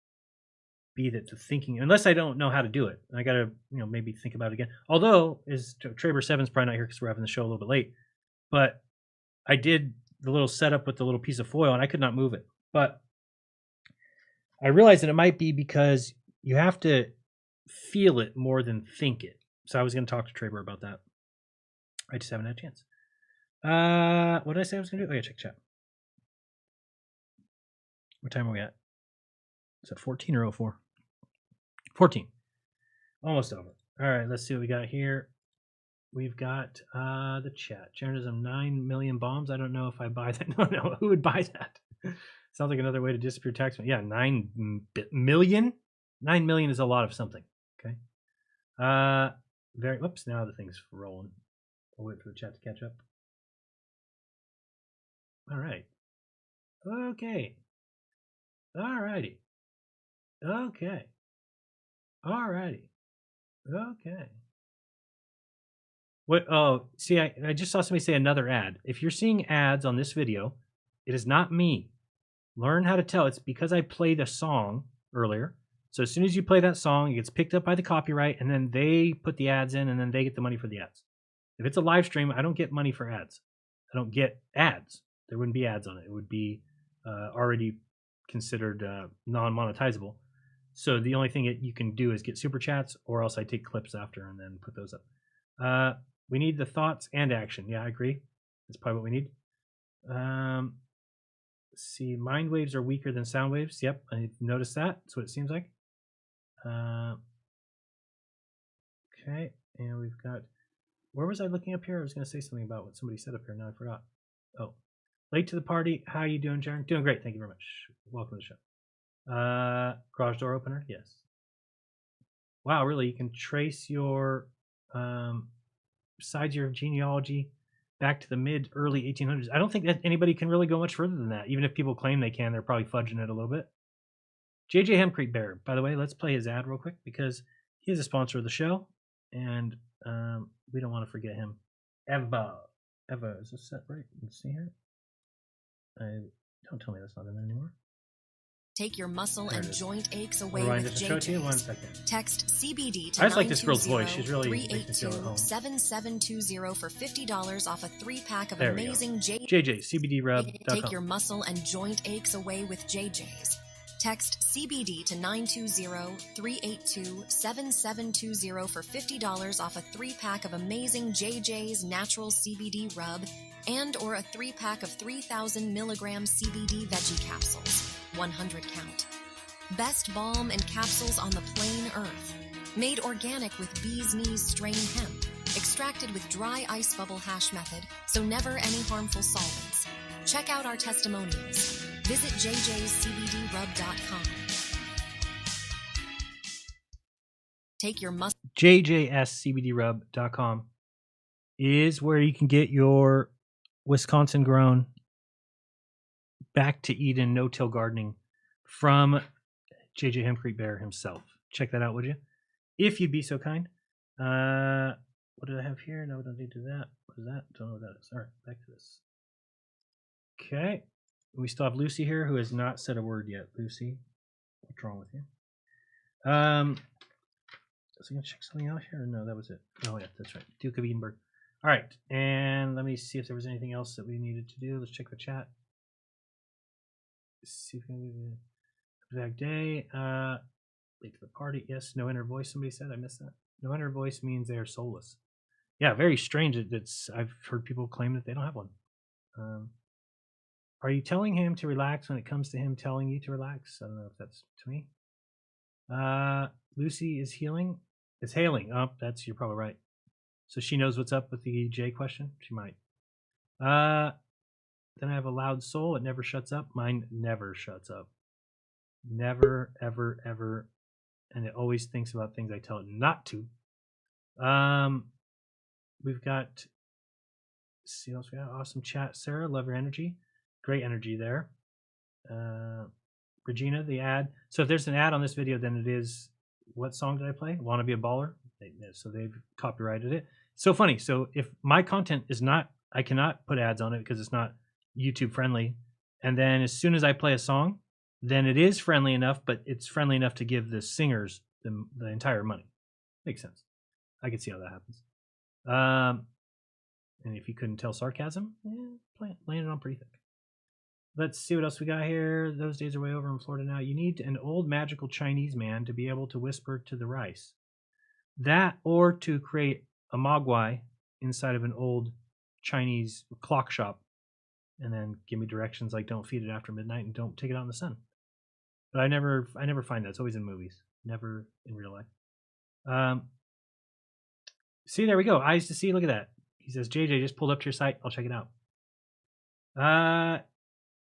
be that the thinking, unless I don't know how to do it. I got to, maybe think about it again. Although Traber 7's probably not here because we're having the show a little bit late, but I did the little setup with the little piece of foil and I could not move it. But I realized that it might be because you have to feel it more than think it. So I was going to talk to Traber about that. I just haven't had a chance. What did I say I was going to do? Oh, yeah, check chat. What time are we at? Is it 14 or 04? 14. Almost over. All right, let's see what we got here. We've got the chat. Jeranism 9 million bombs. I don't know if I buy that. No. Who would buy that? Sounds like another way to disappear taxman. Yeah, 9 million? 9 million is a lot of something. Okay. Whoops, now the thing's rolling. I'll wait for the chat to catch up. All right. Okay. All righty. Okay. All righty. Okay. What? Oh, see, I just saw somebody say another ad. If you're seeing ads on this video, it is not me. Learn how to tell. It's because I played a song earlier. So as soon as you play that song, it gets picked up by the copyright, and then they put the ads in, and then they get the money for the ads. If it's a live stream, I don't get money for ads. I don't get ads. There wouldn't be ads on it. It would be already considered non-monetizable. So the only thing that you can do is get super chats, or else I take clips after and then put those up. We need the thoughts and action. Yeah, I agree. That's probably what we need. Let's see, mind waves are weaker than sound waves. Yep, I noticed that. That's what it seems like. Okay, and we've got, where was I looking up here? I was going to say something about what somebody said up here. Now I forgot. Oh, late to the party. How you doing, Jeran? Doing great. Thank you very much. Welcome to the show. Garage door opener. Yes. Wow, really? You can trace your sides, your genealogy back to the early 1800s. I don't think that anybody can really go much further than that. Even if people claim they can, they're probably fudging it a little bit. JJ Hempcrete Bear, by the way, let's play his ad real quick because he's a sponsor of the show, and we don't want to forget him. Eva, is this set right? Let's see here. Don't tell me that's not in there anymore. Take your muscle There it and is. joint aches away Ryan, with just show it to you. 1 JJ's. second. Text CBD to I just like this girl's voice. She's really makes me feel at home. 7720 for $50 off a 3-pack of There we go. amazing JJCBDRub.com. Take your muscle and joint aches away with JJ's. Text CBD to 920-382-7720 for $50 off a 3-pack of amazing JJ's natural CBD rub and or a 3-pack of 3,000 milligram CBD veggie capsules, 100 count. Best balm and capsules on the plain earth. Made organic with bee's knees strain hemp. Extracted with dry ice bubble hash method, so never any harmful solvents. Check out our testimonials. Visit jjscbdrub.com. Take your muscle. JJSCBDRub.com is where you can get your Wisconsin grown back to Eden no-till gardening from JJ Hempcrete Bear himself. Check that out, would you? If you'd be so kind. What did I have here? No, we don't need to do that. What is that? Don't know what that is. All right, back to this. Okay. We still have Lucy here, who has not said a word yet. Lucy, what's wrong with you? Was I going to check something out here? No, that was it. Oh, yeah, that's right. Duke of Edinburgh. All right, and let me see if there was anything else that we needed to do. Let's check the chat. Let's see if we can do the exact day. Late to the party. Yes, no inner voice, somebody said. I missed that. No inner voice means they are soulless. Yeah, very strange. I've heard people claim that they don't have one. Are you telling him to relax when it comes to him telling you to relax? I don't know if that's to me. Lucy is healing. It's hailing. Oh, you're probably right. So she knows what's up with the J question? She might. Then I have a loud soul. It never shuts up. Mine never shuts up. Never, ever, ever. And it always thinks about things I tell it not to. We've got, let's see what else we got. Awesome chat. Sarah, love your energy. Great energy there. Regina, the ad. So if there's an ad on this video, then it is, what song did I play? Wanna Be a Baller? So they've copyrighted it. So funny. So if my content is not, I cannot put ads on it because it's not YouTube friendly. And then as soon as I play a song, then it is friendly enough, but it's friendly enough to give the singers the entire money. Makes sense. I can see how that happens. And if you couldn't tell sarcasm, laying it on pretty thick. Let's see what else we got here. Those days are way over in Florida now. You need an old magical Chinese man to be able to whisper to the rice. That, or to create a mogwai inside of an old Chinese clock shop, and then give me directions like don't feed it after midnight and don't take it out in the sun. But I never find that. It's always in movies, never in real life. See, there we go. Eyes to see. Look at that. He says, JJ just pulled up to your site. I'll check it out.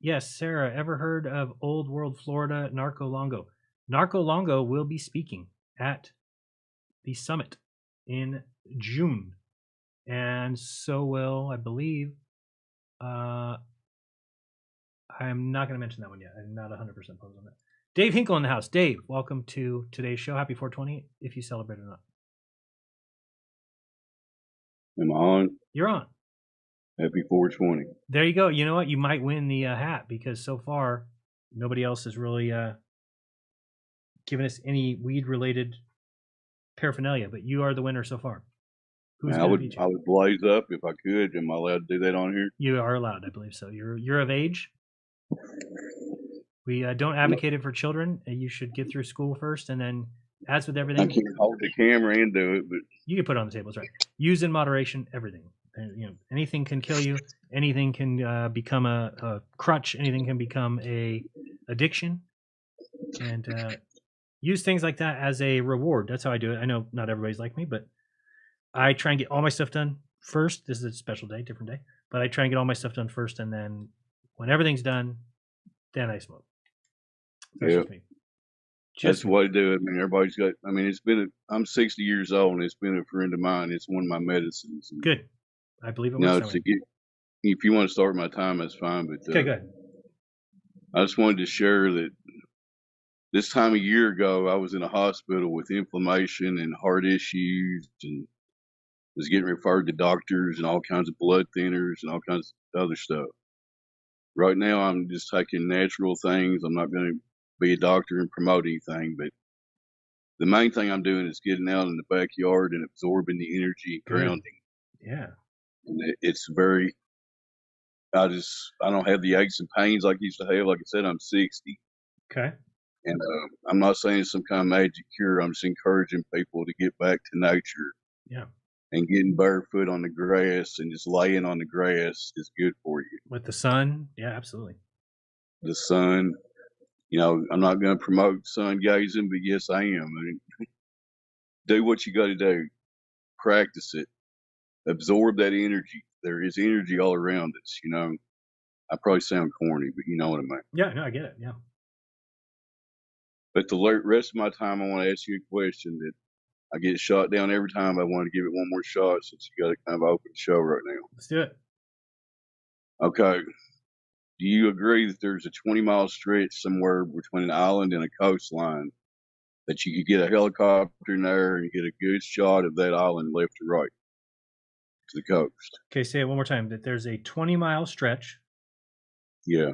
Yes, Sarah, ever heard of Old World Florida Narco Longo? Narco Longo will be speaking at the summit in June. And so will, I believe, I'm not going to mention that one yet. I'm not 100% posed on that. Dave Hinkle in the house. Dave, welcome to today's show. Happy 420 if you celebrate or not. Am I on? You're on. Happy 420. There you go. You know what? You might win the hat because so far nobody else has really given us any weed-related paraphernalia, but you are the winner so far. Who's Man, going to beat you? I would blaze up if I could. Am I allowed to do that on here? You are allowed, I believe so. You're of age. We don't advocate it for children. You should get through school first, and then, as with I everything, can't hold the camera and do it, but you can put it on the table. That's right. Use in moderation. Everything. And, anything can kill you. Anything can become a crutch. Anything can become a addiction. And use things like that as a reward. That's how I do it. I know not everybody's like me, but I try and get all my stuff done first. This is a special day, different day, but I try and get all my stuff done first, and then when everything's done, then I smoke. That's yeah. just me. That's the way to do it. I mean, everybody's got, I mean, I'm 60 years old, and it's been a friend of mine. It's one of my medicines. And, Good. I believe it no, works. if you want to start my time, that's fine. But Okay, good. I just wanted to share that this time a year ago, I was in a hospital with inflammation and heart issues and was getting referred to doctors and all kinds of blood thinners and all kinds of other stuff. Right now, I'm just taking natural things. I'm not going to be a doctor and promote anything, but the main thing I'm doing is getting out in the backyard and absorbing the energy and grounding. Yeah. And it's very, I don't have the aches and pains like I used to have. Like I said, I'm 60. Okay. And I'm not saying it's some kind of magic cure. I'm just encouraging people to get back to nature. Yeah. And getting barefoot on the grass and just laying on the grass is good for you. With the sun, yeah, absolutely. The sun, I'm not going to promote sun gazing, but yes, I am. I mean, do what you got to do. Practice it. Absorb that energy. There is energy all around us. I probably sound corny, but you know what I mean. Yeah, no, I get it. Yeah. But the rest of my time, I want to ask you a question that I get shot down every time. I want to give it one more shot since you got to kind of open the show right now. Let's do it. Okay. Do you agree that there's a 20-mile stretch somewhere between an island and a coastline that you could get a helicopter in there and get a good shot of that island left to right to the coast? Okay, say it one more time. That there's a 20-mile stretch. Yeah.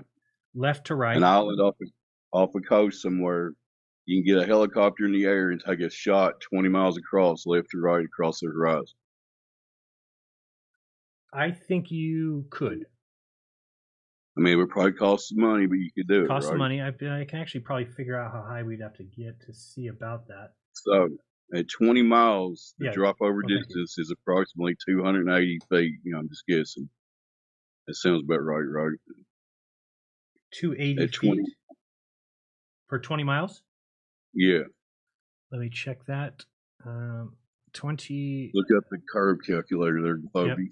Left to right. An island off a coast somewhere. You can get a helicopter in the air and take a shot 20 miles across, left to right, across the horizon. I think you could. I mean, it would probably cost some money, but you could do it. Cost some right? money. I can actually probably figure out how high we'd have to get to see about that. So at 20 miles, the Yeah. drop over Okay. distance is approximately 280 feet. I'm just guessing. That sounds about right? 280 At 20, feet for 20 miles? yeah. Let me check that. 20. Look up the curve calculator there, Globey.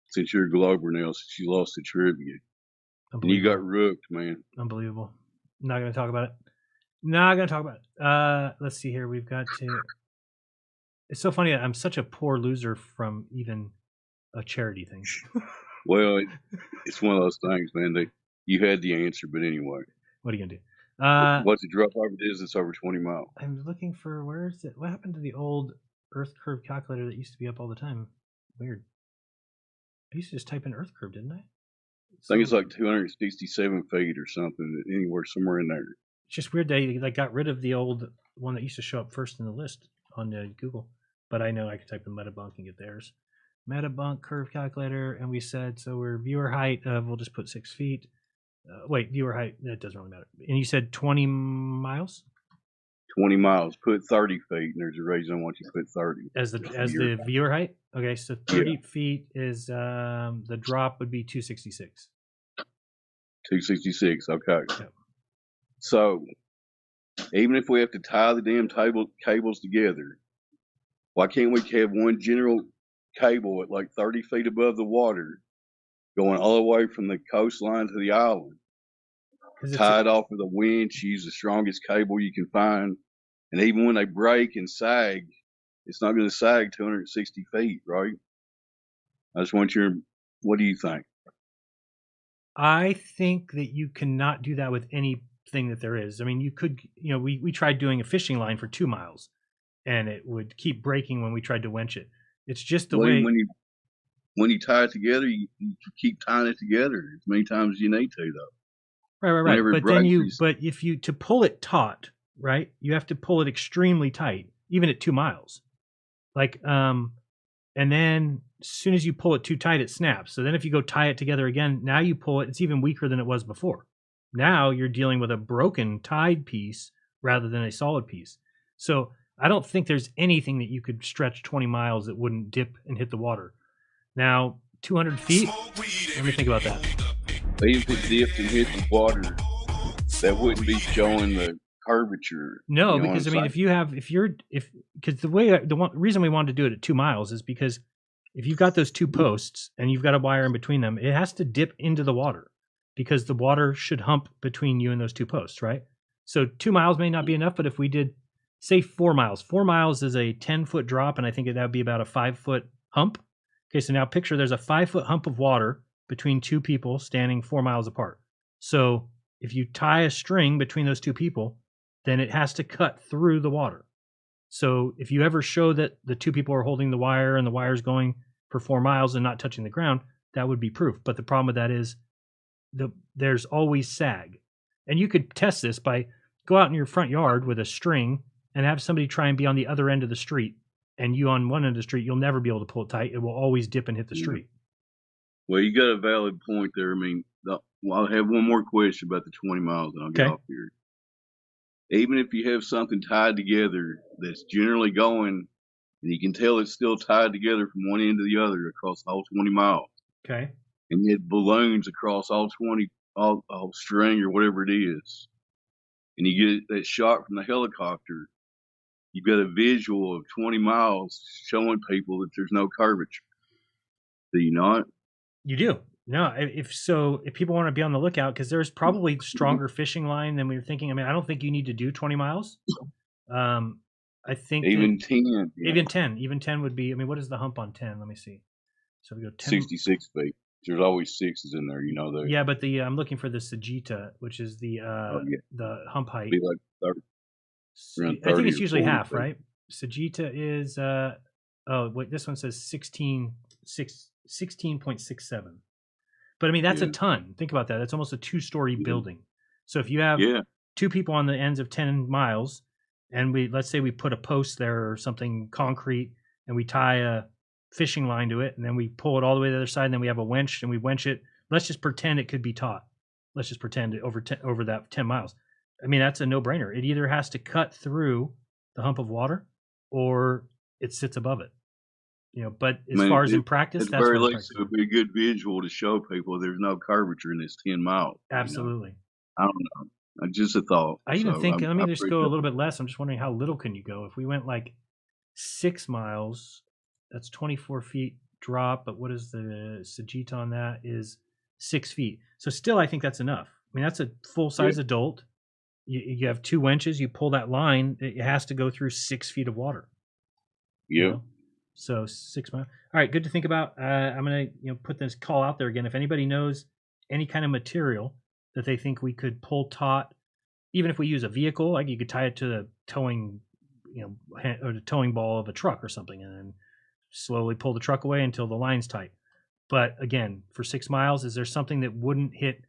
Since you're a Glober now, since you lost the trivia. And you got rooked, man. Unbelievable. Not going to talk about it. Not going to talk about it. Let's see here. We've got to. It's so funny that I'm such a poor loser from even a charity thing. Well, it's one of those things, man. You had the answer, but anyway. What are you going to do? What's the drop over distance over 20 miles? I'm looking for, where is it? What happened to the old Earth curve calculator that used to be up all the time? Weird. I used to just type in Earth curve, didn't I? I think it's like 267 feet or something, somewhere in there. It's just weird they got rid of the old one that used to show up first in the list on Google. But I know I could type in Metabunk and get theirs. Metabunk curve calculator, and we said, so we're viewer height of, we'll just put 6 feet. Wait, viewer height, that doesn't really matter. And you said 20 miles? 20 miles. Put 30 feet, and there's a reason I want you to put 30. As the viewer height? Okay, so 30 feet is, the drop would be 266. 266, okay. Yep. So, even if we have to tie the damn cables together, why can't we have one general cable at like 30 feet above the water going all the way from the coastline to the island? Tie it off with a winch, use the strongest cable you can find, and even when they break and sag, it's not going to sag 260 feet, right? I just want what do you think? I think that you cannot do that with anything that there is. I mean, you could, we tried doing a fishing line for 2 miles, and it would keep breaking when we tried to winch it. It's just the way. When you tie it together, you keep tying it together as many times as you need to, though. Right. Whenever it But then breaks, if you, to pull it taut, right, you have to pull it extremely tight, even at 2 miles. Like, and then as soon as you pull it too tight, it snaps. So then if you go tie it together again, now you pull it, it's even weaker than it was before. Now you're dealing with a broken tied piece rather than a solid piece. So I don't think there's anything that you could stretch 20 miles that wouldn't dip and hit the water. Now, 200 feet, let me think about that. even if it dipped and hit the water, that wouldn't be showing the curvature. No, you know because I what I'm mean, saying? because the reason we wanted to do it at 2 miles is because if you've got those 2 posts and you've got a wire in between them, it has to dip into the water because the water should hump between you and those 2 posts, right? So 2 miles may not be enough, but if we did, say 4 miles is a 10-foot drop, and I think that would be about a 5-foot hump. Okay, so now picture there's a 5-foot hump of water between 2 people standing 4 miles apart. So if you tie a string between those 2 people, then it has to cut through the water. So if you ever show that the 2 people are holding the wire and the wire's going for 4 miles and not touching the ground, that would be proof. But the problem with that is there's always sag. And you could test this by go out in your front yard with a string and have somebody try and be on the other end of the street. And you on one end of the street, you'll never be able to pull it tight. It will always dip and hit the street. Well, you got a valid point there. I mean, I'll have one more question about the 20 miles and I'll get off here. Even if you have something tied together that's generally going, and you can tell it's still tied together from one end to the other across the whole 20 miles. Okay. And it balloons across all string or whatever it is. And you get that shot from the helicopter. You've got a visual of 20 miles showing people that there's no curvature. Do you not? You do. No, if people want to be on the lookout, because there's probably stronger fishing line than we were thinking. I mean, I don't think you need to do 20 miles. I think even 10. Even 10 would be. I mean, what is the hump on 10? Let me see. So we go 10. 66 feet. There's always 6s in there, you know. Yeah, but I'm looking for the Sagitta, which is the hump height. Be like 30. I think it's usually half, right? Sagitta is this one says 16.67. But I mean, that's a ton. Think about that. That's almost a 2-story building. So if you have 2 people on the ends of 10 miles, and let's say we put a post there or something concrete, and we tie a fishing line to it, and then we pull it all the way to the other side, and then we have a winch, and we winch it. Let's just pretend it could be taut. Let's just pretend it over that 10 miles. I mean, that's a no-brainer. It either has to cut through the hump of water, or it sits above it. But as far as in practice, at that's very least it would be a good visual to show people there's no curvature in this 10 miles. Absolutely. I don't know. Just a thought. I even think, let me just go a little bit less. I'm just wondering how little can you go? If we went like 6 miles, that's 24 feet drop. But what is the Sagitta on that? Is 6 feet. So still, I think that's enough. I mean, that's a full-size adult. You have 2 winches. You pull that line. It has to go through 6 feet of water. Yeah. So 6 miles. All right, good to think about. I'm gonna put this call out there again. If anybody knows any kind of material that they think we could pull taut, even if we use a vehicle, like you could tie it to the towing, or the towing ball of a truck or something, and then slowly pull the truck away until the line's tight. But again, for 6 miles, is there something that wouldn't hit?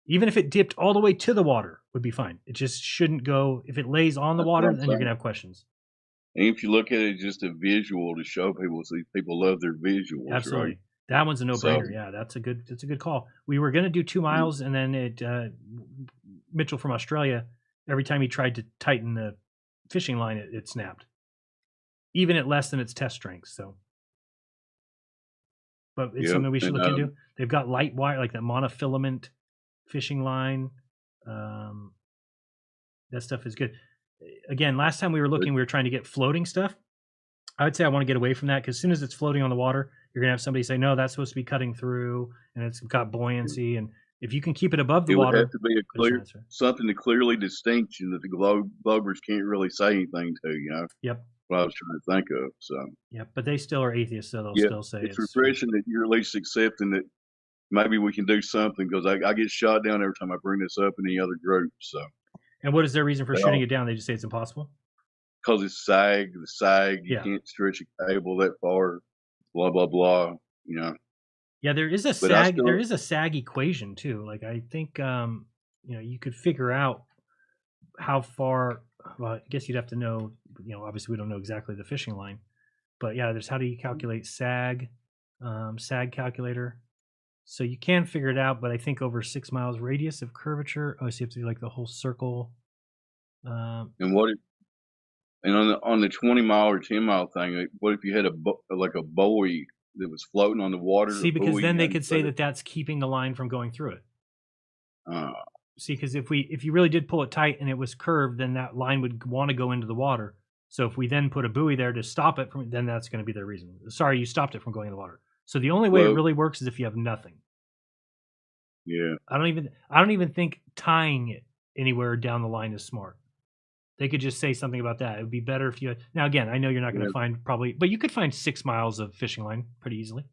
Even if it dipped all the way to the water, would be fine. It just shouldn't go. If it lays on the water, then you're gonna have questions. And if you look at it, just a visual to show people, so people love their visuals. Absolutely. Right? That one's a no-brainer. Yeah, that's a good call. We were going to do 2 miles, and then Mitchell from Australia, every time he tried to tighten the fishing line, it snapped, even at less than its test strength. So, but it's something we should look into. They've got light wire, like that monofilament fishing line. That stuff is good. Again, last time we were looking, we were trying to get floating stuff. I would say I want to get away from that, because as soon as it's floating on the water, you're going to have somebody say, no, that's supposed to be cutting through, and it's got buoyancy. And if you can keep it above the water, it would have to be something to clearly distinction that the Globers can't really say anything to, Yep. what I was trying to think of. So Yeah, but they still are atheists, so they'll yeah, still say it's it's refreshing that you're at least accepting that maybe we can do something, because I get shot down every time I bring this up in any other group. So And what is their reason for they shooting all, it down? They just say it's impossible. because it's sag, the sag, you Yeah. can't stretch a cable that far, blah blah blah. You know. Yeah, there is a But I sag. still, There is a sag equation too. Like I think you could figure out how far. Well, I guess you'd have to know. Obviously we don't know exactly the fishing line, but yeah, there's how do you calculate sag, sag calculator. So you can figure it out, but I think over 6 miles radius of curvature. Oh, so you have to do like the whole circle. and what if, and on the 20 mile or 10 mile thing, like, what if you had like a buoy that was floating on the water? See, a because buoy then they and could say that that's keeping the line from going through it. uh, See, because if you really did pull it tight and it was curved, then that line would want to go into the water. So if we then put a buoy there to stop it from, then that's going to be their reason. Sorry, you stopped it from going in the water. So the only way it really works is if you have nothing. Yeah. I don't even think tying it anywhere down the line is smart. They could just say something about that. It would be better if you had, now again, I know you're not going to find probably, but you could find 6 miles of fishing line pretty easily.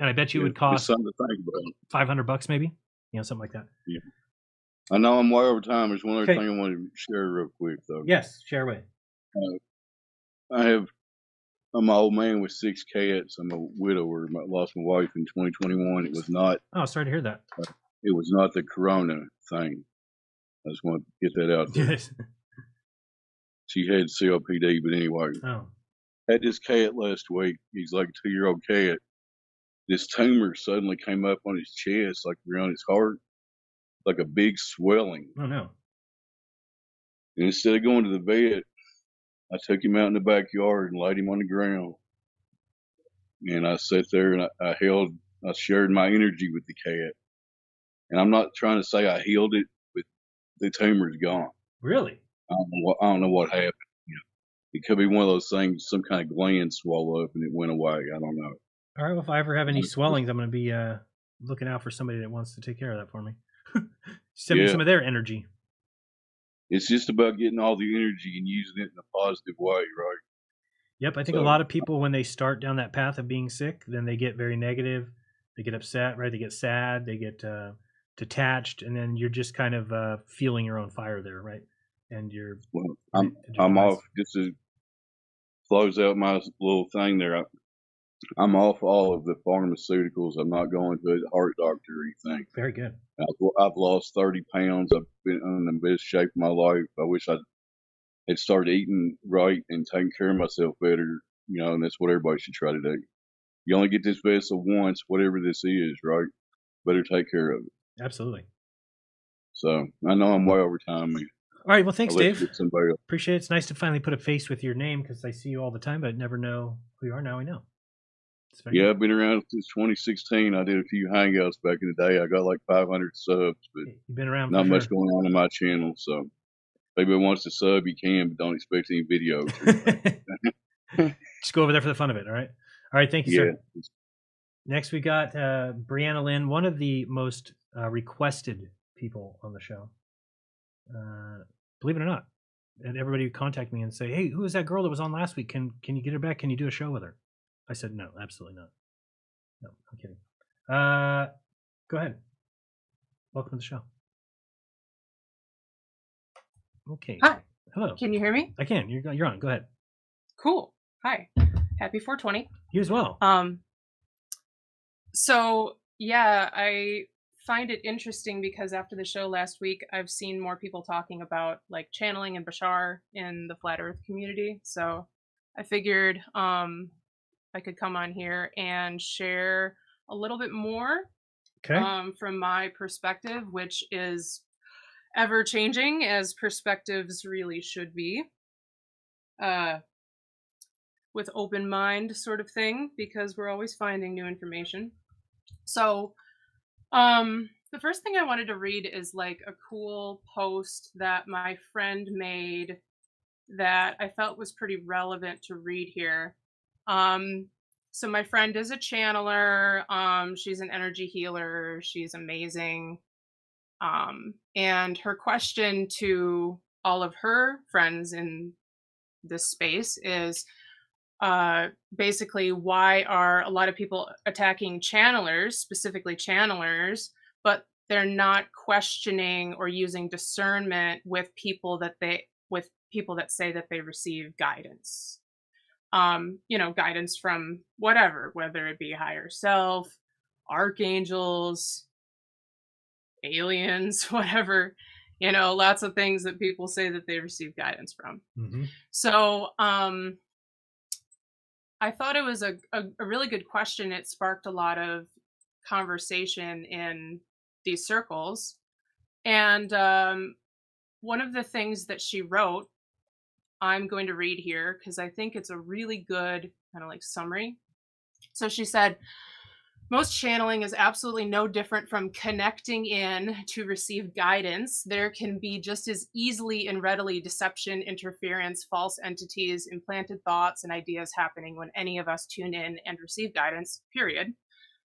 And I bet you it would It's cost something to think about. $500 maybe, something like that. Yeah. I know I'm way over time. There's one other Okay. thing I wanted to share real quick, though. Yes, share away. I'm an old man with 6 cats. I'm a widower. I lost my wife in 2021. It was not. Oh, sorry to hear that. It was not the corona thing. I just want to get that out there. Yes. She had COPD, but anyway. Oh. Had this cat last week. He's like a 2-year-old cat. This tumor suddenly came up on his chest, like around his heart, like a big swelling. Oh no. And instead of going to the vet, I took him out in the backyard and laid him on the ground. And I sat there and I shared my energy with the cat. And I'm not trying to say I healed it, but the tumor's gone. Really? I don't know what happened. It could be one of those things, some kind of gland swelled up and it went away. I don't know. All right. Well, if I ever have any swellings, I'm going to be looking out for somebody that wants to take care of that for me. Send me some of their energy. It's just about getting all the energy and using it in a positive way, right? Yep. I think a lot of people, when they start down that path of being sick, then they get very negative. They get upset, right? They get sad. They get detached. And then you're just kind of feeling your own fire there, right? And you're... Well, I'm off, just to close out my little thing there. I'm off all of the pharmaceuticals. I'm not going to a heart doctor or anything. Very good. I've lost 30 pounds. I've been in the best shape of my life. I wish I had started eating right and taking care of myself better, and that's what everybody should try to do. You only get this vessel once, whatever this is, right? Better take care of it. Absolutely. So I know I'm way over time. All right. Well, thanks, I'll let Dave. you get somebody else. Appreciate it. It's nice to finally put a face with your name because I see you all the time, but never know who you are. Now I know. Yeah, I've been around since 2016. I did a few hangouts back in the day. I got like 500 subs, but you've been around. Not for much sure. going on my channel. So if anybody wants to sub, you can, but don't expect any videos. Just go over there for the fun of it. All right. All right. Thank you, sir. Yeah. Next, we got Brianna Lynn, one of the most requested people on the show. Believe it or not, and everybody would contact me and say, "Hey, who is that girl that was on last week? Can you get her back? Can you do a show with her?" I said, "No, absolutely not. No, I'm kidding." Go ahead. Welcome to the show. Okay. Hi. Hello. Can you hear me? I can. You're on. Go ahead. Cool. Hi. Happy 420. You as well. So yeah, I find it interesting because after the show last week, I've seen more people talking about like channeling and Bashar in the flat earth community. So I figured I could come on here and share a little bit more from my perspective, which is ever changing, as perspectives really should be, with open mind sort of thing, because we're always finding new information. So the first thing I wanted to read is like a cool post that my friend made that I felt was pretty relevant to read here. So my friend is a channeler. She's an energy healer. She's amazing. And her question to all of her friends in this space is basically why are a lot of people attacking channelers, specifically channelers, but they're not questioning or using discernment with people that say that they receive guidance. Guidance from whatever, whether it be higher self, archangels, aliens, whatever, lots of things that people say that they receive guidance from. Mm-hmm. So I thought it was a really good question. It sparked a lot of conversation in these circles. And one of the things that she wrote, I'm going to read here because I think it's a really good kind of like summary. So she said, most channeling is absolutely no different from connecting in to receive guidance. There can be just as easily and readily deception, interference, false entities, implanted thoughts, and ideas happening when any of us tune in and receive guidance, period.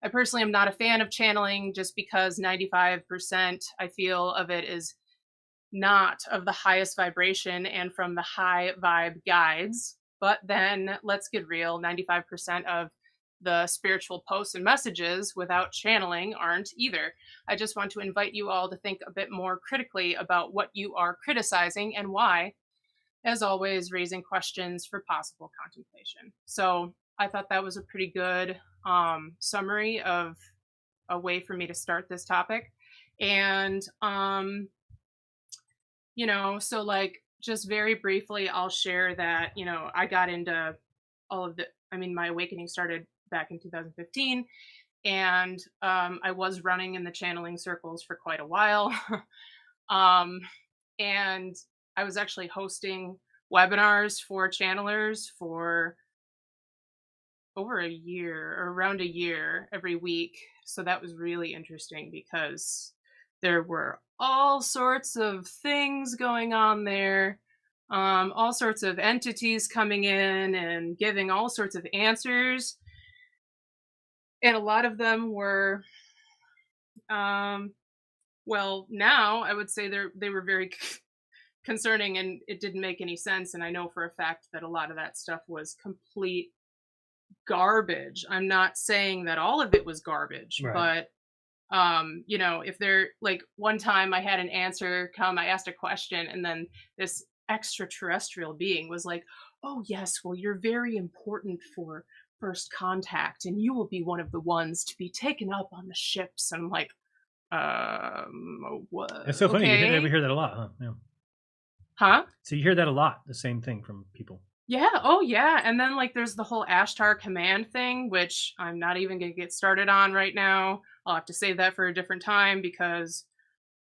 I personally am not a fan of channeling just because 95% I feel of it is not of the highest vibration and from the high vibe guides. But then let's get real, 95% of the spiritual posts and messages without channeling aren't either. I just want to invite you all to think a bit more critically about what you are criticizing and why, as always, raising questions for possible contemplation. So I thought that was a pretty good summary of a way for me to start this topic. And, so like just very briefly, I'll share that, I got into all of my awakening started back in 2015, and I was running in the channeling circles for quite a while. And I was actually hosting webinars for channelers for over a year, or around a year, every week. So that was really interesting because there were all sorts of things going on there, all sorts of entities coming in and giving all sorts of answers. And a lot of them were, now I would say they were very concerning, and it didn't make any sense. And I know for a fact that a lot of that stuff was complete garbage. I'm not saying that all of it was garbage, Right. but if they're like, one time I had an answer come, I asked a question, and then this extraterrestrial being was like, oh yes, well, you're very important for first contact, and you will be one of the ones to be taken up on the ships. And I'm like, what? It's so funny. Okay. We hear that a lot, huh? Yeah. Huh? So you hear that a lot, the same thing from people. Yeah. Oh, yeah. And then like there's the whole Ashtar command thing, which I'm not even going to get started on right now. I'll have to save that for a different time because,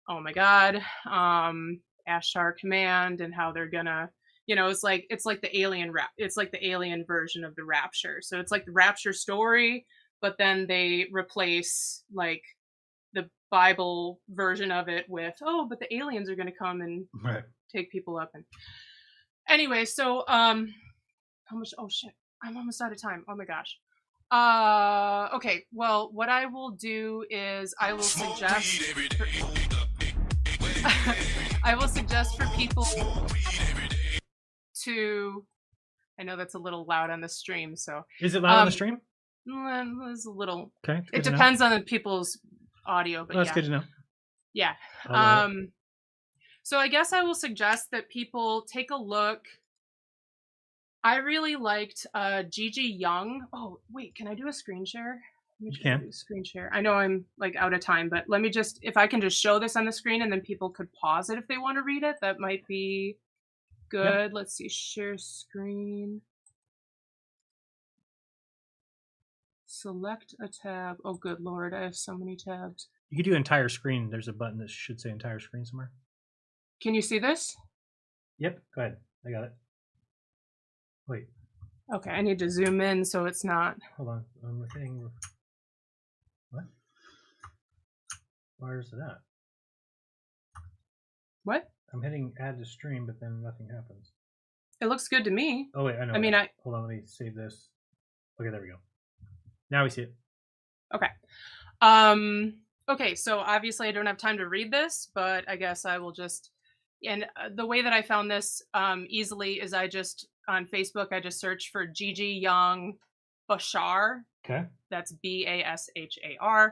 oh my God, Ashtar command and how they're gonna, it's like the alien it's like the alien version of the rapture. So it's like the rapture story, but then they replace like the Bible version of it with, oh, but the aliens are going to come and take people up. And anyway, so how much? Oh shit, I'm almost out of time. Oh my gosh. Okay, well, what I will do is I will suggest I will suggest for people to, I know that's a little loud on the stream, so is it loud on the stream? It's a little. Okay, it depends on the people's audio, but that's yeah. good to know. Yeah. So I guess I will suggest that people take a look. I really liked Gigi Young. Oh, wait, can I do a screen share? Let me can. Do screen share. I know I'm like out of time, but let me just, if I can just show this on the screen and then people could pause it if they want to read it, that might be good. Let's see, share screen. Select a tab. Oh, good Lord, I have so many tabs. You could do entire screen. There's a button that should say entire screen somewhere. Can you see this? Yep, go ahead. I got it. Wait. Okay, I need to zoom in so it's not. Hold on. I'm hitting. What? Where's it at? What? I'm hitting add to stream, but then nothing happens. It looks good to me. Oh, wait, I know. I mean, Hold on, let me save this. Okay, there we go. Now we see it. Okay. Okay, so obviously I don't have time to read this, but I guess I will just And the way that I found this easily is on Facebook, I just searched for Gigi Young Bashar. Okay. That's Bashar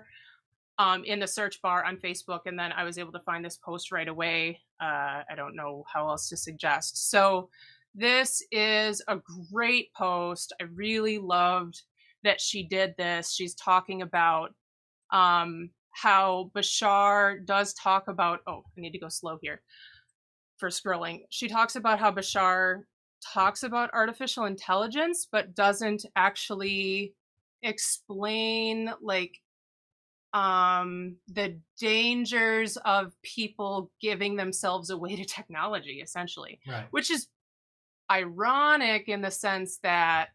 in the search bar on Facebook. And then I was able to find this post right away. I don't know how else to suggest. So this is a great post. I really loved that she did this. She's talking about how Bashar does talk about, I need to go slow here for scrolling. She talks about how Bashar talks about artificial intelligence, but doesn't actually explain like the dangers of people giving themselves away to technology, essentially. Right. Which is ironic in the sense that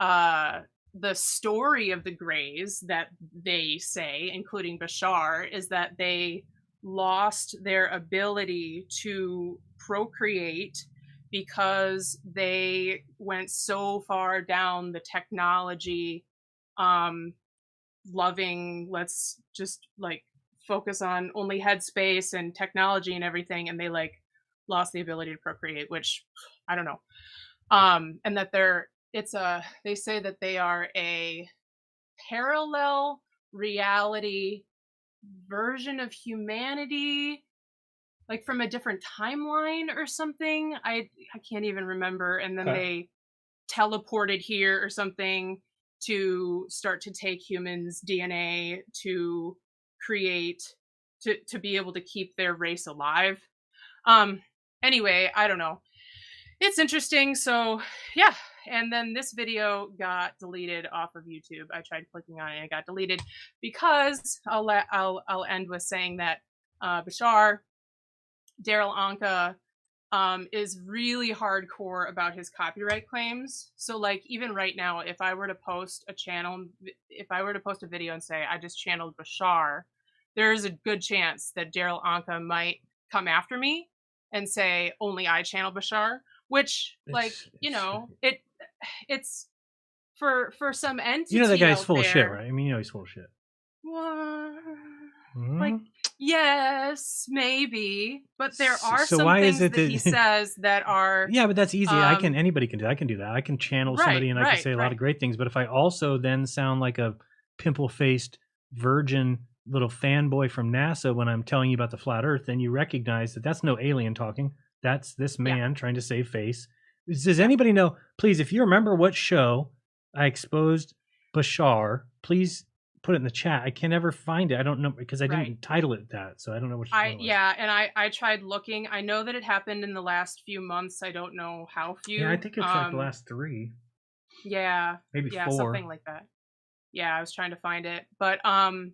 the story of the Greys that they say, including Bashar, is that they lost their ability to procreate because they went so far down the technology loving, let's just like focus on only headspace and technology and everything, and they like lost the ability to procreate, which I don't know. And that they say that they are a parallel reality version of humanity, like from a different timeline or something. I can't even remember. And then they teleported here or something to start to take humans' DNA to create, to be able to keep their race alive. Anyway, I don't know. It's interesting. So yeah. And then this video got deleted off of YouTube. I tried clicking on it and it got deleted because I'll end with saying that Bashar, Daryl Anka, is really hardcore about his copyright claims. So like even right now, if I were to post a video and say I just channeled Bashar, there's a good chance that Daryl Anka might come after me and say only I channel Bashar, which it's for some entity. You know that guy's full of there, shit, right? I mean, you know he's full of shit. What? Mm-hmm. Like, yes, maybe, but there are So some why things is it that he says that are Yeah, but that's easy. Anybody can do that. I can do that. I can channel somebody and I can say a lot of great things. But if I also then sound like a pimple-faced virgin little fanboy from NASA when I'm telling you about the flat Earth, then you recognize that that's no alien talking. That's this man trying to save face. Does anybody know? Please, if you remember what show I exposed Bashar, please put it in the chat. I can never find it. I don't know because I didn't title it that, so I don't know which one it was. I tried looking. I know that it happened in the last few months. I don't know how few. Yeah, I think it's like the last 3. Yeah, maybe 4. Something like that. Yeah, I was trying to find it, but I'm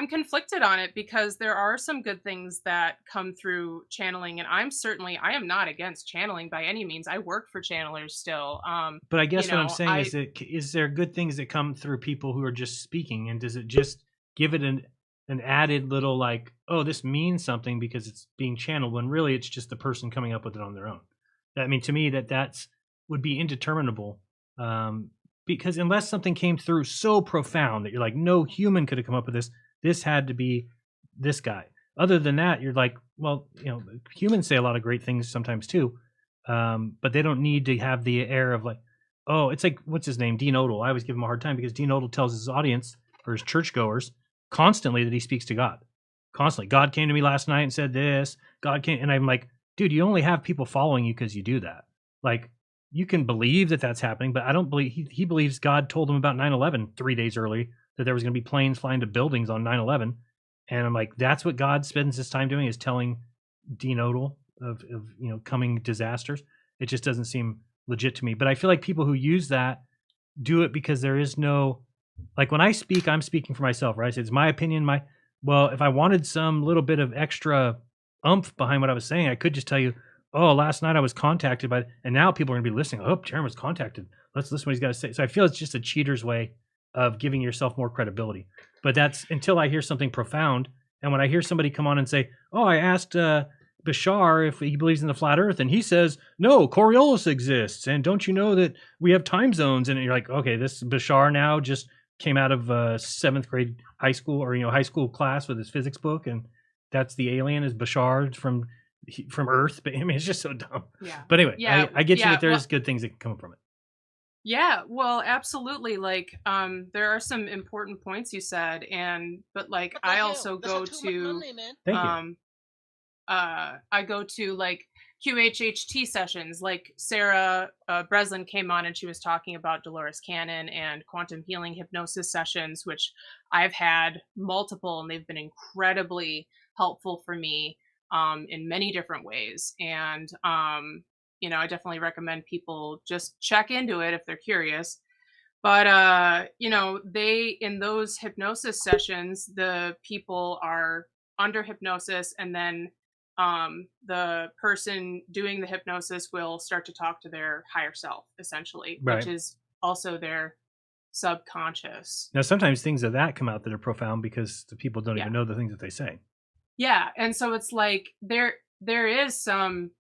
conflicted on it because there are some good things that come through channeling, and I am not against channeling by any means. I work for channelers still. But I guess what I'm saying is there good things that come through people who are just speaking, and does it just give it an added little like, oh, this means something because it's being channeled, when really it's just the person coming up with it on their own? I mean, to me, that's would be indeterminable. Because unless something came through so profound that you're like, no human could have come up with this. This had to be this guy. Other than that, you're like, well, humans say a lot of great things sometimes too, but they don't need to have the air of like, oh, it's like, what's his name? Dean Odell. I always give him a hard time because Dean Odell tells his audience or his churchgoers constantly that he speaks to God. Constantly. God came to me last night and said this. God came. And I'm like, dude, you only have people following you because you do that. Like, you can believe that that's happening, but I don't believe he believes God told him about 9/11 3 days early, that there was going to be planes flying to buildings on 9/11. And I'm like, that's what God spends his time doing, is telling Dean Odell of coming disasters. It just doesn't seem legit to me. But I feel like people who use that do it because there is no, like when I speak, I'm speaking for myself, right? So it's my opinion. Well, if I wanted some little bit of extra oomph behind what I was saying, I could just tell you, oh, last night I was contacted by, and now people are going to be listening. Oh, Jeran was contacted. Let's listen to what he's got to say. So I feel it's just a cheater's way of giving yourself more credibility. But that's until I hear something profound. And when I hear somebody come on and say, oh, I asked Bashar if he believes in the flat earth, and he says, no, Coriolis exists. And don't you know that we have time zones? And you're like, okay, this Bashar now just came out of 7th grade high school or high school class with his physics book. And that's the alien is Bashar from from Earth, but I mean, it's just so dumb. Yeah. But anyway, Yeah, I get you yeah, that there's well- good things that can come from it. Yeah, well, absolutely. Like, there are some important points you said, but like, I also go to, Thank you. I go to like QHHT sessions. Like Sarah Breslin came on and she was talking about Dolores Cannon and quantum healing hypnosis sessions, which I've had multiple, and they've been incredibly helpful for me in many different ways. And I definitely recommend people just check into it if they're curious. But they, in those hypnosis sessions, the people are under hypnosis, and then the person doing the hypnosis will start to talk to their higher self, essentially, Right. which is also their subconscious. Now, sometimes things of that come out that are profound because the people don't even know the things that they say. Yeah, and so it's like there is some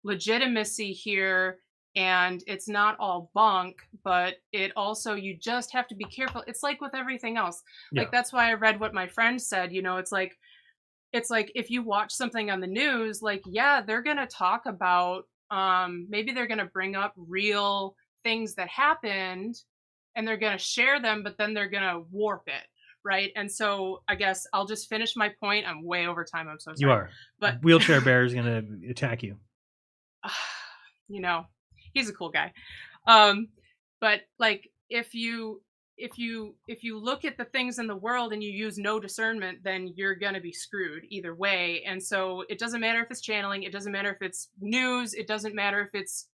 legitimacy here, and it's not all bunk, but it also, you just have to be careful. It's like with everything else. Like, Yeah. that's why I read what my friend said. It's like if you watch something on the news, like, yeah, they're going to talk about, maybe they're going to bring up real things that happened and they're going to share them, but then they're going to warp it. Right. And so I guess I'll just finish my point. I'm way over time. I'm so sorry. You are. But Wheelchair Bear is going to attack you. He's a cool guy. But like, if you look at the things in the world and you use no discernment, then you're going to be screwed either way. And so it doesn't matter if it's channeling, it doesn't matter if it's news, it doesn't matter if it's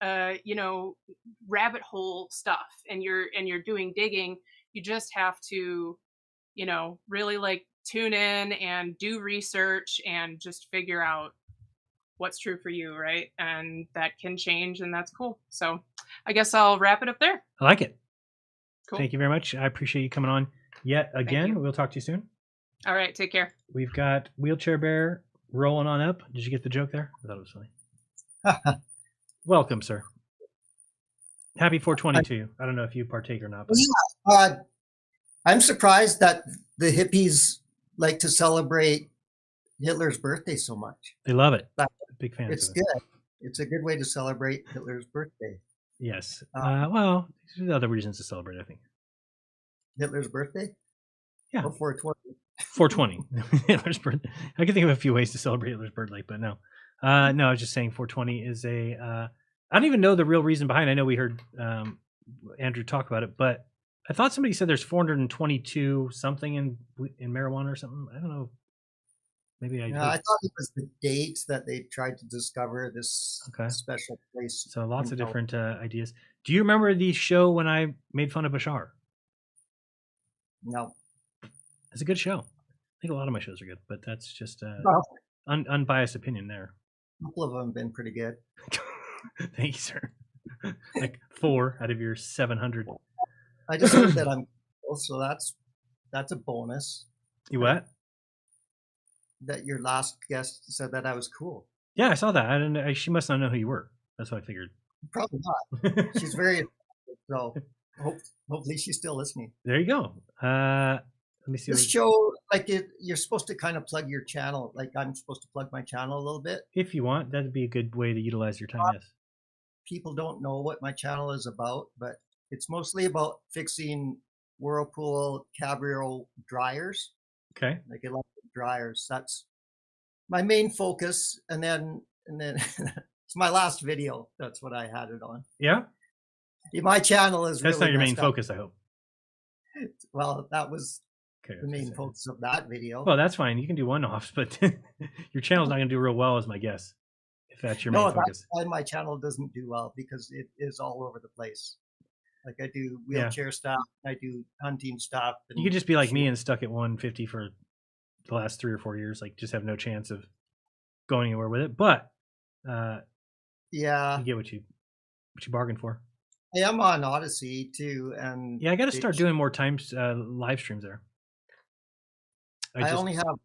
rabbit hole stuff and you're doing digging. You just have to really like tune in and do research and just figure out what's true for you, right? And that can change, and that's cool. So I guess I'll wrap it up there. I like it. Cool. Thank you very much. I appreciate you coming on yet again. We'll talk to you soon. All right, take care. We've got Wheelchair Bear rolling on up. Did you get the joke there? I thought it was funny. Welcome, sir. Happy 420 to you. I don't know if you partake or not. But... Yeah, I'm surprised that the hippies like to celebrate Hitler's birthday so much. They love it. Big fans. It's of it. good. It's a good way to celebrate Hitler's birthday. Yes. Well, there's other reasons to celebrate, I think. Hitler's birthday? Yeah. Or 420. 420. Hitler's birthday. I can think of a few ways to celebrate Hitler's birthday, but no. No, I was just saying 420 is I don't even know the real reason behind it. I know we heard Andrew talk about it, but I thought somebody said there's 422 something in marijuana or something. I don't know. Maybe I. I thought it was the dates that they tried to discover this special place. So lots of different ideas. Do you remember the show when I made fun of Bashar? No. It's a good show. I think a lot of my shows are good, but that's just unbiased opinion there. A couple of them have been pretty good. Thank you, sir. Like 4 out of your 700. I just heard that I'm cool, so that's a bonus. You what? That your last guest said that I was cool. Yeah, I saw that. I didn't. She must not know who you were. That's what I figured. Probably not. She's very so. Hopefully, she's still listening. There you go. Let me see. This show, like you're supposed to kind of plug your channel. Like I'm supposed to plug my channel a little bit. If you want, that'd be a good way to utilize your time. Yes. People don't know what my channel is about, but it's mostly about fixing Whirlpool Cabrio dryers. Okay. Like electric dryers. That's my main focus. And then it's my last video. That's what I had it on. Yeah. My channel is That's really not your main messed up. focus, I hope. Well, that was the main focus of that video. Well, that's fine. You can do one-offs, but your channel's not going to do real well, is my guess. If that's your main focus. That's why my channel doesn't do well, because it is all over the place. Like I do wheelchair stuff, I do hunting stuff. You could just be like me and stuck at 150 for the last 3 or 4 years, like just have no chance of going anywhere with it. But yeah, you get what you bargained for. I am on Odyssey too, and yeah, I got to start doing more times live streams there. I only have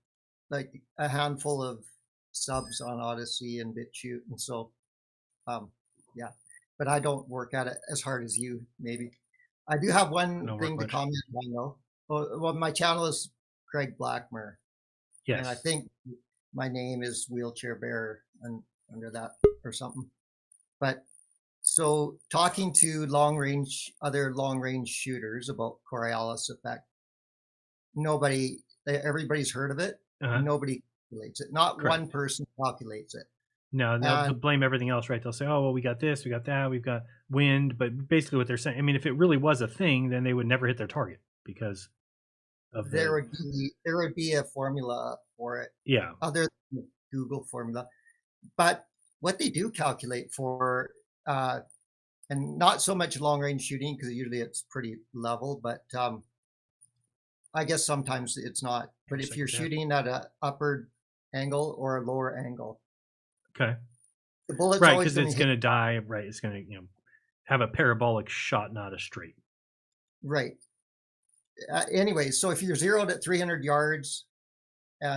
like a handful of subs on Odyssey and BitChute, and so yeah, but I don't work at it as hard as you. Maybe I do have one thing to comment on though. Well, my channel is Craig Blackmer. Yes, and I think my name is Wheelchair Bear under that or something. But so talking to other long range shooters about Coriolis effect, everybody's heard of it. Nobody calculates it. Not Correct. one person calculates it. No, they'll blame everything else, right? They'll say, "Oh, well, we got this, we got that, we've got wind." But basically, what they're saying, I mean, if it really was a thing, then they would never hit their target because of there would be a formula for it. Yeah. Other than the Google formula, but what they do calculate for, and not so much long range shooting because usually it's pretty level, but I guess sometimes it's not. But if you're shooting at an upward angle or a lower angle. Okay. The bullet's right, always because it's going to die. Right, it's going to have a parabolic shot, not a straight. Right. Anyway, so if you're zeroed at 300 yards,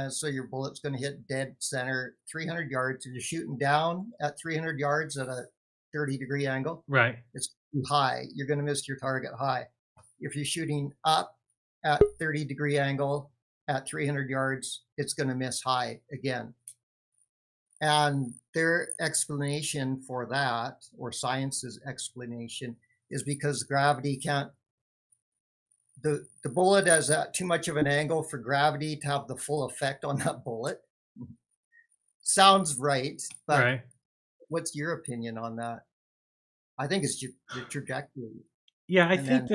so your bullet's going to hit dead center 300 yards, and you're shooting down at 300 yards at a 30-degree angle. Right. It's too high. You're going to miss your target high. If you're shooting up at 30-degree angle at 300 yards, it's going to miss high again. And their explanation for that, or science's explanation, is because gravity can't, the bullet has too much of an angle for gravity to have the full effect on that bullet. Sounds right, but what's your opinion on that? I think it's the trajectory. Yeah, I think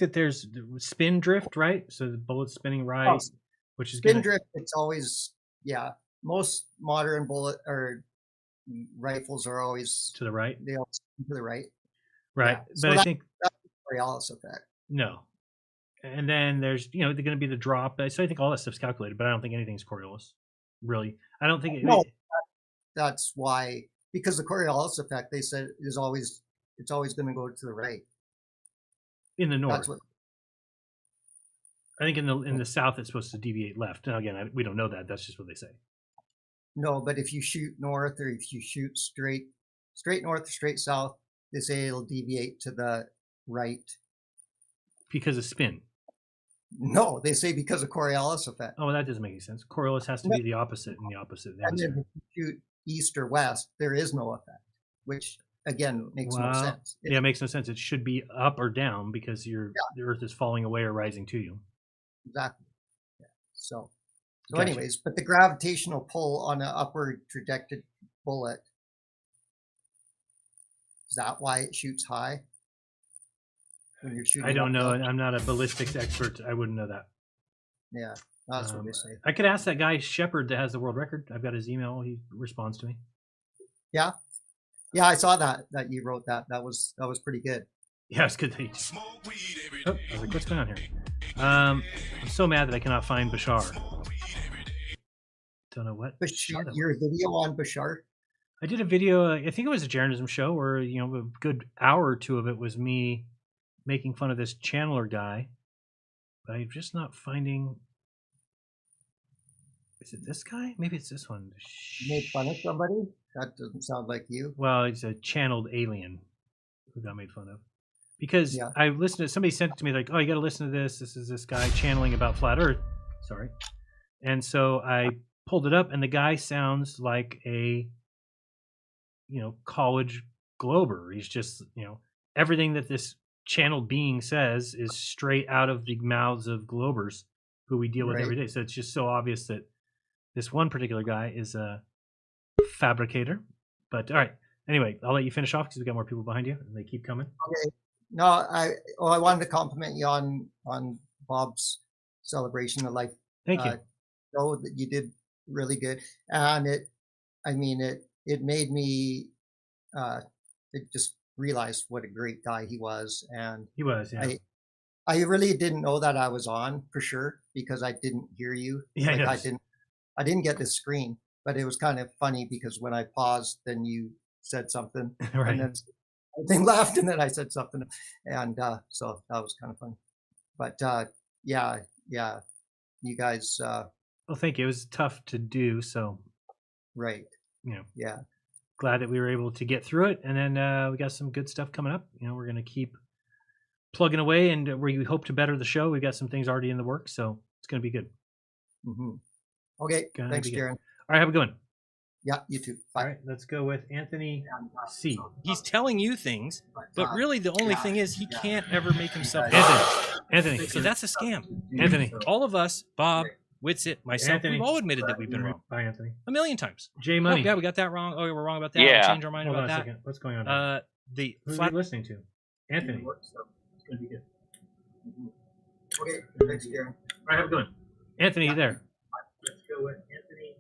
that there's spin drift, right? So the bullet's spinning right, which is spin drift. It's always, most modern bullet or rifles are always to the right. They always to the right. Right, so but I think that's the Coriolis effect. No, and then there's they're going to be the drop. So I think all that stuff's calculated, but I don't think anything's Coriolis. Really, I don't think. That's why, because the Coriolis effect, they said it's always going to go to the right. In the north. That's what, I think in the south it's supposed to deviate left. Now again, we don't know that. That's just what they say. No, but if you shoot north or if you shoot straight north or straight south, they say it'll deviate to the right. Because of spin. No, they say because of Coriolis effect. Oh, well, that doesn't make any sense. Coriolis has to be the opposite and the opposite. And then if you shoot east or west, there is no effect, which again makes no sense. It makes no sense. It should be up or down because the Earth is falling away or rising to you. Exactly. Yeah. So Gotcha. anyways, but the gravitational pull on an upward trajected bullet, is that why it shoots high? When you're shooting, I don't know. I'm not a ballistics expert. I wouldn't know that. Yeah, that's what they say. I could ask that guy Shepard that has the world record. I've got his email. He responds to me. Yeah, I saw that you wrote that. That was pretty good. Yeah, it's good. I was like, what's going on here? I'm so mad that I cannot find Bashar. Don't know what. Bashar, your video on Bashar? I did a video. I think it was a Jeranism show where a good hour or two of it was me making fun of this channeler guy, but I'm just not finding. Is it this guy? Maybe it's this one. You made fun of somebody? That doesn't sound like you. Well, it's a channeled alien who got made fun of. Because I listened to somebody sent it to me like, oh, you got to listen to this. This is this guy channeling about flat Earth. Sorry. And so I pulled it up, and the guy sounds like a, college glober. He's just, everything that this channeled being says is straight out of the mouths of globers who we deal with every day. So it's just so obvious that this one particular guy is a fabricator. But all right. Anyway, I'll let you finish off because we've got more people behind you, and they keep coming. Okay. No, I wanted to compliment you on Bob's celebration of life. Thank you. Show that you did really good, and it made me just realize what a great guy he was, and he was. Yeah. I really didn't know that I was on for sure because I didn't hear you. Yeah, I didn't get the screen, but it was kind of funny because when I paused, then you said something, right. And then everything laughed, and then I said something, and so that was kind of fun. But yeah, you guys. Well, thank you. It was tough to do, so. Right. Yeah. Glad that we were able to get through it, and then we got some good stuff coming up. We're going to keep plugging away, and we hope to better the show. We've got some things already in the works, so it's going to be good. Mm-hmm. Okay. Thanks, Jeran. All right, have a good one. Yeah, you too. Bye. All right, let's go with Anthony C. He's telling you things, but really the only thing is he can't ever make himself. Anthony. So that's a scam. Anthony. All of us, Bob, Witsit, myself, Anthony. we've all admitted that we've been wrong. Bye, Anthony. A million times. J Money. Oh, yeah, we got that wrong. Oh, we're wrong about that. Yeah. We'll change our mind Hold about on a that. second. What's going on? The Who are flat. you listening to? Anthony. Okay, thanks, Jeran. All right, have a good one. Anthony, you there? Let's go with Anthony.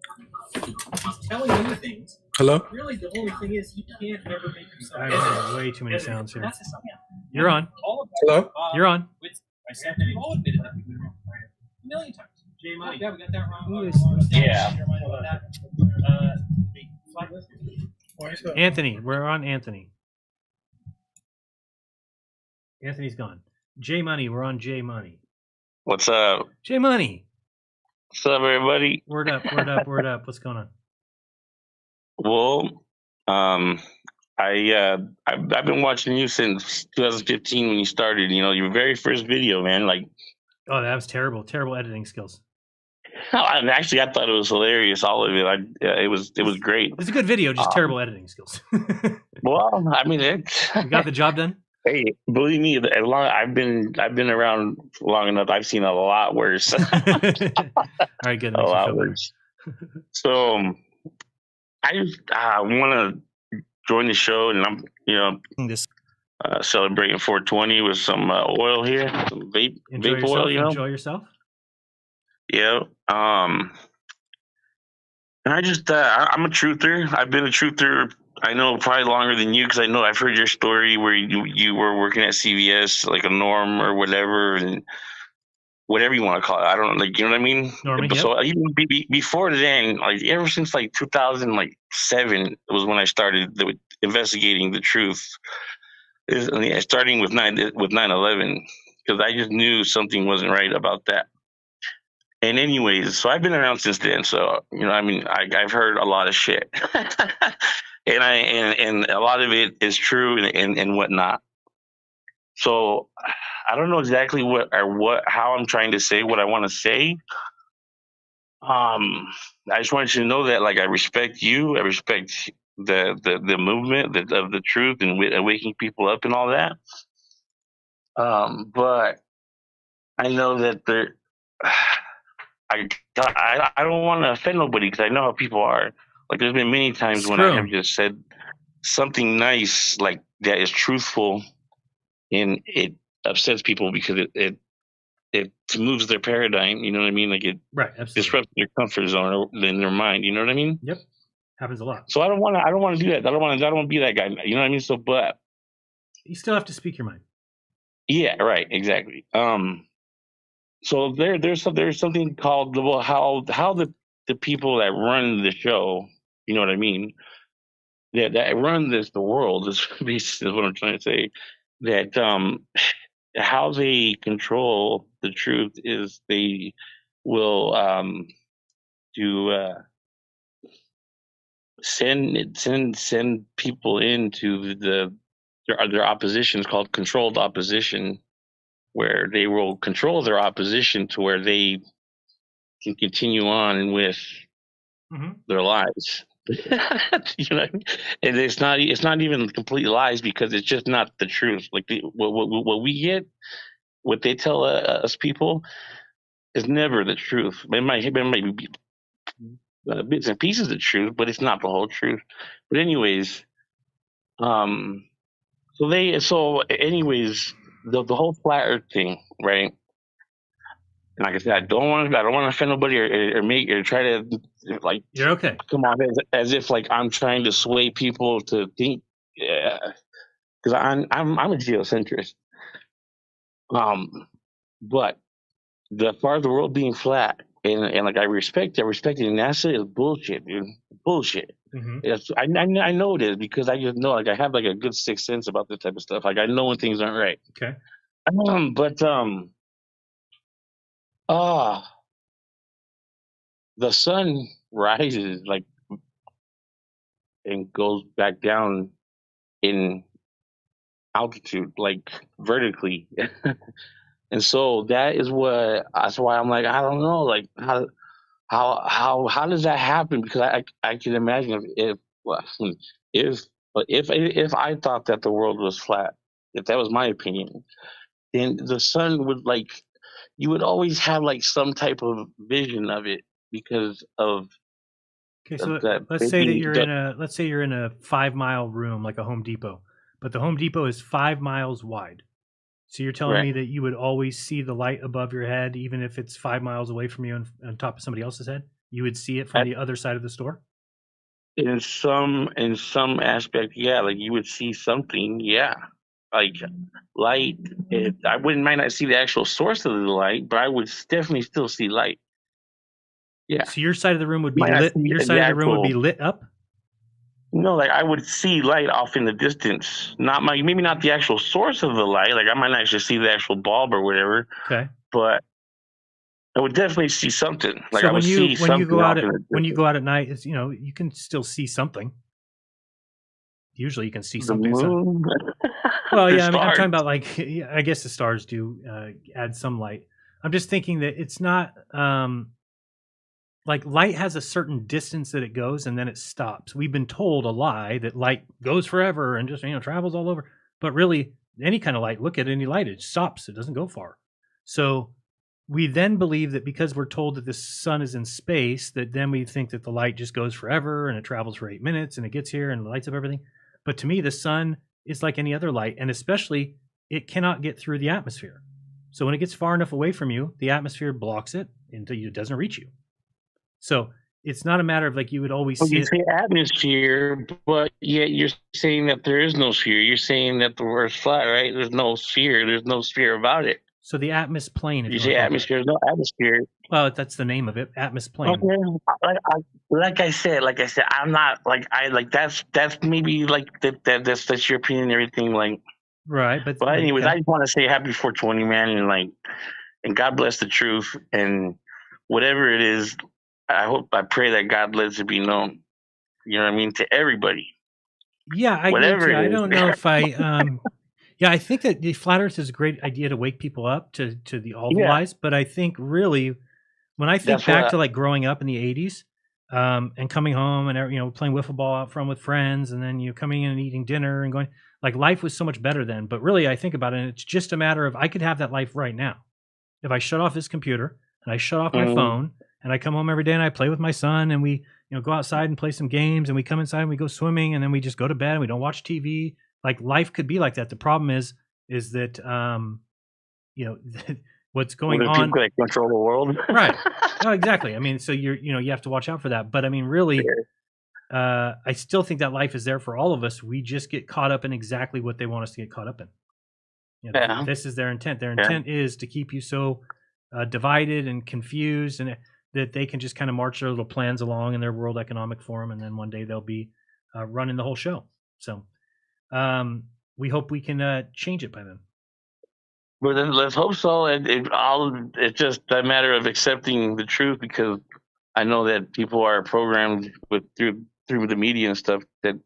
He's telling you things. Hello? Really, the only thing is he can't ever make himself. I have way too many sounds here. That's a scam. You're on. Hello? You're on. Myself, we've all admitted that we've been wrong. A million times. J Money. Yeah, we got that wrong. Yeah. Change our mind about that. The flat. Anthony, we're on Anthony. Anthony's gone. J Money, we're on J Money. What's up? J Money. What's up, everybody? Word up, word up, word up. What's going on? Well, I've been watching you since 2015 when you started. You know, your very first video, man. Like, Oh, that was terrible. Terrible editing skills. I thought it was hilarious. All of it. It was great. It's a good video, just terrible editing skills. Well, I mean, it. You got the job done? Hey, believe me, I've been around long enough. I've seen a lot worse. All right, good. A lot worse. So, I just want to join the show, and I'm, celebrating 420 with some oil here, some vape oil. You know, Enjoy yourself. Yeah. And I just, I'm a truther. I've been a truther. I know probably longer than you because I know I've heard your story where you were working at CVS, like a norm or whatever, and whatever you want to call it. I don't know, like, you know what I mean? Normie, So even before then, like ever since like 2007 was when I started investigating the truth. Starting with 9/11, because I just knew something wasn't right about that. And anyways, so I've been around since then. So, I mean, I've heard a lot of shit. and a lot of it is true and whatnot. So I don't know exactly how I'm trying to say what I want to say. I just want you to know that, like, I respect you. I respect the movement of the truth and waking people up and all that. But I know that I don't want to offend nobody because I know how people are. Like, there's been many times when I have just said something nice, like that is truthful, and it upsets people because it moves their paradigm. You know what I mean? Like, it disrupts their comfort zone or in their mind. You know what I mean? Yep, happens a lot. So I don't want to do that. I don't want to be that guy. You know what I mean? So, but you still have to speak your mind. Yeah, right. Exactly. So there's something called how the people that run the show, you know what I mean, that run the world is basically what I'm trying to say. That how they control the truth is they will send people into their opposition is called controlled opposition, where they will control their opposition to where they can continue on with their lives. You know what I mean? And it's not even complete lies because it's just not the truth. Like what we get, what they tell us people is never the truth. It might be bits and pieces of truth, but it's not the whole truth. But anyways, the whole flat Earth thing, right? And like I said, I don't want to offend nobody or try to, like, you're okay. Come on, as if like I'm trying to sway people to think, because I'm a geocentrist. But the part of the world being flat and like I respect it. NASA is bullshit, dude. Bullshit. I know it is because I just know, like, I have like a good sixth sense about this type of stuff. Like, I know when things aren't right. Okay. The sun rises like and goes back down in altitude, like vertically. And so that's why I'm like, I don't know, like how does that happen? Because I can imagine if I thought that the world was flat, if that was my opinion, then the sun would you would always have some type of vision of it because of Okay, so that. let's say that you're in a 5-mile room like a Home Depot, but the Home Depot is 5 miles wide. So you're telling me that you would always see the light above your head, even if it's 5 miles away from you on top of somebody else's head? You would see it from the other side of the store? In some aspect, yeah, you would see something, yeah, light. I might not see the actual source of the light, but I would definitely still see light. Yeah. So your side of the room would be lit. Your side of the room would be lit up. No, I would see light off in the distance. Maybe not the actual source of the light. I might not actually see the actual bulb or whatever. Okay. But I would definitely see something. So when you go out at night, it's, you can still see something. Usually, you can see something. Well, yeah, I'm talking about I guess the stars do add some light. I'm just thinking that it's not light has a certain distance that it goes and then it stops. We've been told a lie that light goes forever and just travels all over. But really, any kind of light, look at any light, it stops. It doesn't go far. So we then believe that because we're told that the sun is in space, that then we think that the light just goes forever and it travels for 8 minutes and it gets here and lights up everything. But to me, the sun is like any other light, and especially it cannot get through the atmosphere. So when it gets far enough away from you, the atmosphere blocks it until it doesn't reach you. So it's not a matter of you would always see it. You say atmosphere, but yet you're saying that there is no sphere. You're saying that the Earth's flat, right? There's no sphere. There's no sphere about it. So the atmos plane. You say atmosphere. There's no atmosphere. Well, that's the name of it, atmos plane. Okay. Like I said, I'm not that's maybe that's your opinion and everything. Right, but anyways, I just want to say happy 420, man, and God bless the truth and whatever it is. I pray that God lets it be known. You know what I mean, to everybody. Yeah, I don't know if yeah, I think that the flat Earth is a great idea to wake people up to all the lies. But I think really, when I think back to growing up in the '80s and coming home and playing wiffle ball out front with friends, and then coming in and eating dinner and going, life was so much better then. But really, I think about it, and it's just a matter of I could have that life right now if I shut off this computer and I shut off my phone and I come home every day and I play with my son and we go outside and play some games and we come inside and we go swimming and then we just go to bed and we don't watch TV. Life could be like that. The problem is that what's going on. People control the world, right? No, exactly. I mean, so you have to watch out for that. But I mean, really, I still think that life is there for all of us. We just get caught up in exactly what they want us to get caught up in. This is their intent. Their intent is to keep you so divided and confused, and that they can just kind of march their little plans along in their World Economic Forum, and then one day they'll be running the whole show. So. We hope we can change it by then. Well, then let's hope so. It's just a matter of accepting the truth, because I know that people are programmed through the media and stuff that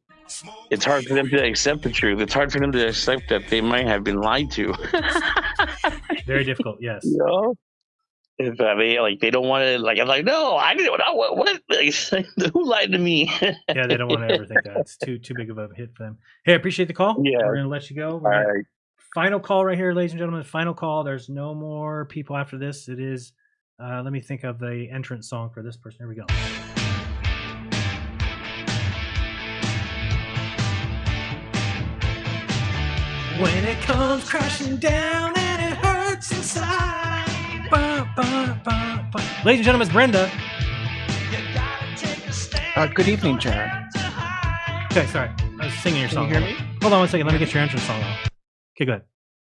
it's hard for them to accept the truth. It's hard for them to accept that they might have been lied to. Very difficult. Yes. If they don't want to I'm no, I didn't know what who lied to me. Yeah, they don't want to ever think that. It's too big of a hit for them. Hey, I appreciate the call. Yeah, we're gonna let you go. All right. Final call right here, ladies and gentlemen. Final call. There's no more people after this. It is. Let me think of the entrance song for this person. Here we go. When it comes crashing down and it hurts inside. Ladies and gentlemen, it's Brenda. Good evening, Jeran. Okay, sorry. I was singing your song. Can you hear me? Hold on 1 second. Let me get your entrance song on. Okay, go ahead.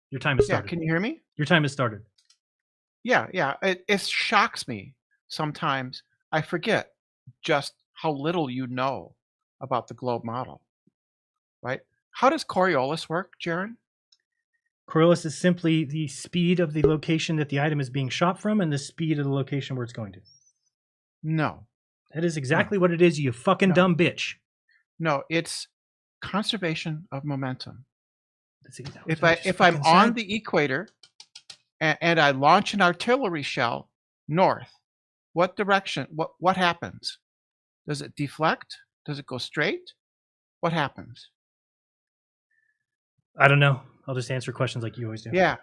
Your time has started. Yeah, can you hear me? Your time has started. Yeah. It shocks me sometimes. I forget just how little you know about the globe model, right? How does Coriolis work, Jeran? Coriolis is simply the speed of the location that the item is being shot from and the speed of the location where it's going to. No. That is exactly what it is, you fucking dumb bitch. No, it's conservation of momentum. If I'm on the equator and I launch an artillery shell north, What direction? What happens? Does it deflect? Does it go straight? What happens? I don't know. I'll just answer questions like you always do. Yeah.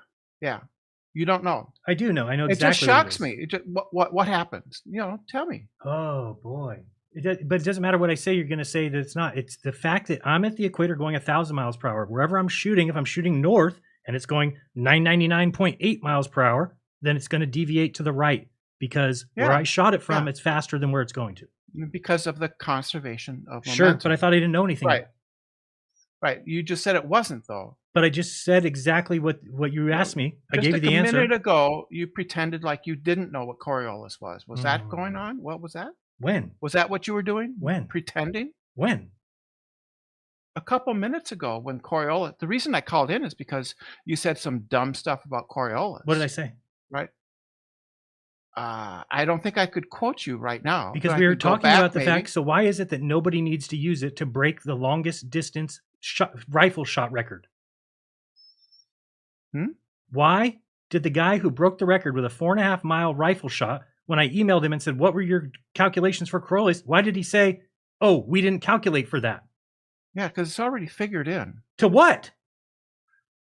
You don't know. I do know. I know It exactly. just shocks me. It just, what happens? Tell me. Oh boy. But it doesn't matter what I say. You're going to say that it's not. It's the fact that I'm at the equator going 1,000 miles per hour. Wherever I'm shooting, if I'm shooting north and it's going 999.8 miles per hour, then it's going to deviate to the right because where I shot it from, it's faster than where it's going to. Because of the conservation of momentum. Sure, but I thought I didn't know anything. Right. You just said it wasn't, though. But I just said exactly what you asked me. I gave you the answer. A minute ago, you pretended like you didn't know what Coriolis was. Was that going on? What was that? When? Was that what you were doing? When? Pretending? When? A couple minutes ago when Coriolis. The reason I called in is because you said some dumb stuff about Coriolis. What did I say? Right. I don't think I could quote you right now. Because we were talking about the fact, so why is it that nobody needs to use it to break the longest distance rifle shot record? Why did the guy who broke the record with a 4.5 mile rifle shot, when I emailed him and said, what were your calculations for Coriolis? Why did he say, oh, we didn't calculate for that? Yeah, because it's already figured in. To what?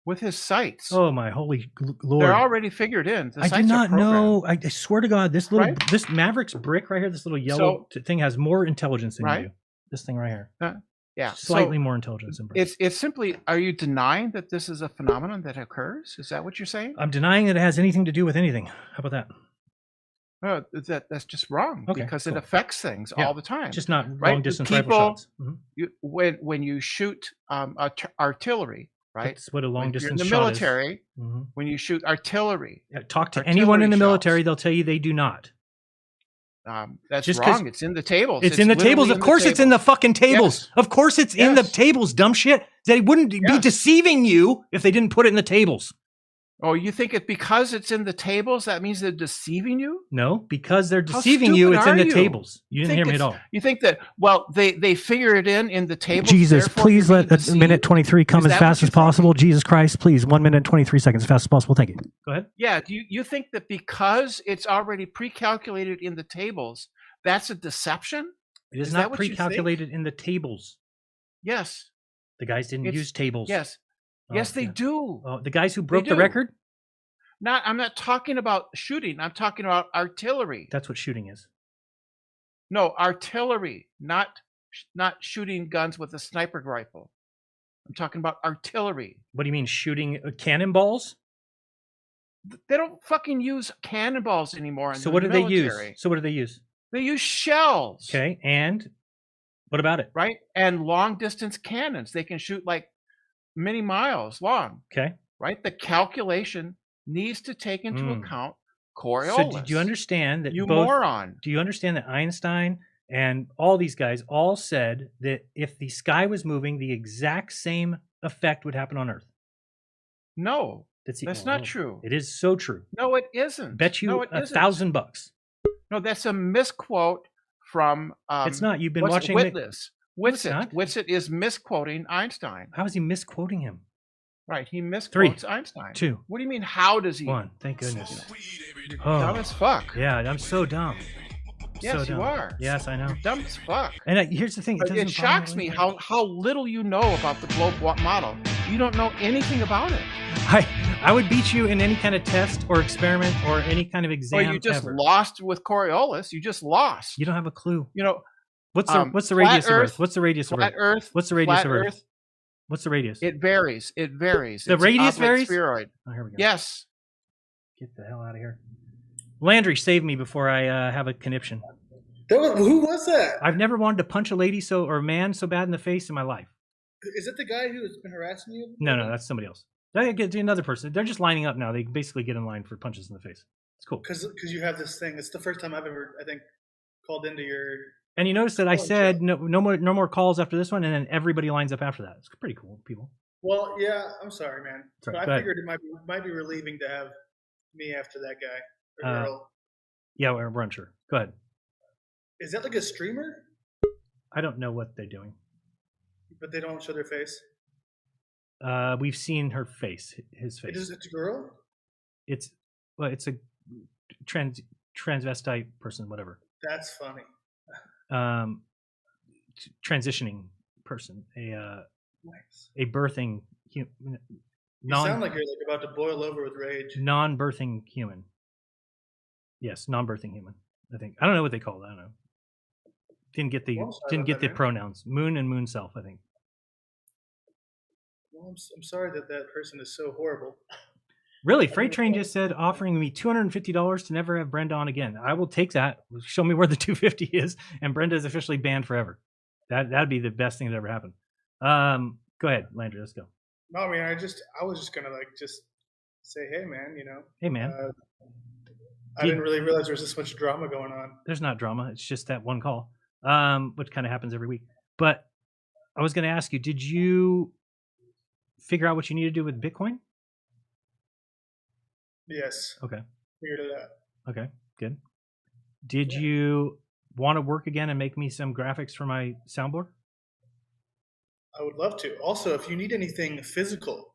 With his sights. Oh my holy Lord! They're already figured in. I did not know. I swear to God, this little this Mavericks brick right here, this little yellow thing has more intelligence than you do. This thing right here. Yeah, slightly more intelligence than brick. It's simply. Are you denying that this is a phenomenon that occurs? Is that what you're saying? I'm denying that it has anything to do with anything. How about that? That's just wrong because it affects things all the time. Just not long distance rifle shots. When you shoot artillery. Right. That's what a long distance in the shot military, is. When you shoot artillery. Talk to anyone in the military, they'll tell you they do not. That's just wrong. It's in the tables. It's in the tables. Of course it's in the fucking tables. Yes. Of course it's in the tables, dumb shit. They wouldn't be deceiving you if they didn't put it in the tables. Oh, you think it because it's in the tables, that means they're deceiving you? No, because they're deceiving you, it's in the tables. You didn't hear me at all. You think that, well, they figure it in the tables. Jesus, please let a minute 23 come as fast as possible. Jesus Christ, please, 1 minute and 23 seconds as fast as possible. Thank you. Go ahead. Yeah, do you think that because it's already pre-calculated in the tables, that's a deception? It is not pre-calculated in the tables. Yes. The guys didn't use tables. Yes. Yes, they do. Oh, the guys who broke the record? I'm not talking about shooting. I'm talking about artillery. That's what shooting is. No, artillery, not shooting guns with a sniper rifle. I'm talking about artillery. What do you mean, shooting cannonballs? They don't fucking use cannonballs anymore. So what do they use? They use shells. Okay, and what about it? Right, and long distance cannons. They can shoot like many miles long. Okay. Right? The calculation needs to take into account Coriolis. So did you understand that moron? Do you understand that Einstein and all these guys all said that if the sky was moving, the exact same effect would happen on Earth? No. That's not true. It is so true. No, it isn't. Bet you $1,000. No, that's a misquote from it's not. You've been watching Whitsitt is misquoting Einstein. How is he misquoting him? Right, he misquotes Einstein. 2. What do you mean? How does he? 1. Thank goodness. Dumb as fuck. Yeah, I'm so dumb. Yes, you are. Yes, I know. You're dumb as fuck. And here's the thing: it shocks me how little you know about the globe model. You don't know anything about it. I would beat you in any kind of test or experiment or any kind of exam. Well, you just lost with Coriolis. You just lost. You don't have a clue. You know what's the radius of Earth? What's the radius of Earth? Earth? What's the radius of Earth? What's the radius? It varies. The radius varies? Spheroid. Oh, here we go. Yes. Get the hell out of here. Landry saved me before I have a conniption. Who was that? I've never wanted to punch a lady or a man so bad in the face in my life. Is it the guy who's been harassing you? No, that's somebody else. I get another person. They're just lining up now. They basically get in line for punches in the face. It's cool. Because you have this thing. It's the first time I've ever, I think, called into your... And you notice that I said no more calls after this one, and then everybody lines up after that. It's pretty cool, people. Well, yeah, I'm sorry, man. Sorry, but I figured it might be relieving to have me after that guy or girl. Yeah, we're unsure. Go ahead. Is that like a streamer? I don't know what they're doing. But they don't show their face? We've seen her face, his face. It's a girl? It's a trans. transvestite person, whatever. That's funny. Transitioning person, Nice. a birthing You sound like you're like about to boil over with rage. non-birthing human. Yes, non-birthing human. I think I don't know what they call it. I don't know. Didn't get the pronouns. Moon and moon self. I think. Well, I'm sorry that person is so horrible. Really, Freight Train just said offering me $250 to never have Brenda on again. I will take that. Show me where the $250 is, and Brenda is officially banned forever. That'd be the best thing that ever happened. Go ahead, Landry. Let's go. No, I mean, I was just gonna like just say, hey, man, Hey, man. I didn't really realize there was this much drama going on. There's not drama. It's just that one call, which kind of happens every week. But I was going to ask you, did you figure out what you need to do with Bitcoin? Yes. Okay. Figured it out. Okay, good. Did you want to work again and make me some graphics for my soundboard? I would love to. Also, if you need anything physical,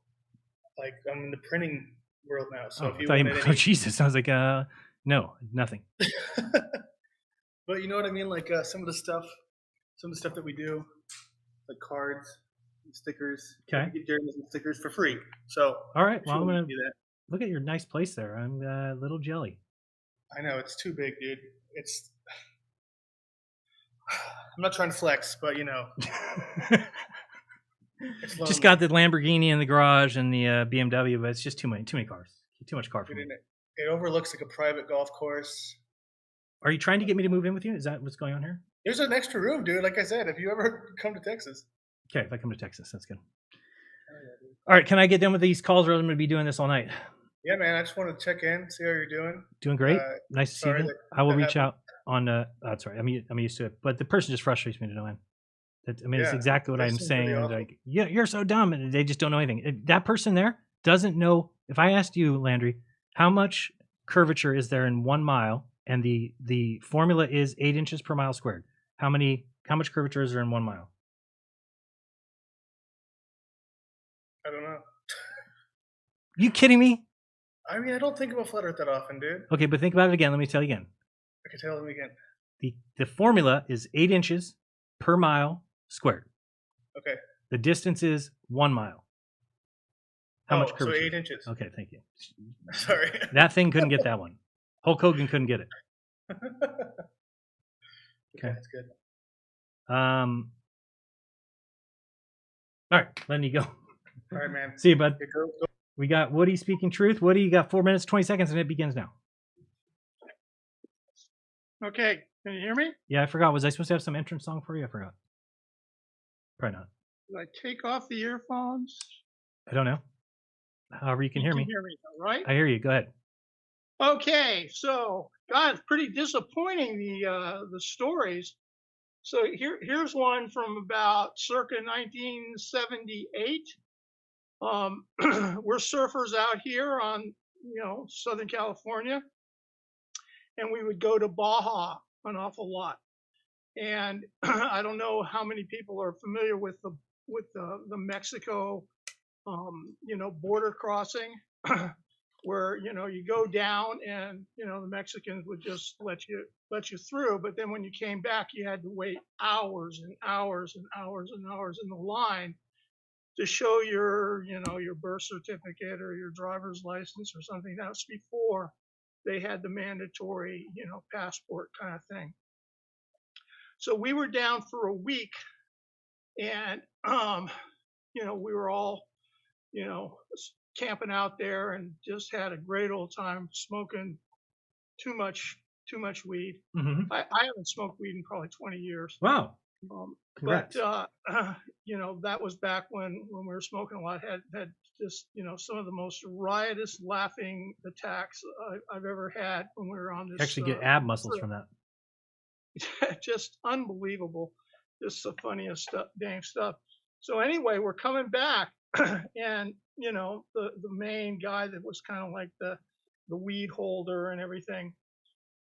like I'm in the printing world now, so if you wanted any... Jesus, I was like, no, nothing. But you know what I mean? Like some of the stuff that we do, like cards, and stickers. Okay. You get Jeranism stickers for free. So all right, well, I'm gonna do that. Look at your nice place there. I'm a little jelly. I know it's too big, dude. I'm not trying to flex, but just got the Lamborghini in the garage and the BMW, but it's just too many cars. Too much car for me. It overlooks like a private golf course. Are you trying to get me to move in with you? Is that what's going on here? There's an extra room, dude. Like I said, if you ever come to Texas. Okay, if I come to Texas, that's good. All right, can I get done with these calls, or I'm going to be doing this all night? Yeah, man. I just want to check in, see how you're doing. Doing great. Nice to see you. I will reach out on. That's right. I'm used to it, but the person just frustrates me to no end. It's exactly what I'm saying. Really like, yeah, you're so dumb, and they just don't know anything. That person there doesn't know. If I asked you, Landry, how much curvature is there in 1 mile, and the formula is 8 inches per mile squared, how much curvature is there in 1 mile? I don't know. You kidding me? I mean, I don't think about flat Earth that often, dude. Okay, but think about it again. Let me tell you again. I can tell them again. The formula is 8 inches per mile squared. Okay. The distance is 1 mile. How much curvature? So 8 inches. Okay, thank you. Sorry. That thing couldn't get that one. Hulk Hogan couldn't get it. Okay, that's good. All right, letting you go. All right, man. See you, bud. Okay, go. We got Woody speaking truth. Woody, you got 4 minutes, 20 seconds, and it begins now. Okay, can you hear me? Yeah, I forgot. Was I supposed to have some entrance song for you? I forgot. Probably not. Did I take off the earphones? I don't know. However you can hear me. You can hear me, right? I hear you. Go ahead. Okay, so God, it's pretty disappointing the stories. So here's one from about circa 1978. We're surfers out here on Southern California, and we would go to Baja an awful lot. And I don't know how many people are familiar with the Mexico border crossing, where you go down and the Mexicans would just let you through, but then when you came back you had to wait hours and hours and hours and hours in the line to show your birth certificate or your driver's license or something. That was before they had the mandatory passport kind of thing. So we were down for a week, and we were all camping out there and just had a great old time smoking too much weed. Mm-hmm. I haven't smoked weed in probably 20 years. Wow. But that was back when we were smoking a lot. Had just some of the most riotous laughing attacks I've ever had when we were on this. Actually get ab muscles from that. Just unbelievable. Just the funniest dang stuff. So anyway, we're coming back, and the main guy that was kind of like the weed holder and everything,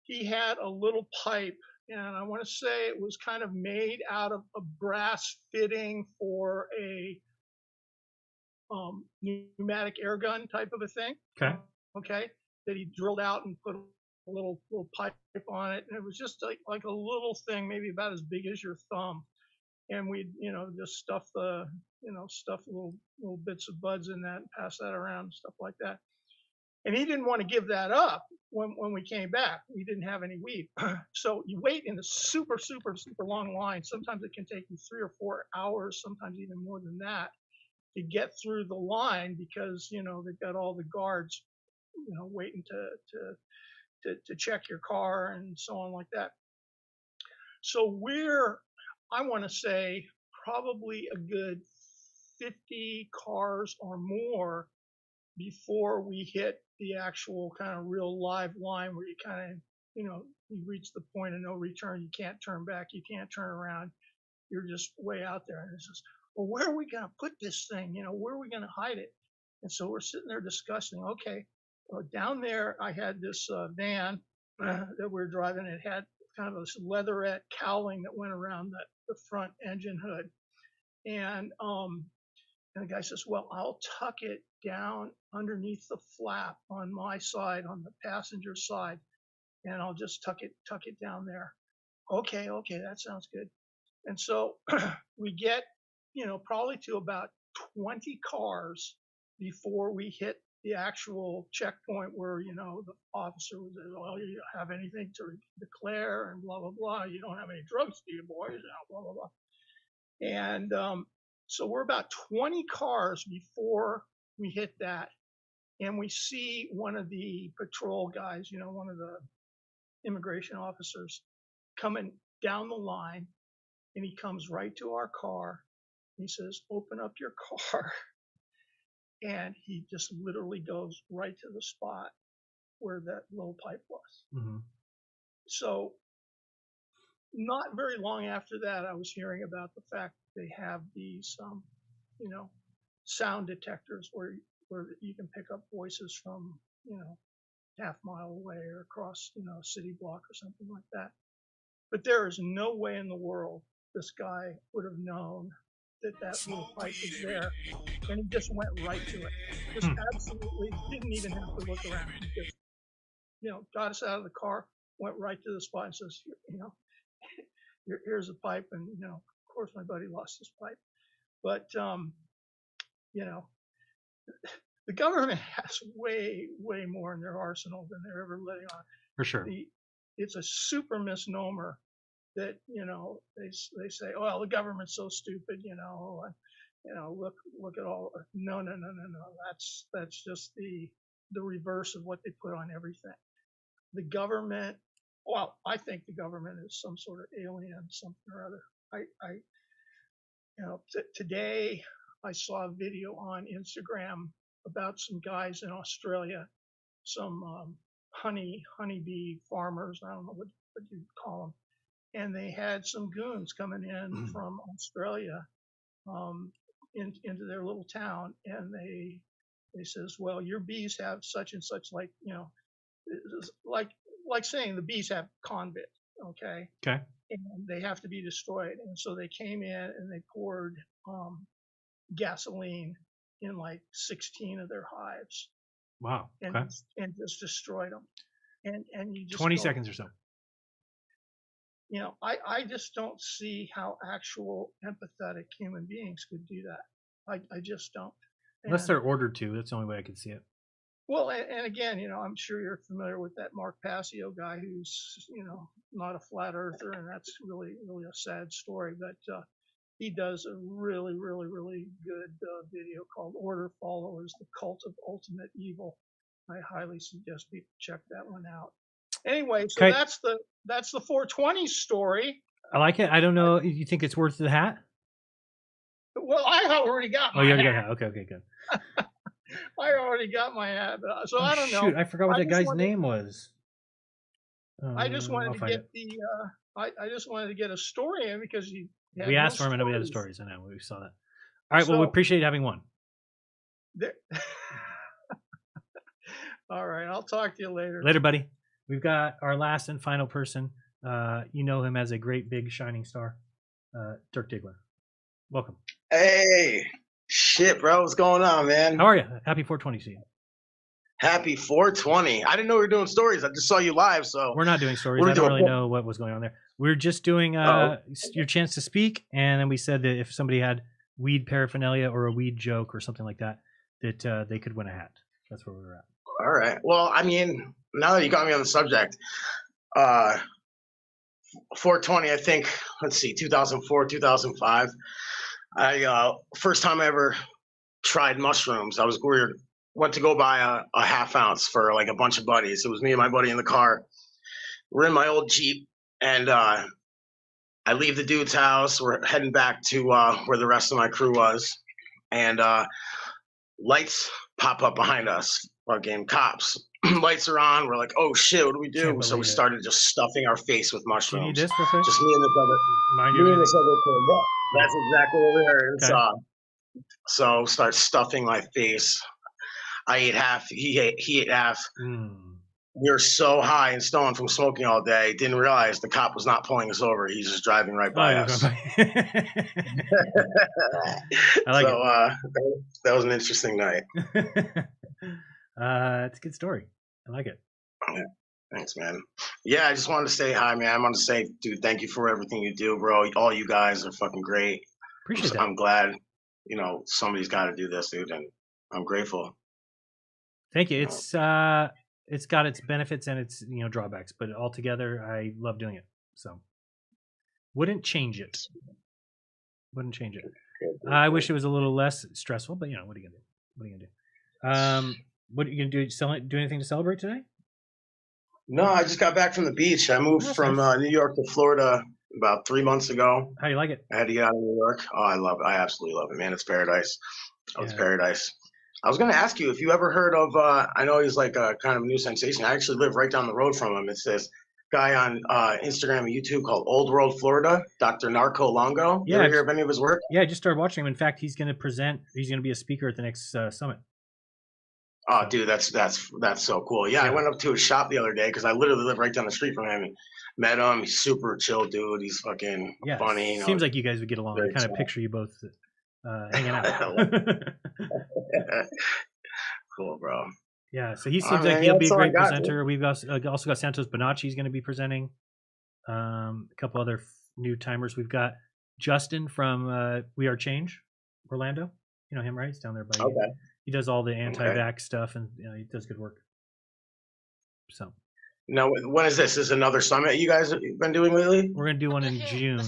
he had a little pipe, and I want to say it was kind of made out of a brass fitting for a pneumatic air gun type of a thing. Okay. Okay. That he drilled out and put little pipe on it, and it was just like a little thing, maybe about as big as your thumb. And we'd, just stuff little bits of buds in that and pass that around and stuff like that. And he didn't want to give that up when we came back. We didn't have any weed. So you wait in a super, super, super long line. Sometimes it can take you 3 or 4 hours, sometimes even more than that, to get through the line because, they've got all the guards, waiting to check your car and so on like that. So I want to say, probably a good 50 cars or more before we hit the actual kind of real live line where you kind of, you reach the point of no return. You can't turn back. You can't turn around. You're just way out there. And it's just, well, where are we going to put this thing? Where are we going to hide it? And so we're sitting there discussing, okay, well, down there, I had this van that we were driving. It had kind of this leatherette cowling that went around the front engine hood. And the guy says, well, I'll tuck it down underneath the flap on my side, on the passenger side, and I'll just tuck it down there. Okay, that sounds good. And so we get, probably to about 20 cars before we hit the actual checkpoint where, the officer was, well, you don't have anything to declare and blah, blah, blah. You don't have any drugs, do you, boys? Blah, blah, blah. And so we're about 20 cars before we hit that. And we see one of the patrol guys, one of the immigration officers coming down the line, and he comes right to our car. He says, open up your car. And he just literally goes right to the spot where that little pipe was. Mm-hmm. So not very long after that, I was hearing about the fact that they have these, sound detectors where you can pick up voices from, half mile away or across, a city block or something like that. But there is no way in the world this guy would have known that little pipe was there, and he just went right to it. Just absolutely didn't even have to look around. He just, got us out of the car, went right to the spot and says, here's a pipe. And, of course, my buddy lost his pipe. But, the government has way, way more in their arsenal than they're ever letting on. For sure. It's a super misnomer that, they say, oh, well, the government's so stupid, look at all. No. That's just the reverse of what they put on everything. The government, well, I think the government is some sort of alien, something or other. Today I saw a video on Instagram about some guys in Australia, some honeybee farmers. I don't know what you'd call them. And they had some goons coming in from Australia into their little town, and they says, well, your bees have such and such, like saying the bees have convict, okay? Okay. And they have to be destroyed. And so they came in and they poured gasoline in 16 of their hives. Wow. And, Okay. and just destroyed them. And you just 20 seconds or so. I just don't see how actual empathetic human beings could do that. I just don't. Unless they're ordered to. That's the only way I could see it. Well, and again, I'm sure you're familiar with that Mark Passio guy who's, not a flat earther, and that's really, really a sad story. But he does a really, really, really good video called Order Followers, The Cult of Ultimate Evil. I highly suggest people check that one out. Anyway, so Okay. that's the 420 story. I like it. I don't know. You think it's worth the hat? Well, I already got my Oh, you already got hat. a hat. Okay, good. I already got my hat, so I don't know. Shoot, I forgot what that just guy's wanted- name was. I just wanted I'll to find get it. I just wanted to get a story in because you. had We no asked for him and nobody had the stories. stories. I know. We saw that. All right. Well, we So- appreciate having one. There- All right, I'll talk to you later. Later, buddy. We've got our last and final person. You know him as a great big shining star, Dirk Diggler. Welcome. Hey, shit, bro, what's going on, man? How are you? Happy 420 to you. Happy 420. I didn't know we were doing stories. I just saw you live, so We're not doing stories. What are I we don't doing? really know what was going on there. We're just doing your chance to speak, and then we said that if somebody had weed paraphernalia or a weed joke or something like that, that they could win a hat. That's where we were at. All right. Well, I mean, now that you got me on the subject, 420, I think, let's see, 2004, 2005. First time I ever tried mushrooms. We went to go buy a half ounce for like a bunch of buddies. It was me and my buddy in the car. We're in my old Jeep, and I leave the dude's house. We're heading back to where the rest of my crew was, and lights pop up behind us. Fucking cops. Lights are on. We're like, oh shit, what do we do? So we started just stuffing our face with mushrooms. Do you need this real quick? Just me and this other. Me and this other kid. Yeah, that's exactly what we heard and saw. So start stuffing my face. I ate half. He ate half. We were so high and stoned from smoking all day. Didn't realize the cop was not pulling us over. He's just driving right by us. I like it. That was an interesting night. It's a good story. I like it. Yeah. Thanks, man. Yeah, I just wanted to say hi, man. I want to say, dude, thank you for everything you do, bro. All you guys are fucking great. Appreciate that. I'm glad, somebody's got to do this, dude, and I'm grateful. Thank you. It's got its benefits and its drawbacks, but altogether, I love doing it. So, wouldn't change it. I wish it was a little less stressful, but what are you gonna do? What are you gonna do? Do anything to celebrate today? No, I just got back from the beach. I moved from New York to Florida about 3 months ago. How do you like it? I had to get out of New York. Oh, I love it. I absolutely love it, man. It's paradise. It's paradise. I was going to ask you if you ever heard of, I know he's like a kind of new sensation. I actually live right down the road from him. It's this guy on Instagram and YouTube called Old World Florida, Dr. Narco Longo. Yeah. You ever hear of any of his work? Yeah, I just started watching him. In fact, he's going to be a speaker at the next summit. Oh, dude, that's so cool. Yeah, I went up to his shop the other day because I literally live right down the street from him and met him. He's super chill, dude. He's fucking funny. Seems like you guys would get along. I kind of picture you both hanging out. Cool, bro. Yeah, so he seems like he'll be a great presenter. We've also got Santos Bonacci's going to be presenting. A couple other new timers. We've got Justin from We Are Change, Orlando. You know him, right? He's down there by you. He does all the anti-vax stuff, and he does good work. So. Now, when is this? Is this another summit you guys have been doing lately? We're going to do one in June.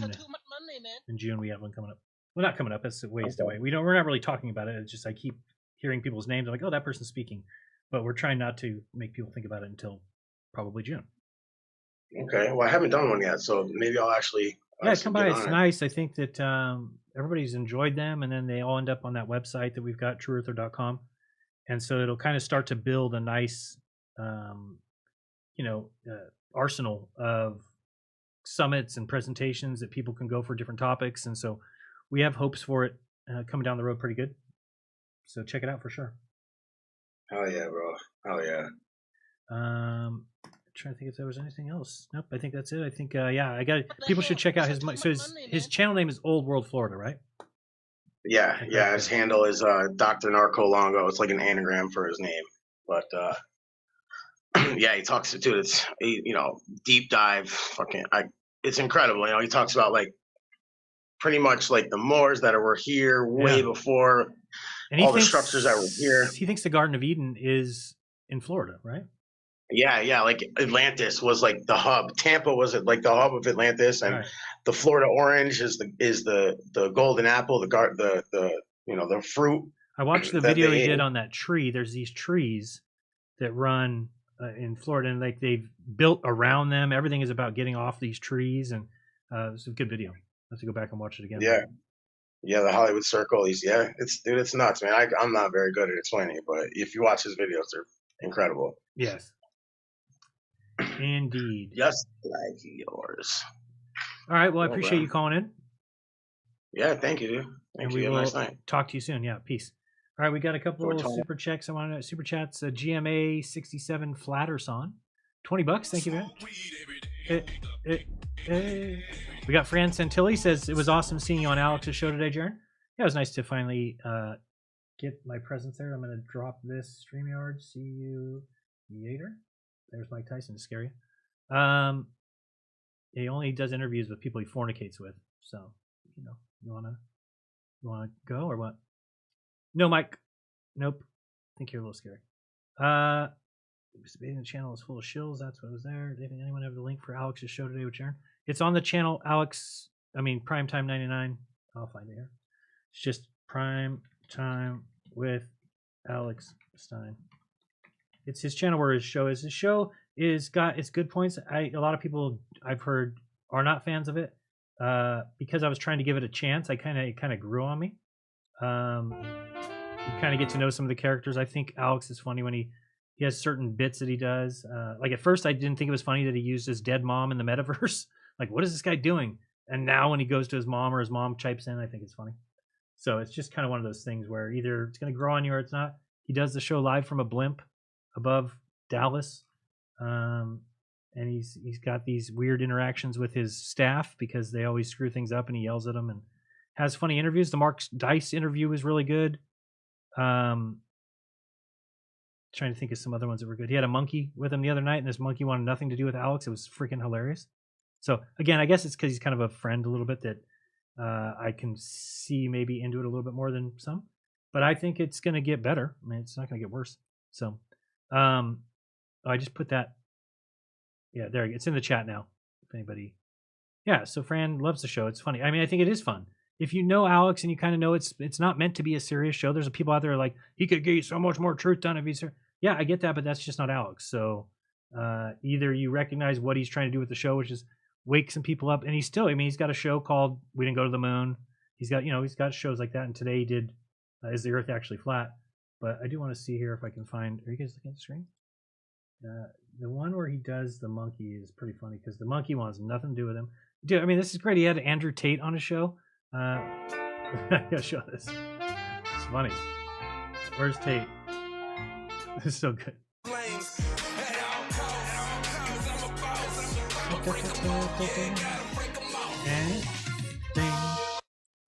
In June, we have one coming up. Well, not coming up. That's a ways away. We're not really talking about it. It's just I keep hearing people's names. I'm like, oh, that person's speaking. But we're trying not to make people think about it until probably June. Okay. Well, I haven't done one yet, so maybe I'll actually. Come by. It's nice. I think that everybody's enjoyed them, and then they all end up on that website that we've got, trueearther.com. And so it'll kind of start to build a nice, arsenal of summits and presentations that people can go for different topics. And so we have hopes for it coming down the road pretty good. So check it out for sure. Hell yeah, bro. Hell yeah. Trying to think if there was anything else. Nope, I think that's it. I think people should check out his channel name is Old World Florida, right? Yeah, his handle is Dr. Narco Longo. It's like an anagram for his name. But he talks to it's deep dive fucking it's incredible. He talks about like pretty much like the Moors that were here way before and all the structures that were here. He thinks the Garden of Eden is in Florida, right? Yeah, like Atlantis was like the hub. Tampa was like the hub of Atlantis, and the Florida orange is the golden apple, the fruit. I watched the video he did on that tree. There's these trees that run in Florida, and like they've built around them. Everything is about getting off these trees, and it's a good video. I have to go back and watch it again. Yeah, the Hollywood Circle. It's nuts, man. I'm not very good at explaining it, but if you watch his videos, they're incredible. Yes. Indeed. Just like yours. All right. Well, I appreciate you calling in. Yeah, thank you, dude. And we will talk to you soon. Yeah, peace. All right, we got a couple of super checks. I want to super chats. GMA 67 Flatterson, $20. Thank you, man. We got Fran Santilli says it was awesome seeing you on Alex's show today, Jeran. Yeah, it was nice to finally get my presence there, I'm going to drop this StreamYard. See you later. There's Mike Tyson to scare you. He only does interviews with people he fornicates with. So, you know, you wanna go or what? No, Mike. Nope. I think you're a little scary. The channel is full of shills. That's what was there. Did anyone have the link for Alex's show today with Jeran? It's on the channel. Primetime 99. I'll find it here. It's just Prime Time with Alex Stein. It's his channel where his show is. His show is got its good points. A lot of people I've heard are not fans of it because I was trying to give it a chance. It kind of grew on me. You kind of get to know some of the characters. I think Alex is funny when he has certain bits that he does. Like at first, I didn't think it was funny that he used his dead mom in the metaverse. Like, what is this guy doing? And now when he goes to his mom or his mom chimes in, I think it's funny. So it's just kind of one of those things where either it's going to grow on you or it's not. He does the show live from a blimp above Dallas. And he's got these weird interactions with his staff because they always screw things up, and he yells at them and has funny interviews. The Mark Dice interview was really good. Trying to think of some other ones that were good. He had a monkey with him the other night, and this monkey wanted nothing to do with Alex. It was freaking hilarious. So again, I guess it's because he's kind of a friend a little bit that I can see maybe into it a little bit more than some. But I think it's going to get better. I mean, it's not going to get worse. So I just put that. Yeah, there. It's in the chat now. If anybody. Yeah, so Fran loves the show. It's funny. I mean, I think it is fun. If you know Alex and you kind of know it's not meant to be a serious show. There's people out there like, he could get you so much more truth done if he's here. Yeah, I get that, but that's just not Alex. So either you recognize what he's trying to do with the show, which is wake some people up, and he's got a show called We Didn't Go to the Moon. He's got shows like that, and today he did Is the Earth Actually Flat? But I do want to see here if I can find. Are you guys looking at the screen? The one where he does the monkey is pretty funny because the monkey wants nothing to do with him. Dude, I mean, this is great. He had Andrew Tate on his show. I gotta show this. It's funny. Where's Tate? This is so good.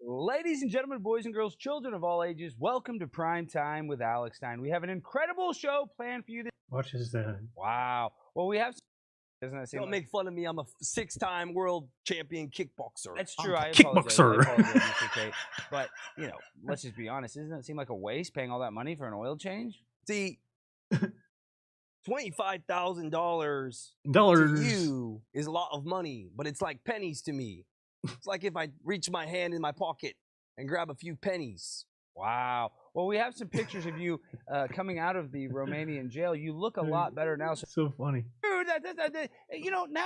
Ladies and gentlemen, boys and girls, children of all ages, welcome to Prime Time with Alex Stein. We have an incredible show planned for you this. Watch his Wow. Well, we have. Doesn't that seem Don't make fun of me. I'm a 6-time world champion kickboxer. That's true. I'm I a apologize. kickboxer. Mr. Tate. But, let's just be honest. Doesn't it seem like a waste paying all that money for an oil change? See, $25,000 to you is a lot of money, but it's like pennies to me. It's like if I reach my hand in my pocket and grab a few pennies. Wow. Well, we have some pictures of you coming out of the Romanian jail. You look a lot better now. So funny. Now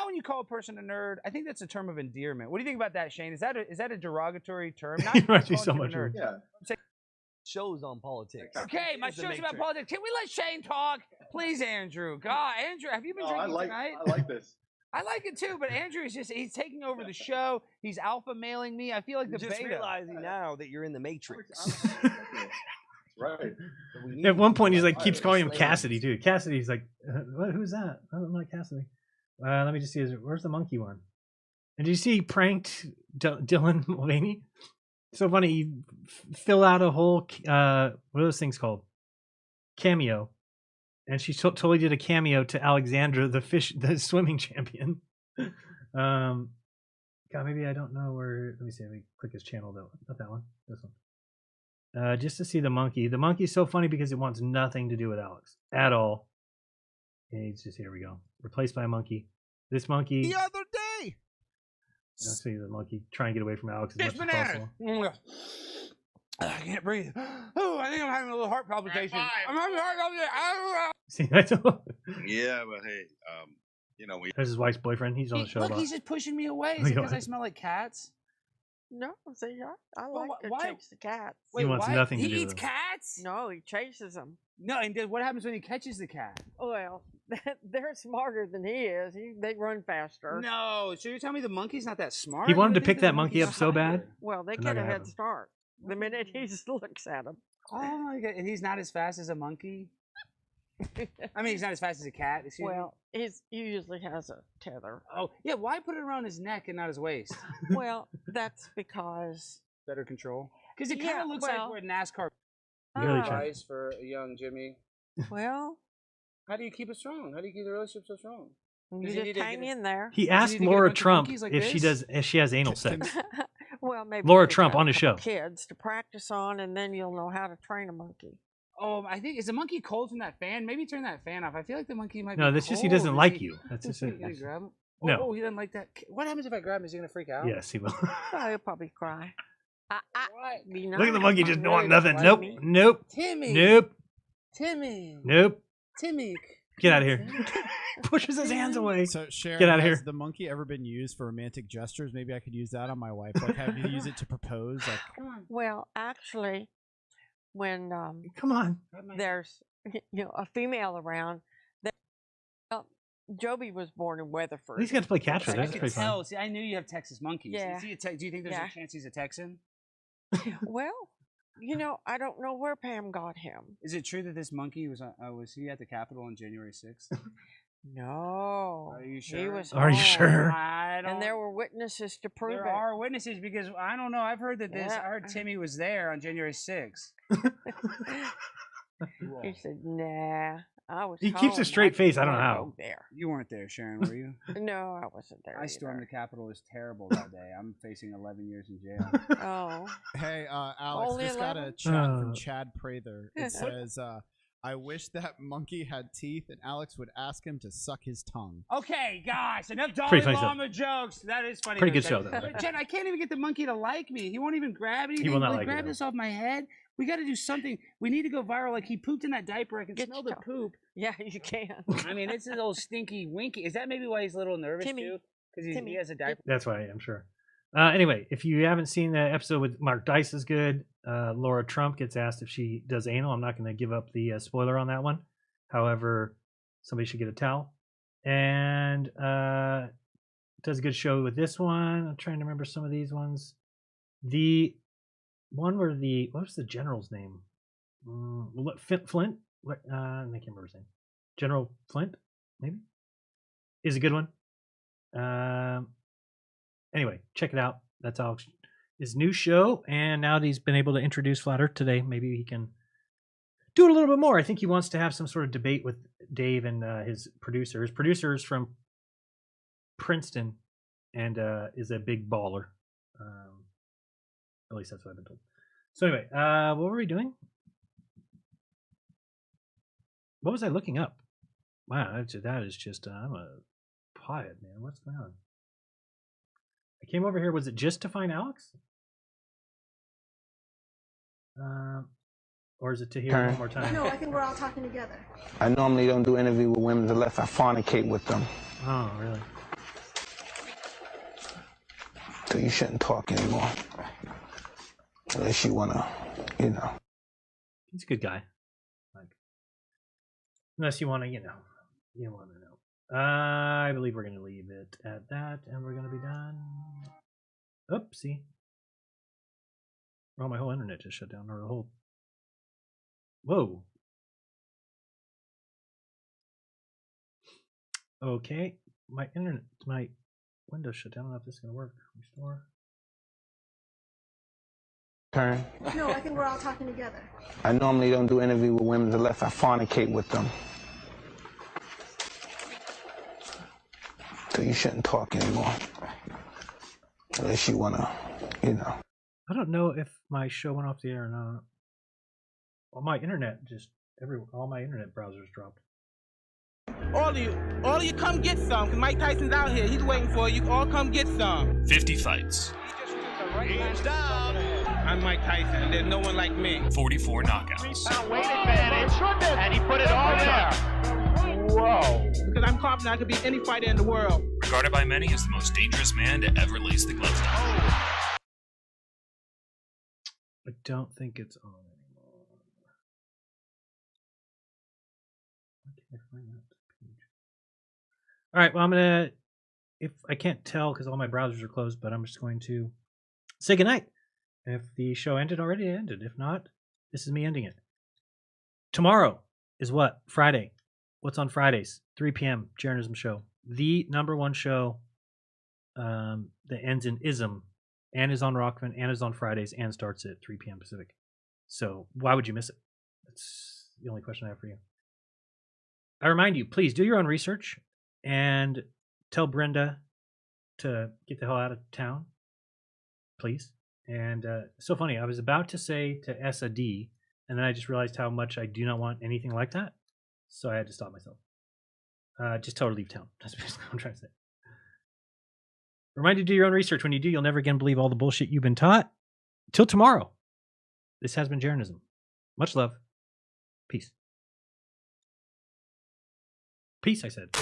when you call a person a nerd, I think that's a term of endearment. What do you think about that, Shane? Is that a derogatory term? Not You might be calling so you a much nerd. Yeah. Shows on politics. Okay, my show's about politics. Can we let Shane talk? Please, Andrew. God, Andrew, have you been drinking tonight? I like this. I like it too, but Andrew is he's taking over the show. He's alpha mailing me. I feel like You're the just beta. realizing now that you're in the Matrix. Right. At one point, he's like, keeps calling him Cassidy, too. Cassidy's like, who's that? I'm not Cassidy. Let me just see. Where's the monkey one? And did you see he pranked Dylan Mulvaney? So funny. He fill out a whole, what are those things called? Cameo. And she totally did a cameo to Alexandra, the swimming champion. God, maybe I don't know where. Let me see. Let me click his channel, though. Not that one. This one. Just to see the monkey. The monkey's so funny because it wants nothing to do with Alex at all. And he's just, here we go. Replaced by a monkey. This monkey. The other day. Let's see the monkey try and get away from Alex as This much as possible. banana. I can't breathe. Oh, I think I'm having a little heart palpitation. I'm having a heart palpitation. See, that's all. Yeah, but hey, There's his wife's boyfriend. He's on the show. Look, he's just pushing me away. Is it because I smell like cats? No, see, I like to chase the cats. He wants nothing to do He with eats it. cats? No, he chases them. No, and what happens when he catches the cat? Well, they're smarter than he is. They run faster. No, so you're telling me the monkey's not that smart? He wanted You to think pick the that monkey up monkey's so smarter? bad. Well, they I'm not get a gonna have head him. start the minute he just looks at them. Oh my god! And he's not as fast as a monkey. I mean, he's not as fast as a cat. Excuse me. Well, he usually has a tether. Oh yeah, why put it around his neck and not his waist? Well, that's because Better control. Because it kind of looks like where NASCAR. Really advice for a young Jimmy? Well, how do you keep it strong? How do you keep the relationship so strong? you just hang in there. He asked Laura Trump if she has anal sex. Well, maybe Laura you could Trump have on a his couple show. kids to practice on, and then you'll know how to train a monkey. Oh, I think is the monkey cold from that fan? Maybe turn that fan off. I feel like the monkey might. No, be that's just he cold. doesn't Is like you. That's just it. Can you grab him? No. Oh, he doesn't like that. What happens if I grab him? Is he gonna freak out? Yes, he will. Oh, he'll probably cry. Be Look at the nice. monkey just Really doing nothing. like Nope. me. Nope. Timmy. Nope. Timmy. Nope. Timmy. Get out of here. Pushes his hands away. So, Sharon, get out of has here. the monkey ever been used for romantic gestures? Maybe I could use that on my wife. Like, have you use it to propose? Like, Well, actually, when come on, there's a female around. Joby was born in Weatherford. He's got to play catch with it. I That's could pretty tell. fun. See, I knew you have Texas monkeys. Yeah. Is he do you think there's Yeah. a chance he's a Texan? Well, I don't know where Pam got him. Is it true that this monkey was he at the Capitol on January 6th? No. Are you He sure? was Are you home. sure? And there were witnesses to prove There it. are witnesses because I don't know. I've heard that Yeah. I heard Timmy was there on January 6th. He said, "Nah, I was." He keeps a home. straight face. I don't know wanna how. go there. You weren't there, Sharon, were you? No, I wasn't there. I stormed either. the Capitol. It was terrible that day. I'm facing 11 years in jail. Oh. hey, Alex, Only just got a 11? chat Oh. from Chad Prather. It says, I wish that monkey had teeth and Alex would ask him to suck his tongue. Okay, guys, enough Pretty Dalai funny stuff. Lama jokes. That is funny. Pretty though, good Jen. show, though. But Jen, I can't even get the monkey to like me. He won't even grab anything. will not Will like you, grab though. this off my head. We got to do something. We need to go viral. Like he pooped in that diaper. I can smell the poop. Yeah, you can. I mean, it's his old stinky winky. Is that maybe why he's a little nervous Timmy. too? Because he has a diaper. That's why I'm sure. Anyway, if you haven't seen the episode with Mark Dice is good. Laura Trump gets asked if she does anal. I'm not going to give up the spoiler on that one. However, somebody should get a towel. And does a good show with this one. I'm trying to remember some of these ones. The one where what was the general's name? Flint? I can't remember his name. General Flint, maybe? Is a good one. Anyway, check it out. That's Alex. His new show, and now that he's been able to introduce Flat Earth today, maybe he can do it a little bit more. I think he wants to have some sort of debate with Dave and his producer. His producer is from Princeton and is a big baller. At least that's what I've been told. So anyway, what were we doing? What was I looking up? Wow, that is just, I'm a pothead, man. What's going on? I came over here. Was it just to find Alex? Or is it to hear it one more time? No, I think we're all talking together. I normally don't do interview with women unless I fornicate with them. Oh, really? So you shouldn't talk anymore. Unless you wanna, He's a good guy. Unless you want to, you want to know. I believe we're going to leave it at that, and we're going to be done. Oopsie. Oh, my whole internet just shut down. Or the whole. Whoa. Okay. My Windows shut down. I don't know if this is going to work. Restore. Turn. No, I think we're all talking together. I normally don't do interview with women unless I fornicate with them. So you shouldn't talk anymore. Unless you wanna, I don't know if my show went off the air or not. Well, my internet all my internet browsers dropped. All of you come get some, because Mike Tyson's out here. He's waiting for you. All come get some. 50 fights. Hands down. I'm Mike Tyson. There's no one like me. 44 knockouts. And he put it all there. Whoa. Because I'm confident I could beat any fighter in the world. Regarded by many as the most dangerous man to ever lace the gloves down. I don't think it's on anymore. Why can't I find that page? All right, well, I'm going to, if I can't tell because all my browsers are closed, but I'm just going to say goodnight. If the show ended already, it ended. If not, this is me ending it. Tomorrow is what? Friday. What's on Fridays? 3 p.m. Jeranism show. The #1 show that ends in ism and is on Rokfin and is on Fridays and starts at 3 p.m. Pacific. So why would you miss it? That's the only question I have for you. I remind you, please do your own research and tell Brenda to get the hell out of town, please. And so funny, I was about to say to S a D, and then I just realized how much I do not want anything like that. So I had to stop myself. Just tell her to leave town. That's basically what I'm trying to say. Remind you to do your own research. When you do, you'll never again believe all the bullshit you've been taught. Till tomorrow. This has been Jeranism. Much love. Peace. Peace, I said.